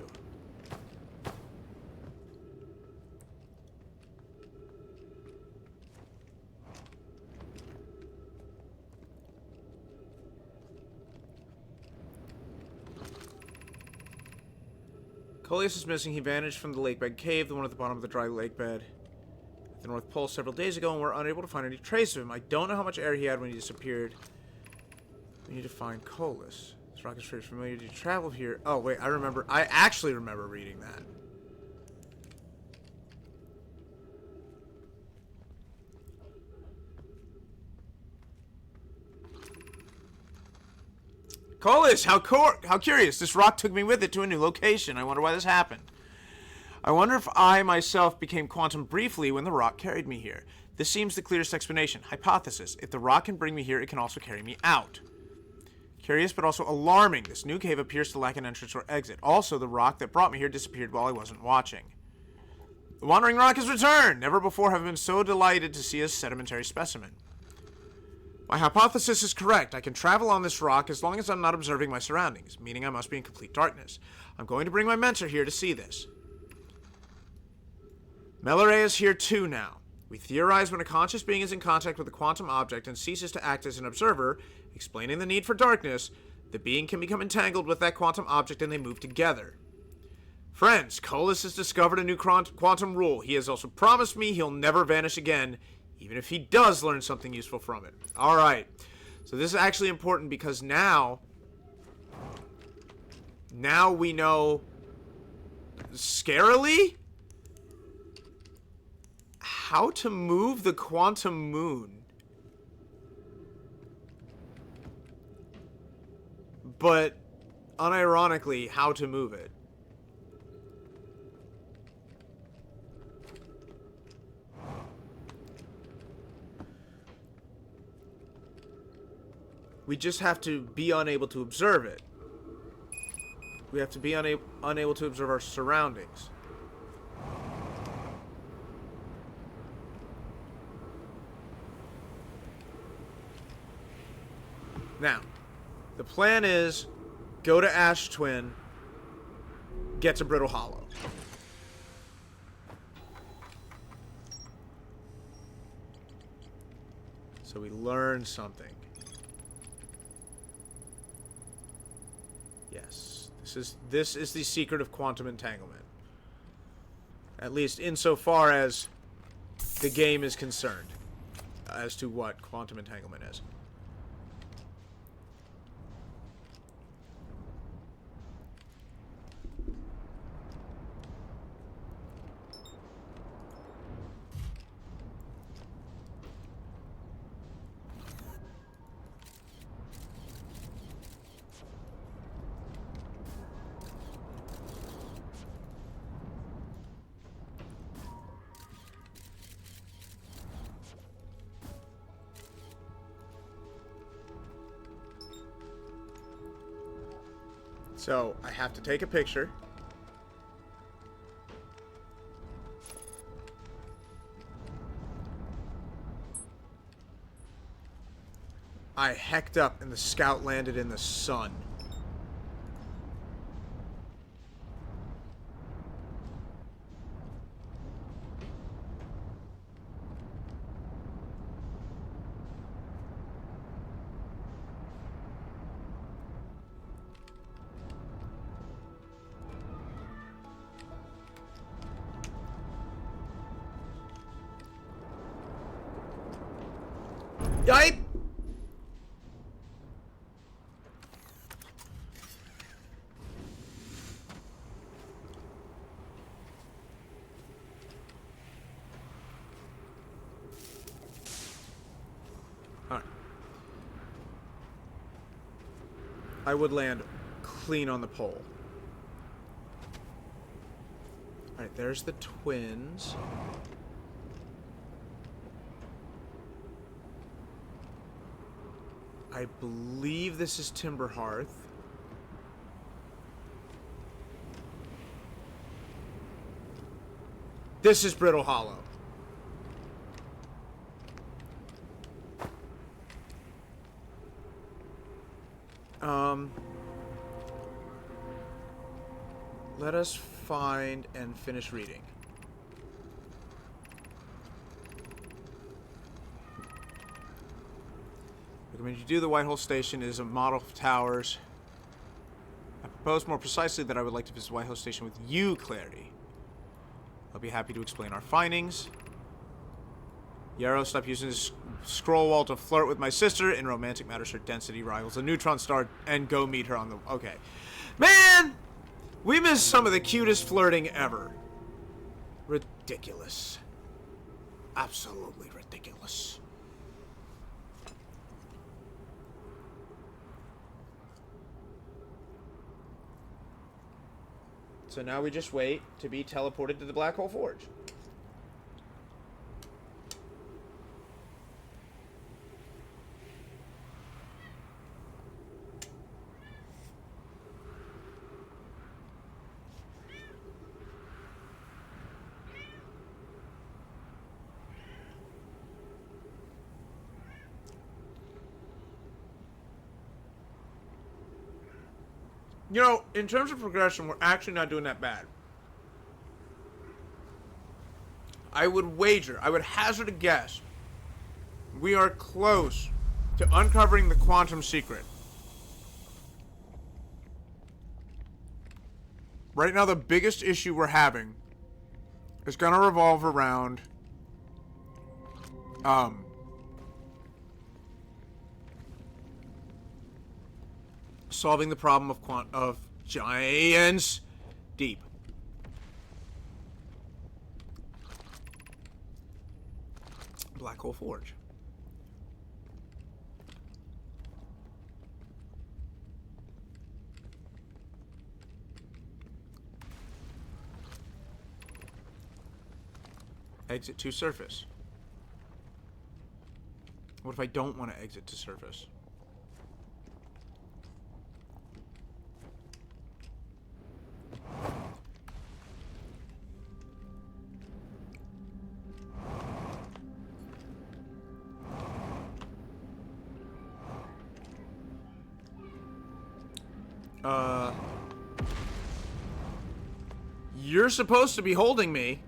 Coleus is missing. He vanished from the lakebed cave, the one at the bottom of the dry lakebed at the North Pole several days ago, and we're unable to find any trace of him. I don't know how much air he had when he disappeared. We need to find Coleus. This rock is very familiar. Did you travel here? Oh, wait, I remember. I actually remember reading that. Coleus, how curious. This rock took me with it to a new location. I wonder why this happened. I wonder if I myself became quantum briefly when the rock carried me here. This seems the clearest explanation. Hypothesis. If the rock can bring me here, it can also carry me out. Curious, but also alarming. This new cave appears to lack an entrance or exit. Also, the rock that brought me here disappeared while I wasn't watching. The wandering rock has returned! Never before have I been so delighted to see a sedimentary specimen. My hypothesis is correct. I can travel on this rock as long as I'm not observing my surroundings, meaning I must be in complete darkness. I'm going to bring my mentor here to see this. Melore is here too now. We theorize when a conscious being is in contact with a quantum object and ceases to act as an observer, explaining the need for darkness, the being can become entangled with that quantum object and they move together. Friends, Coleus has discovered a new quantum rule. He has also promised me he'll never vanish again, even if he does learn something useful from it. Alright. So this is actually important because now we know scarily how to move the quantum moon. But unironically, how to move it. We just have to be unable to observe it. We have to be unable to observe our surroundings. Now, the plan is go to Ash Twin, get to Brittle Hollow. So we learn something. Yes, this is the secret of quantum entanglement. At least insofar as the game is concerned, as to what quantum entanglement is. So, I have to take a picture. I hecked up and the scout landed in the sun. Yipe! Alright. I would land clean on the pole. Alright, there's the twins. I believe this is Timber Hearth. This is Brittle Hollow. Let us find and finish reading. Recommend you do the Whitehall Station is a model of towers. I propose more precisely that I would like to visit Whitehall Station with you, Clarity. I'll be happy to explain our findings. Yarrow, stop using this scroll wall to flirt with my sister. In romantic matters, her density rivals a neutron star, and go meet her on the... Okay. Man! We missed some of the cutest flirting ever. Ridiculous. Absolutely ridiculous. So now we just wait to be teleported to the Black Hole Forge. You know, in terms of progression, we're actually not doing that bad. I would wager, I would hazard a guess, we are close to uncovering the quantum secret. Right now, the biggest issue we're having is going to revolve around solving the problem of giants deep. Black Hole Forge. Exit to surface. What if I don't want to exit to surface? You're supposed to be holding me.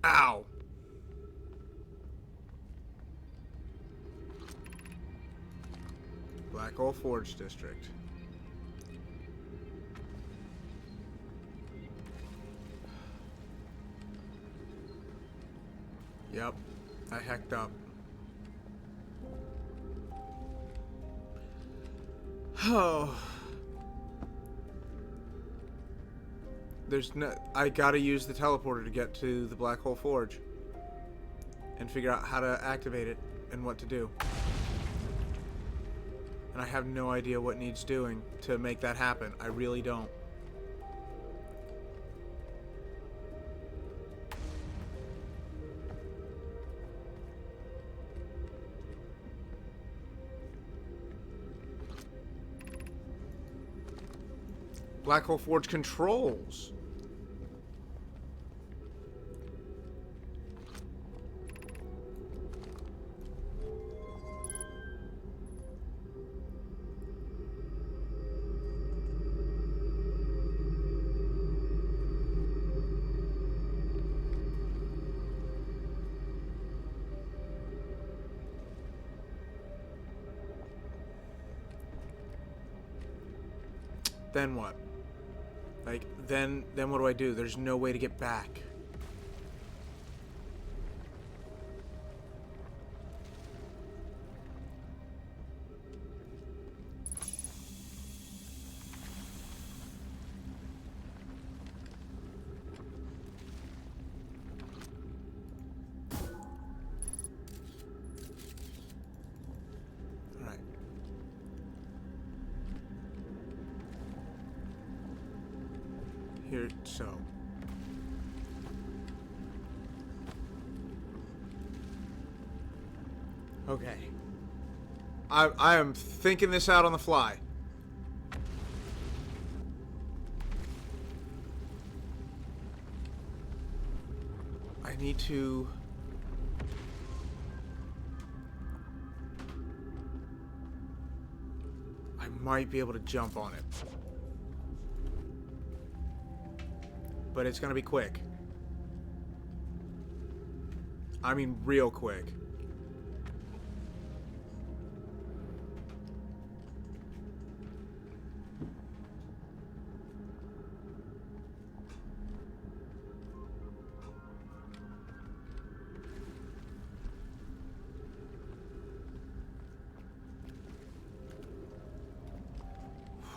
Ow. Black Hole Forge District. Yep, I hecked up. Oh. There's no... I gotta use the teleporter to get to the Black Hole Forge. And figure out how to activate it and what to do. And I have no idea what needs doing to make that happen. I really don't. Black Hole Forge controls. Then what? Like, then what do I do? There's no way to get back. Here, so. Okay. I am thinking this out on the fly. need to... I might be able to jump on it. But it's gonna be quick. I mean, real quick.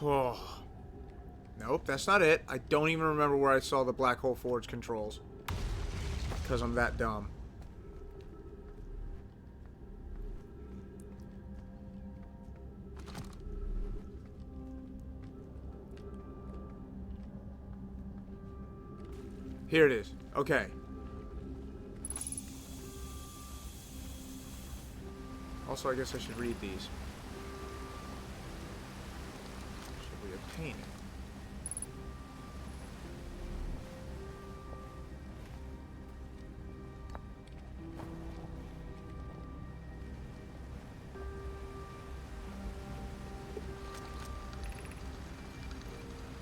Oh. Nope, that's not it. I don't even remember where I saw the Black Hole Forge controls. Because I'm that dumb. Here it is. Okay. Also, I guess I should read these. Should we obtain it?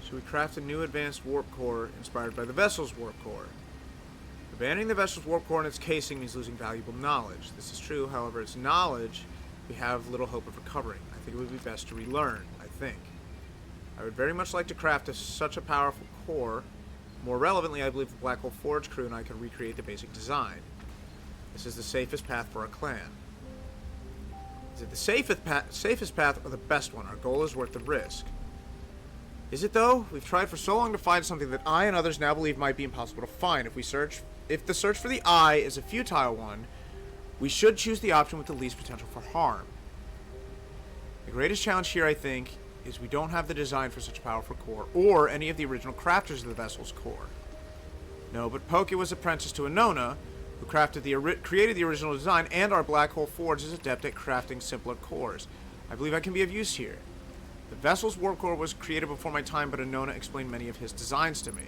So we craft a new advanced warp core inspired by the vessel's warp core. Abandoning the vessel's warp core in its casing means losing valuable knowledge. This is true, however, its knowledge we have little hope of recovering. I think it would be best to relearn, I would very much like to craft such a powerful core. More relevantly, I believe the Black Hole Forge crew and I can recreate the basic design. This is the safest path for our clan. Is it the safest path or the best one? Our goal is worth the risk. Is it though? We've tried for so long to find something that I and others now believe might be impossible to find. If the search for the eye is a futile one, we should choose the option with the least potential for harm. The greatest challenge here, I think, is we don't have the design for such a powerful core, or any of the original crafters of the vessel's core. No, but Poke was apprenticed to Anona, who created the original design, and our Black Hole Forge is adept at crafting simpler cores. I believe I can be of use here. The vessel's warp core was created before my time, but Anona explained many of his designs to me.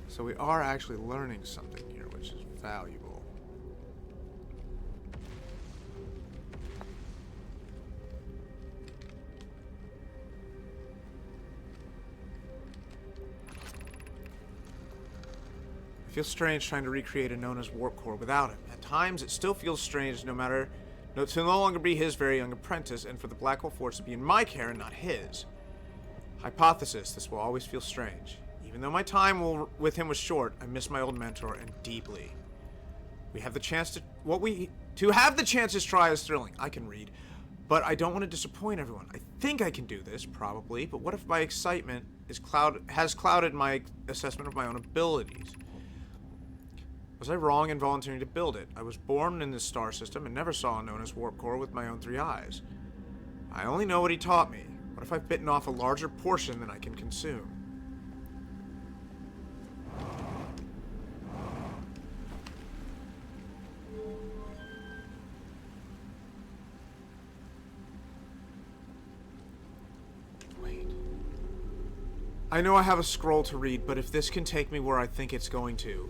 So we are actually learning something here, which is valuable. It feels strange trying to recreate Anona's warp core without him. At times, it still feels strange to no longer be his very young apprentice, and for the Black Hole Force to be in my care and not his. Hypothesis, this will always feel strange. Even though my time with him was short, I miss my old mentor and deeply. To have the chance to try is thrilling. I can read, but I don't want to disappoint everyone. I think I can do this, probably, but what if my excitement has clouded my assessment of my own abilities? Was I wrong in volunteering to build it? I was born in this star system and never saw Anona's warp core with my own 3 eyes. I only know what he taught me. What if I've bitten off a larger portion than I can consume? Wait. I know I have a scroll to read, but if this can take me where I think it's going to...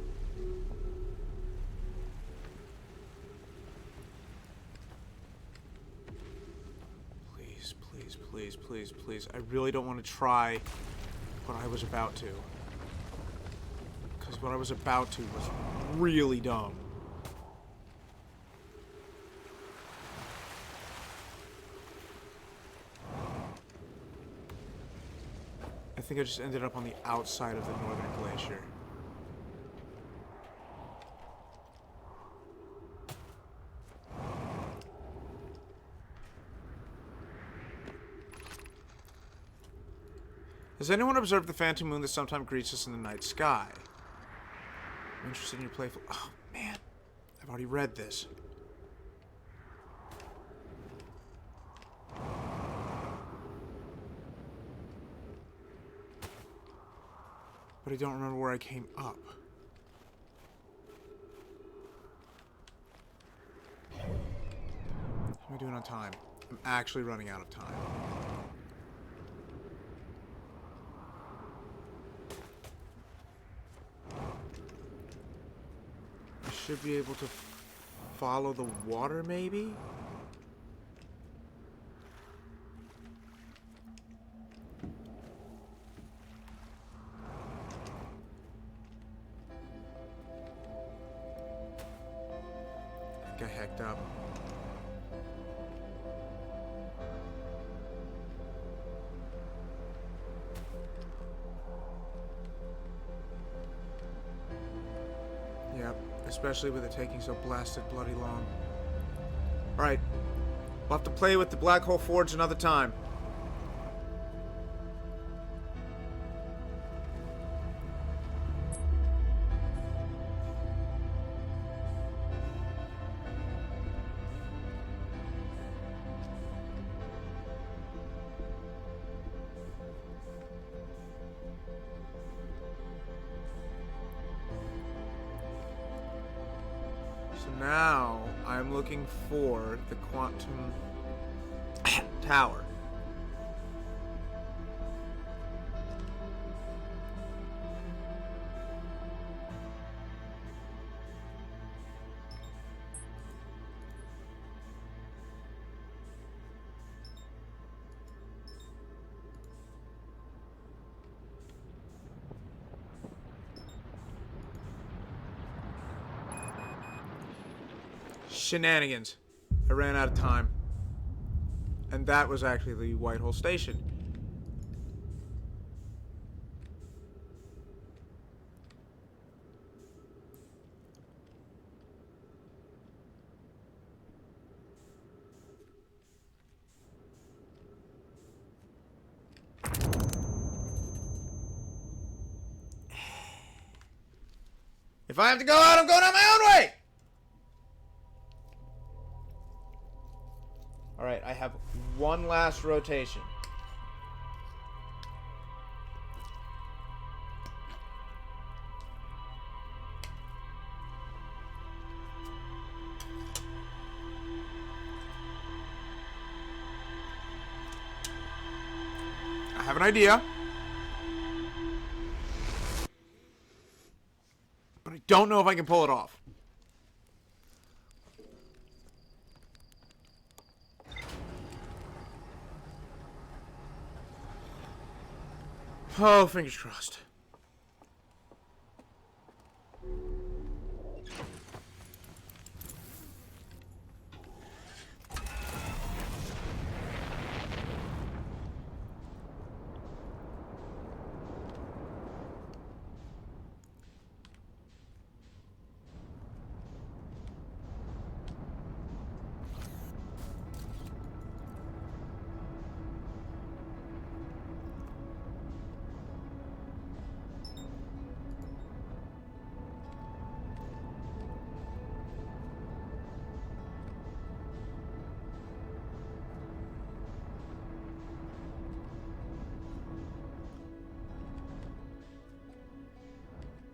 Please. I really don't want to try what I was about to. Because what I was about to was really dumb. I think I just ended up on the outside of the northern glacier. Has anyone observed the phantom moon that sometimes greets us in the night sky? I'm interested in your playful... Oh, man. I've already read this. But I don't remember where I came up. How am I doing on time? I'm actually running out of time. should be able to follow the water, maybe? I think I hecked up. Yep, especially with it taking so blasted bloody long. Alright, we'll have to play with the Black Hole Forge another time. So now I'm looking for the quantum tower. Shenanigans. I ran out of time. And that was actually the Whitehall Station. If I have to go out, I'm going out my own way! Alright, I have one last rotation. I have an idea. But I don't know if I can pull it off. Oh, fingers crossed.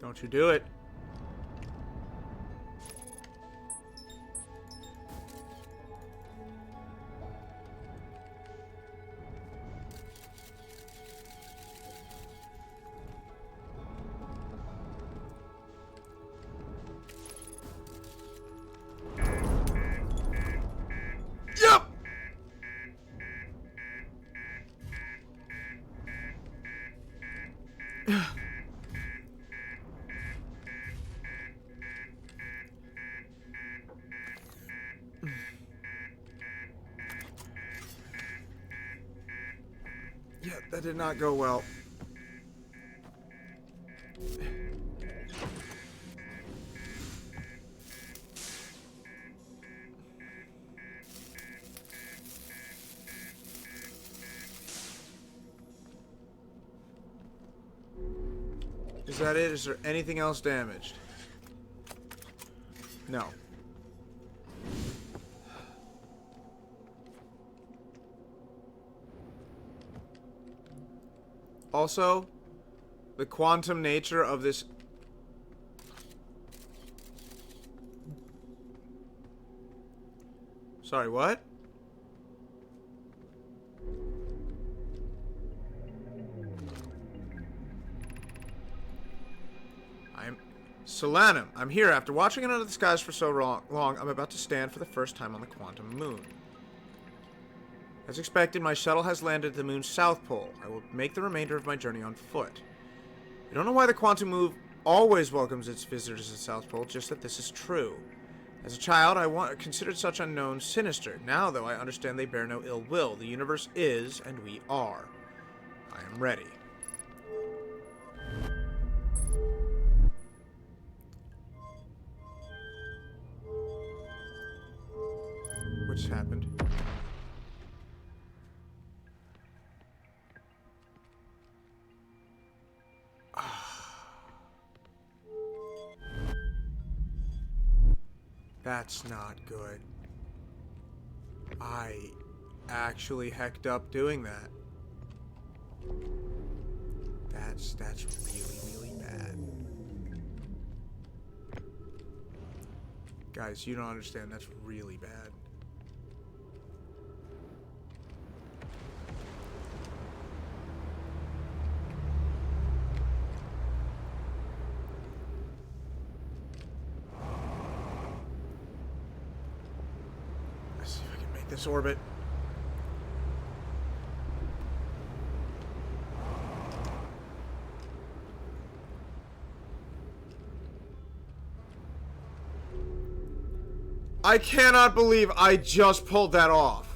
Don't you do it. Yep! Yeah, that did not go well. Is that it? Is there anything else damaged? No. Also, the quantum nature of this... Sorry, what? I'm Solanum, I'm here. After watching it under the skies for so long, I'm about to stand for the first time on the quantum moon. As expected, my shuttle has landed at the moon's south pole. I will make the remainder of my journey on foot. I don't know why the quantum move always welcomes its visitors at the South Pole, just that this is true. As a child, I considered such unknowns sinister. Now, though, I understand they bear no ill will. The universe is, and we are. I am ready. What's happened? That's not good. I actually hecked up doing that. That's really, really bad. Guys, you don't understand. That's really bad. Let's see if I can make this orbit. I cannot believe I just pulled that off.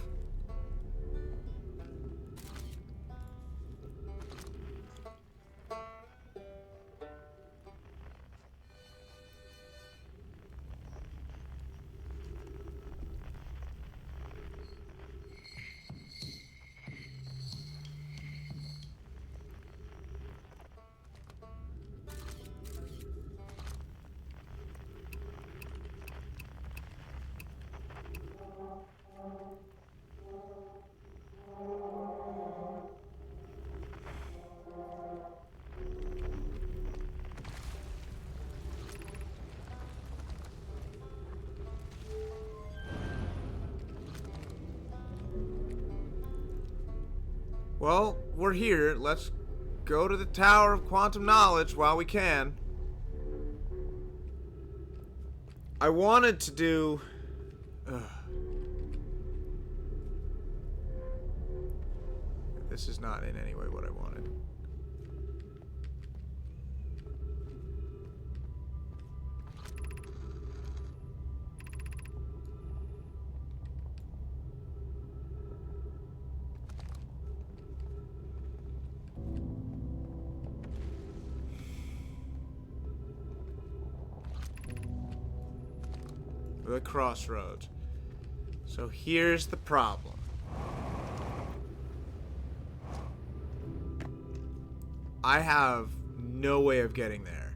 Well, we're here. Let's go to the Tower of Quantum Knowledge while we can. I wanted to do... This is not in any way what I wanted. The crossroads. So here's the problem. I have no way of getting there.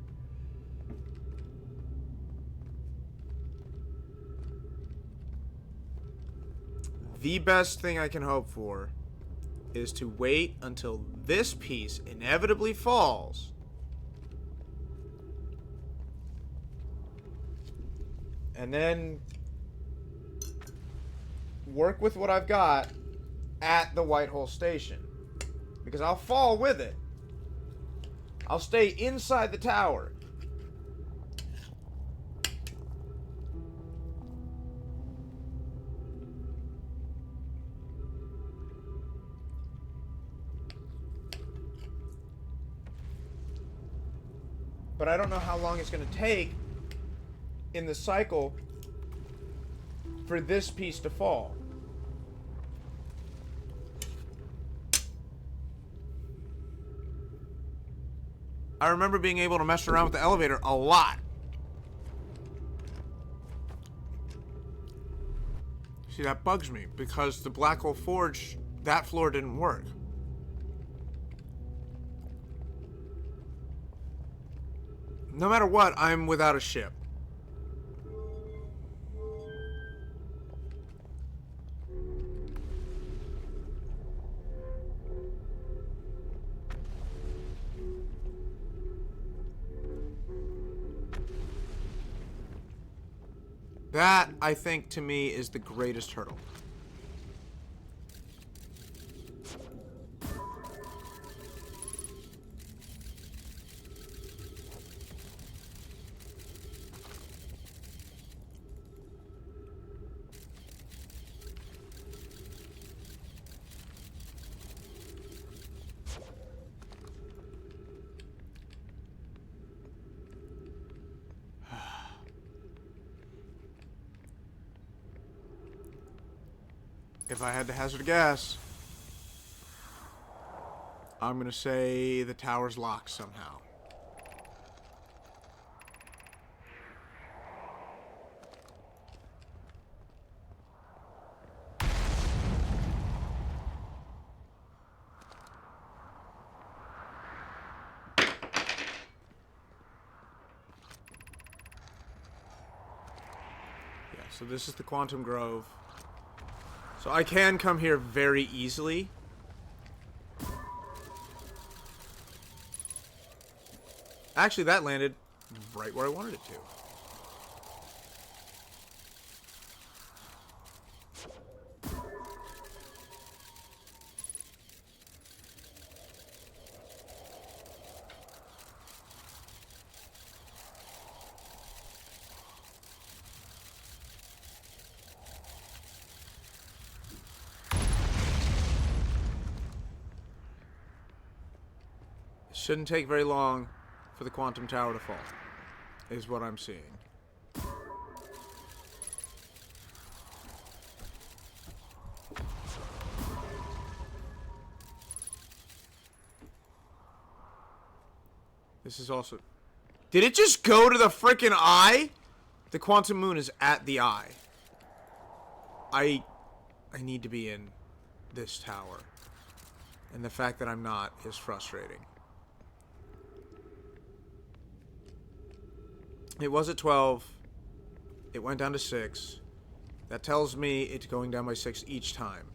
The best thing I can hope for is to wait until this piece inevitably falls. And then work with what I've got at the White Hole Station. Because I'll fall with it. I'll stay inside the tower. But I don't know how long it's going to take in the cycle for this piece to fall. I remember being able to mess around with the elevator a lot. See, that bugs me because the Black Hole Forge, that floor didn't work. No matter what, I'm without a ship. That, I think, to me, is the greatest hurdle. If I had to hazard a guess, I'm gonna say the tower's locked somehow. Yeah, so this is the Quantum Grove. So I can come here very easily. Actually, that landed right where I wanted it to. It shouldn't take very long for the Quantum Tower to fall, is what I'm seeing. This is also... Did it just go to the frickin' eye? The Quantum Moon is at the eye. I need to be in this tower. And the fact that I'm not is frustrating. It was at 12. It went down to 6. That tells me it's going down by 6 each time.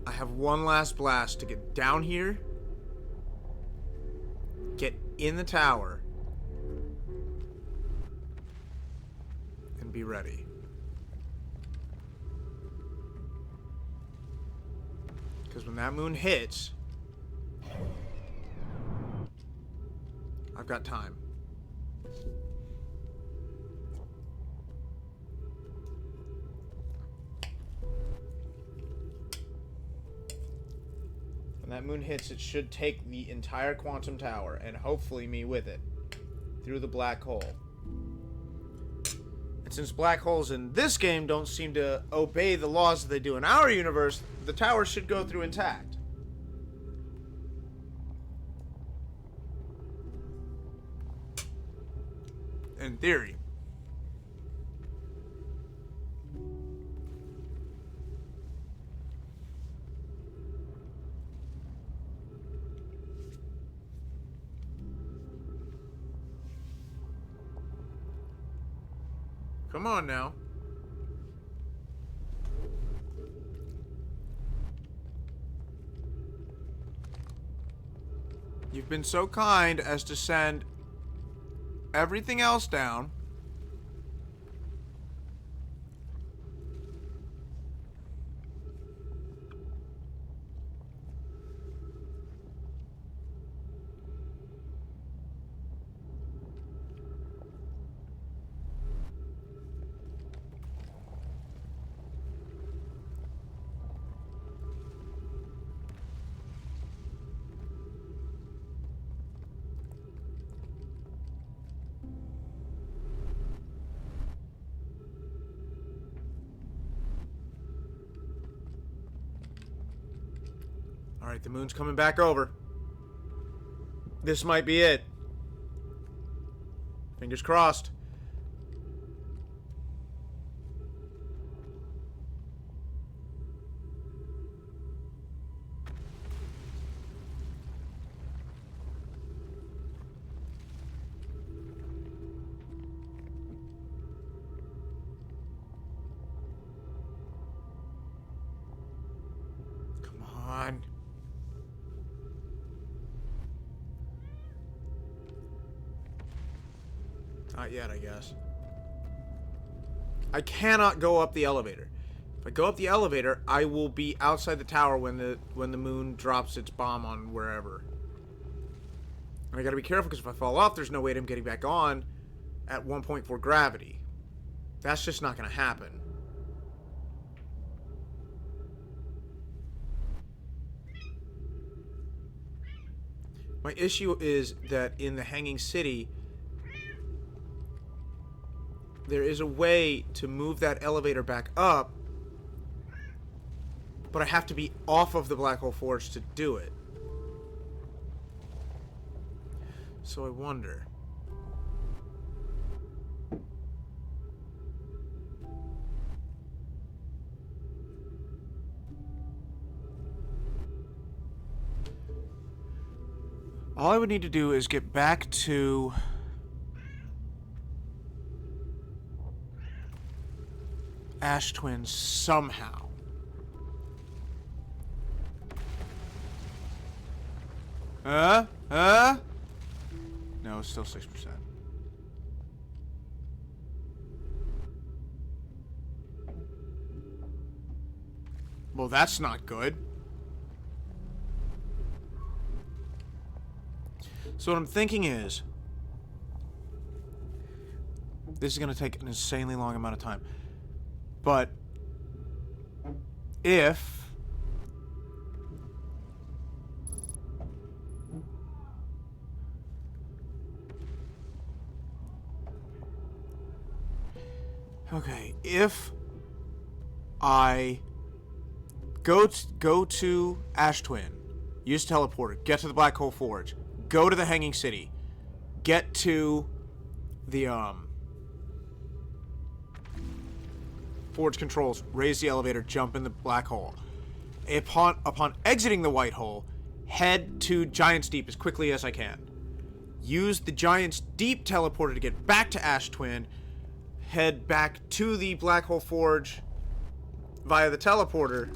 I have one last blast to get down here, get in the tower, and be ready. Because when that moon hits, I've got time. When that moon hits, it should take the entire Quantum Tower, and hopefully me with it, through the black hole. And since black holes in this game don't seem to obey the laws that they do in our universe, the tower should go through intact. In theory. Come on now. You've been so kind as to send everything else down. Alright, the moon's coming back over. This might be it. Fingers crossed. Come on. Not yet, I guess. I cannot go up the elevator. If I go up the elevator, I will be outside the tower when the moon drops its bomb on wherever. And I gotta be careful because if I fall off, there's no way that I'm getting back on at 1.4 gravity. That's just not gonna happen. My issue is that in the Hanging City, there is a way to move that elevator back up, but I have to be off of the Black Hole Forge to do it. So I wonder. All I would need to do is get back to Ash Twin somehow. No, it's still 6%. Well, that's not good. So what I'm thinking is, this is going to take an insanely long amount of time. But if if I go to Ash Twin, use teleporter, get to the Black Hole Forge, go to the Hanging City, get to the Forge controls, raise the elevator, jump in the black hole. Upon exiting the white hole, head to Giant's Deep as quickly as I can. Use the Giant's Deep teleporter to get back to Ash Twin, head back to the Black Hole Forge via the teleporter.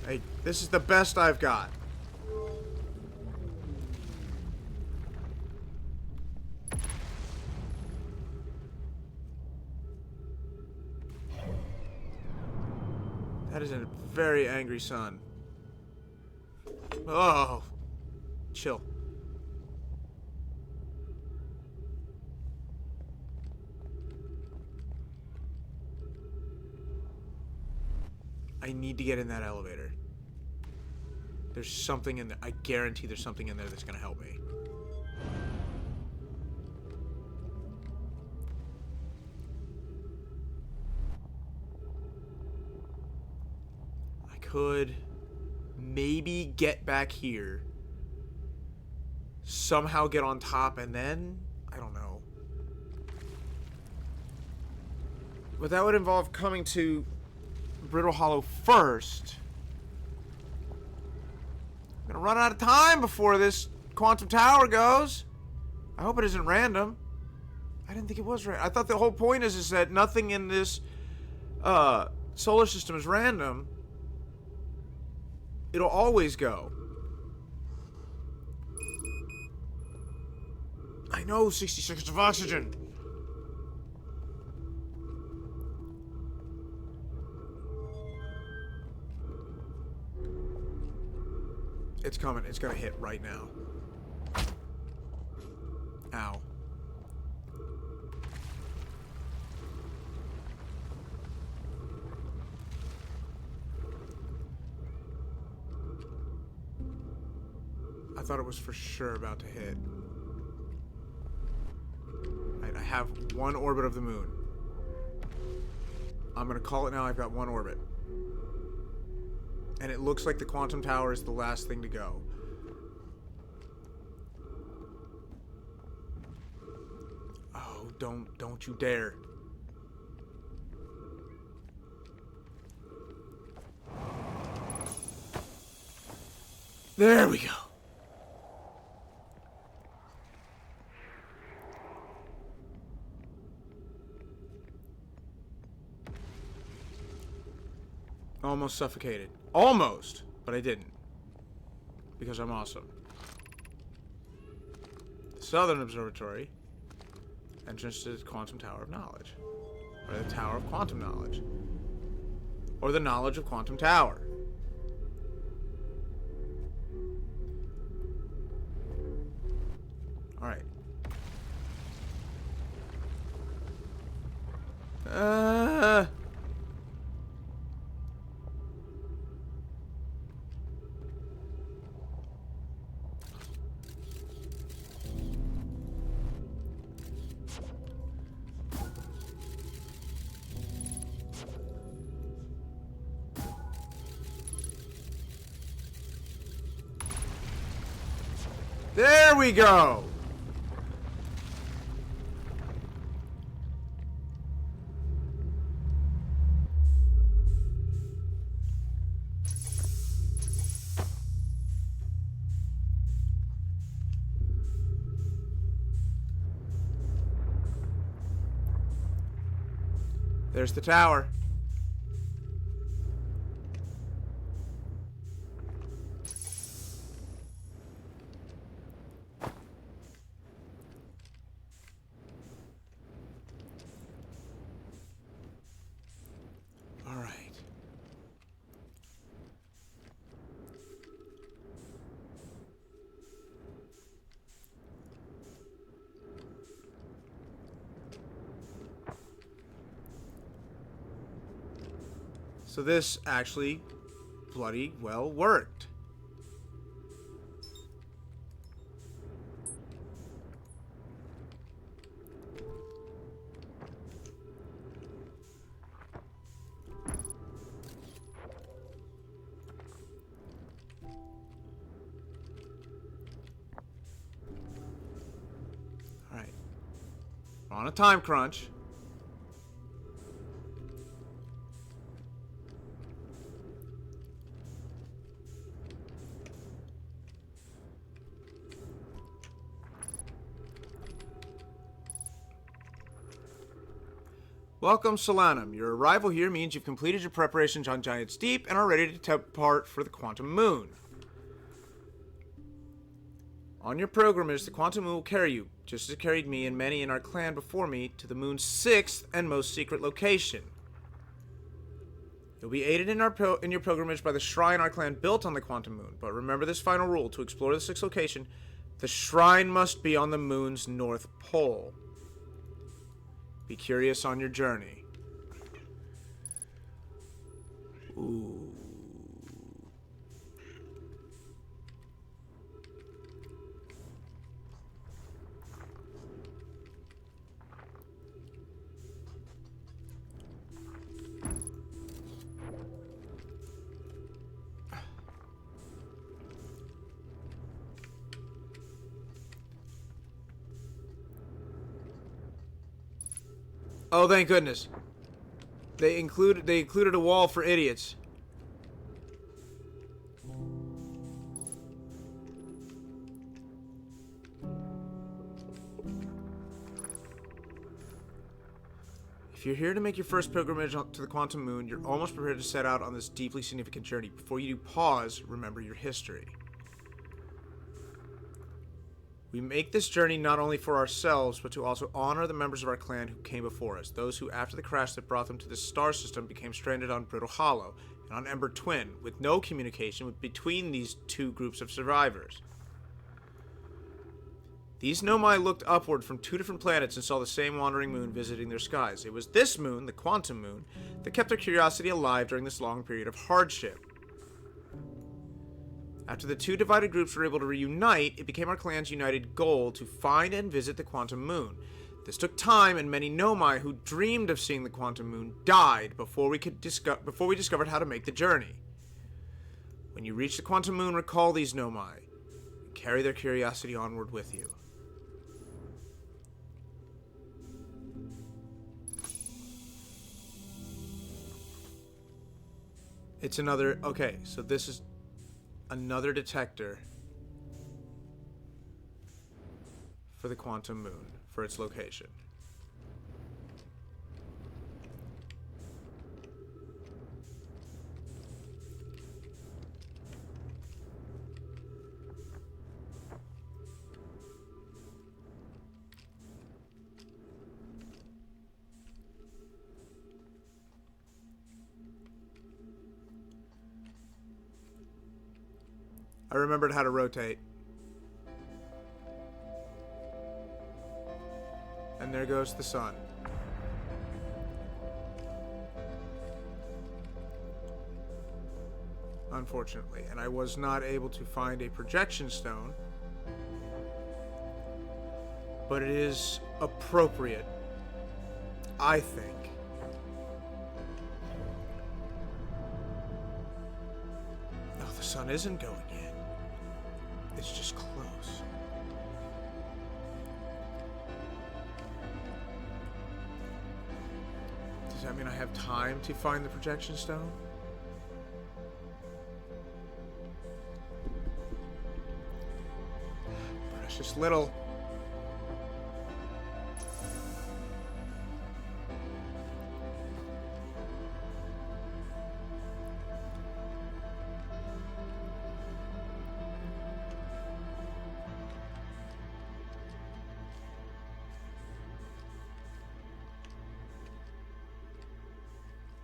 Hey, this is the best I've got. That is a very angry son. Oh. Chill. I need to get in that elevator. There's something in there. I guarantee there's something in there that's going to help me. Could maybe get back here, somehow get on top, and then I don't know. But that would involve coming to Brittle Hollow first. I'm gonna run out of time before this quantum tower goes. I hope it isn't random. I didn't think it was random. I thought the whole point is that nothing in this solar system is random. It'll always go. I know, 60 seconds of oxygen. It's coming. It's gonna hit right now. Ow. I thought it was for sure about to hit. Right, I have one orbit of the moon. I'm gonna call it now. I've got one orbit. And it looks like the quantum tower is the last thing to go. Oh, don't you dare. There we go. Almost suffocated. Almost! But I didn't. Because I'm awesome. The Southern Observatory. Entrance to the Quantum Tower of Knowledge. Or the Tower of Quantum Knowledge. Or the Knowledge of Quantum Tower. Alright. There we go! There's the tower. All right. So this actually bloody well worked. All right. We're on a time crunch. Welcome, Solanum. Your arrival here means you've completed your preparations on Giant's Deep and are ready to depart for the Quantum Moon. On your pilgrimage, the Quantum Moon will carry you, just as it carried me and many in our clan before me, to the moon's 6th and most secret location. You'll be aided in your pilgrimage by the shrine our clan built on the Quantum Moon, but remember this final rule: to explore the 6th location, the shrine must be on the moon's north pole. Be curious on your journey. Ooh. Oh, thank goodness. They included a wall for idiots. If you're here to make your first pilgrimage to the Quantum Moon, you're almost prepared to set out on this deeply significant journey. Before you do pause, remember your history. We make this journey not only for ourselves, but to also honor the members of our clan who came before us, those who, after the crash that brought them to this star system, became stranded on Brittle Hollow and on Ember Twin, with no communication between these two groups of survivors. These Nomai looked upward from 2 different planets and saw the same wandering moon visiting their skies. It was this moon, the Quantum Moon, that kept their curiosity alive during this long period of hardship. After the 2 divided groups were able to reunite, it became our clan's united goal to find and visit the Quantum Moon. This took time, and many Nomai who dreamed of seeing the Quantum Moon died before we discovered how to make the journey. When you reach the Quantum Moon, recall these Nomai and carry their curiosity onward with you. It's another... Okay, so this is another detector for the Quantum Moon, for its location. I remembered how to rotate. And there goes the sun. Unfortunately. And I was not able to find a projection stone. But it is appropriate, I think. No, the sun isn't going yet. It's just close. that mean I have time to find the projection stone? Precious little.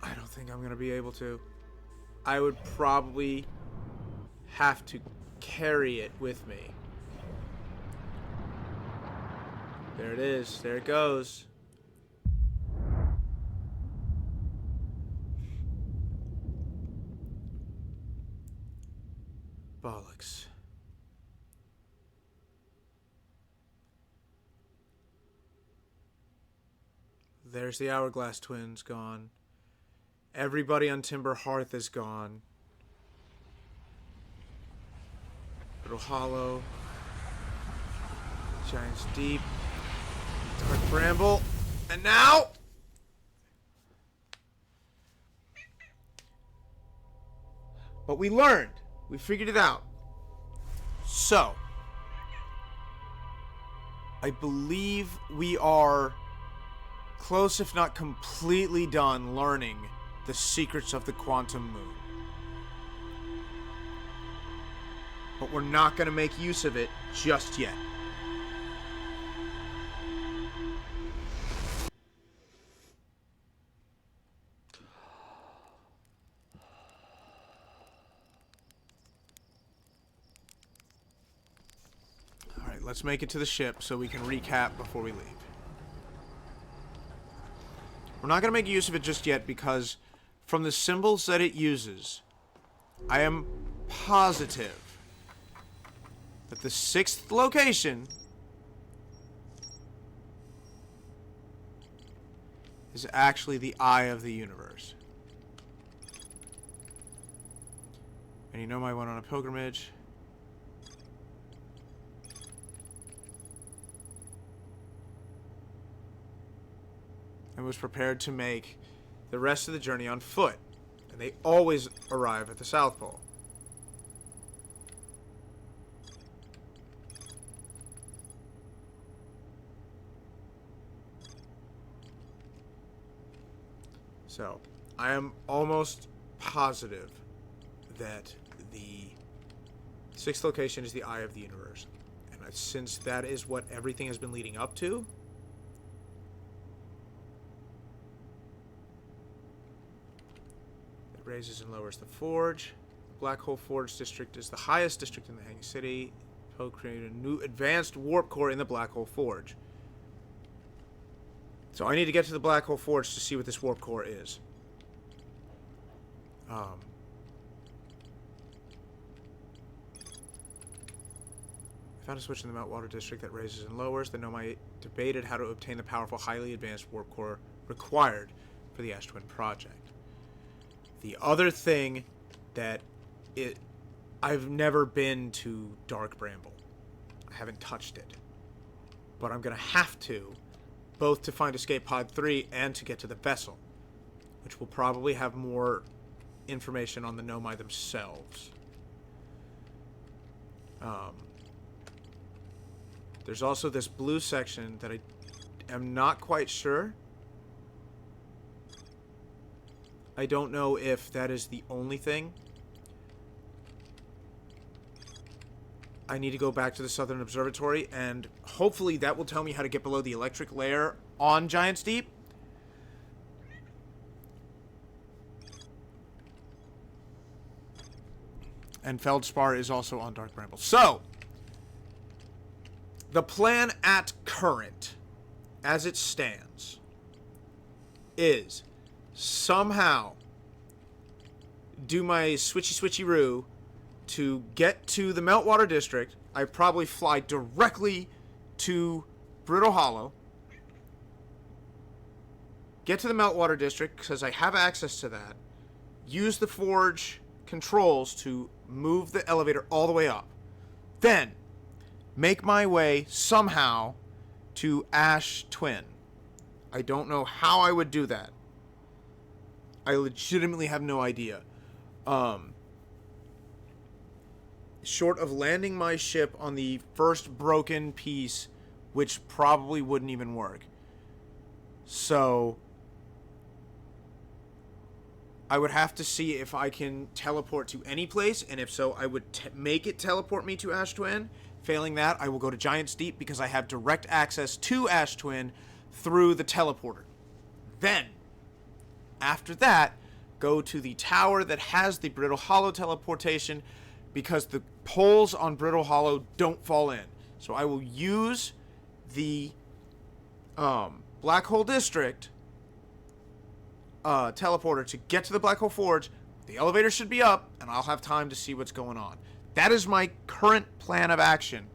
I don't think I'm gonna be able to. I would probably have to carry it with me. There it is. There it goes. Bollocks. There's the Hourglass Twins gone. Everybody on Timber Hearth is gone. Little Hollow. Giant's Deep. Dark Bramble. And now... But we learned. We figured it out. So... I believe we are close, if not completely done, learning the secrets of the Quantum Moon. But we're not going to make use of it just yet. Alright, let's make it to the ship so we can recap before we leave. We're not going to make use of it just yet because from the symbols that it uses, I am positive that the 6th location is actually the eye of the universe. And you know I went on a pilgrimage. And was prepared to make the rest of the journey on foot. And they always arrive at the South Pole. So, I am almost positive that the 6th location is the eye of the universe. And since that is what everything has been leading up to, it raises and lowers the forge. Black Hole Forge District is the highest district in the Hanging City. Poe created a new advanced warp core in the Black Hole Forge. So I need to get to the Black Hole Forge to see what this warp core is. I found a switch in the Meltwater District that raises and lowers. The Nomai debated how to obtain the powerful, highly advanced warp core required for the Ash Twin project. The other thing that I've never been to Dark Bramble. I haven't touched it. But I'm going to have to, both to find Escape Pod 3 and to get to the vessel, which will probably have more information on the Nomai themselves. There's also this blue section that I am not quite sure. I don't know if that is the only thing. I need to go back to the Southern Observatory, and hopefully that will tell me how to get below the electric layer on Giant's Deep. And Feldspar is also on Dark Bramble. So, the plan at current, as it stands, is somehow do my switchy-switchy-roo to get to the Meltwater District. I probably fly directly to Brittle Hollow. Get to the Meltwater District, because I have access to that. Use the forge controls to move the elevator all the way up. Then, make my way somehow to Ash Twin. I don't know how I would do that. I legitimately have no idea. Short of landing my ship on the first broken piece, which probably wouldn't even work. So I would have to see if I can teleport to any place, and if so, I would make it teleport me to Ash Twin. Failing that, I will go to Giant's Deep because I have direct access to Ash Twin through the teleporter. Then, after that, go to the tower that has the Brittle Hollow teleportation because the poles on Brittle Hollow don't fall in. So I will use the Black Hole District teleporter to get to the Black Hole Forge. The elevator should be up, and I'll have time to see what's going on. That is my current plan of action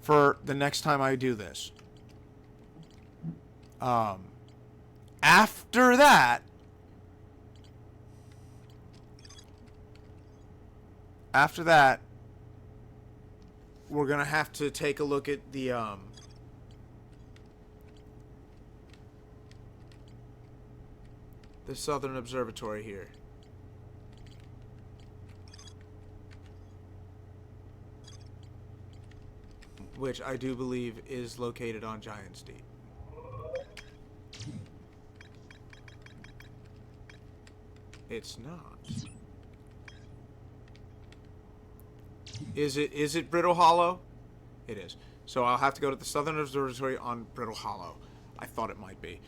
for the next time I do this. After that, we're gonna have to take a look at the Southern Observatory here. Which I do believe is located on Giant's Deep. It's not. Is it Brittle Hollow? It is. So I'll have to go to the Southern Observatory on Brittle Hollow. I thought it might be.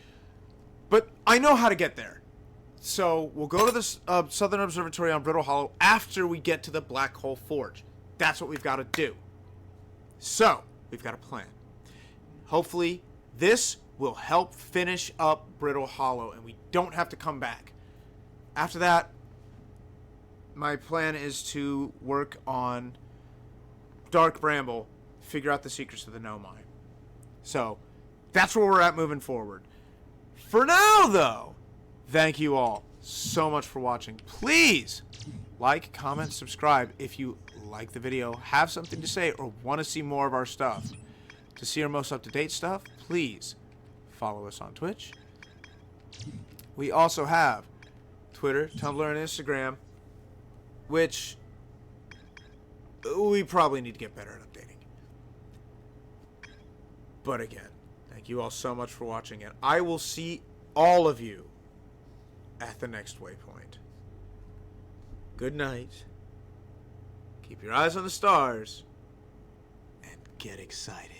But I know how to get there. So we'll go to the Southern Observatory on Brittle Hollow after we get to the Black Hole Forge. That's what we've got to do. So, we've got a plan. Hopefully, this will help finish up Brittle Hollow and we don't have to come back. After that, my plan is to work on Dark Bramble, figure out the secrets of the No Mine. So, that's where we're at moving forward. For now, though, thank you all so much for watching. Please like, comment, subscribe if you like the video, have something to say, or want to see more of our stuff. To see our most up-to-date stuff, please follow us on Twitch. We also have Twitter, Tumblr, and Instagram, which we probably need to get better at updating. But again, thank you all so much for watching, and I will see all of you at the next waypoint. Good night. Keep your eyes on the stars and get excited.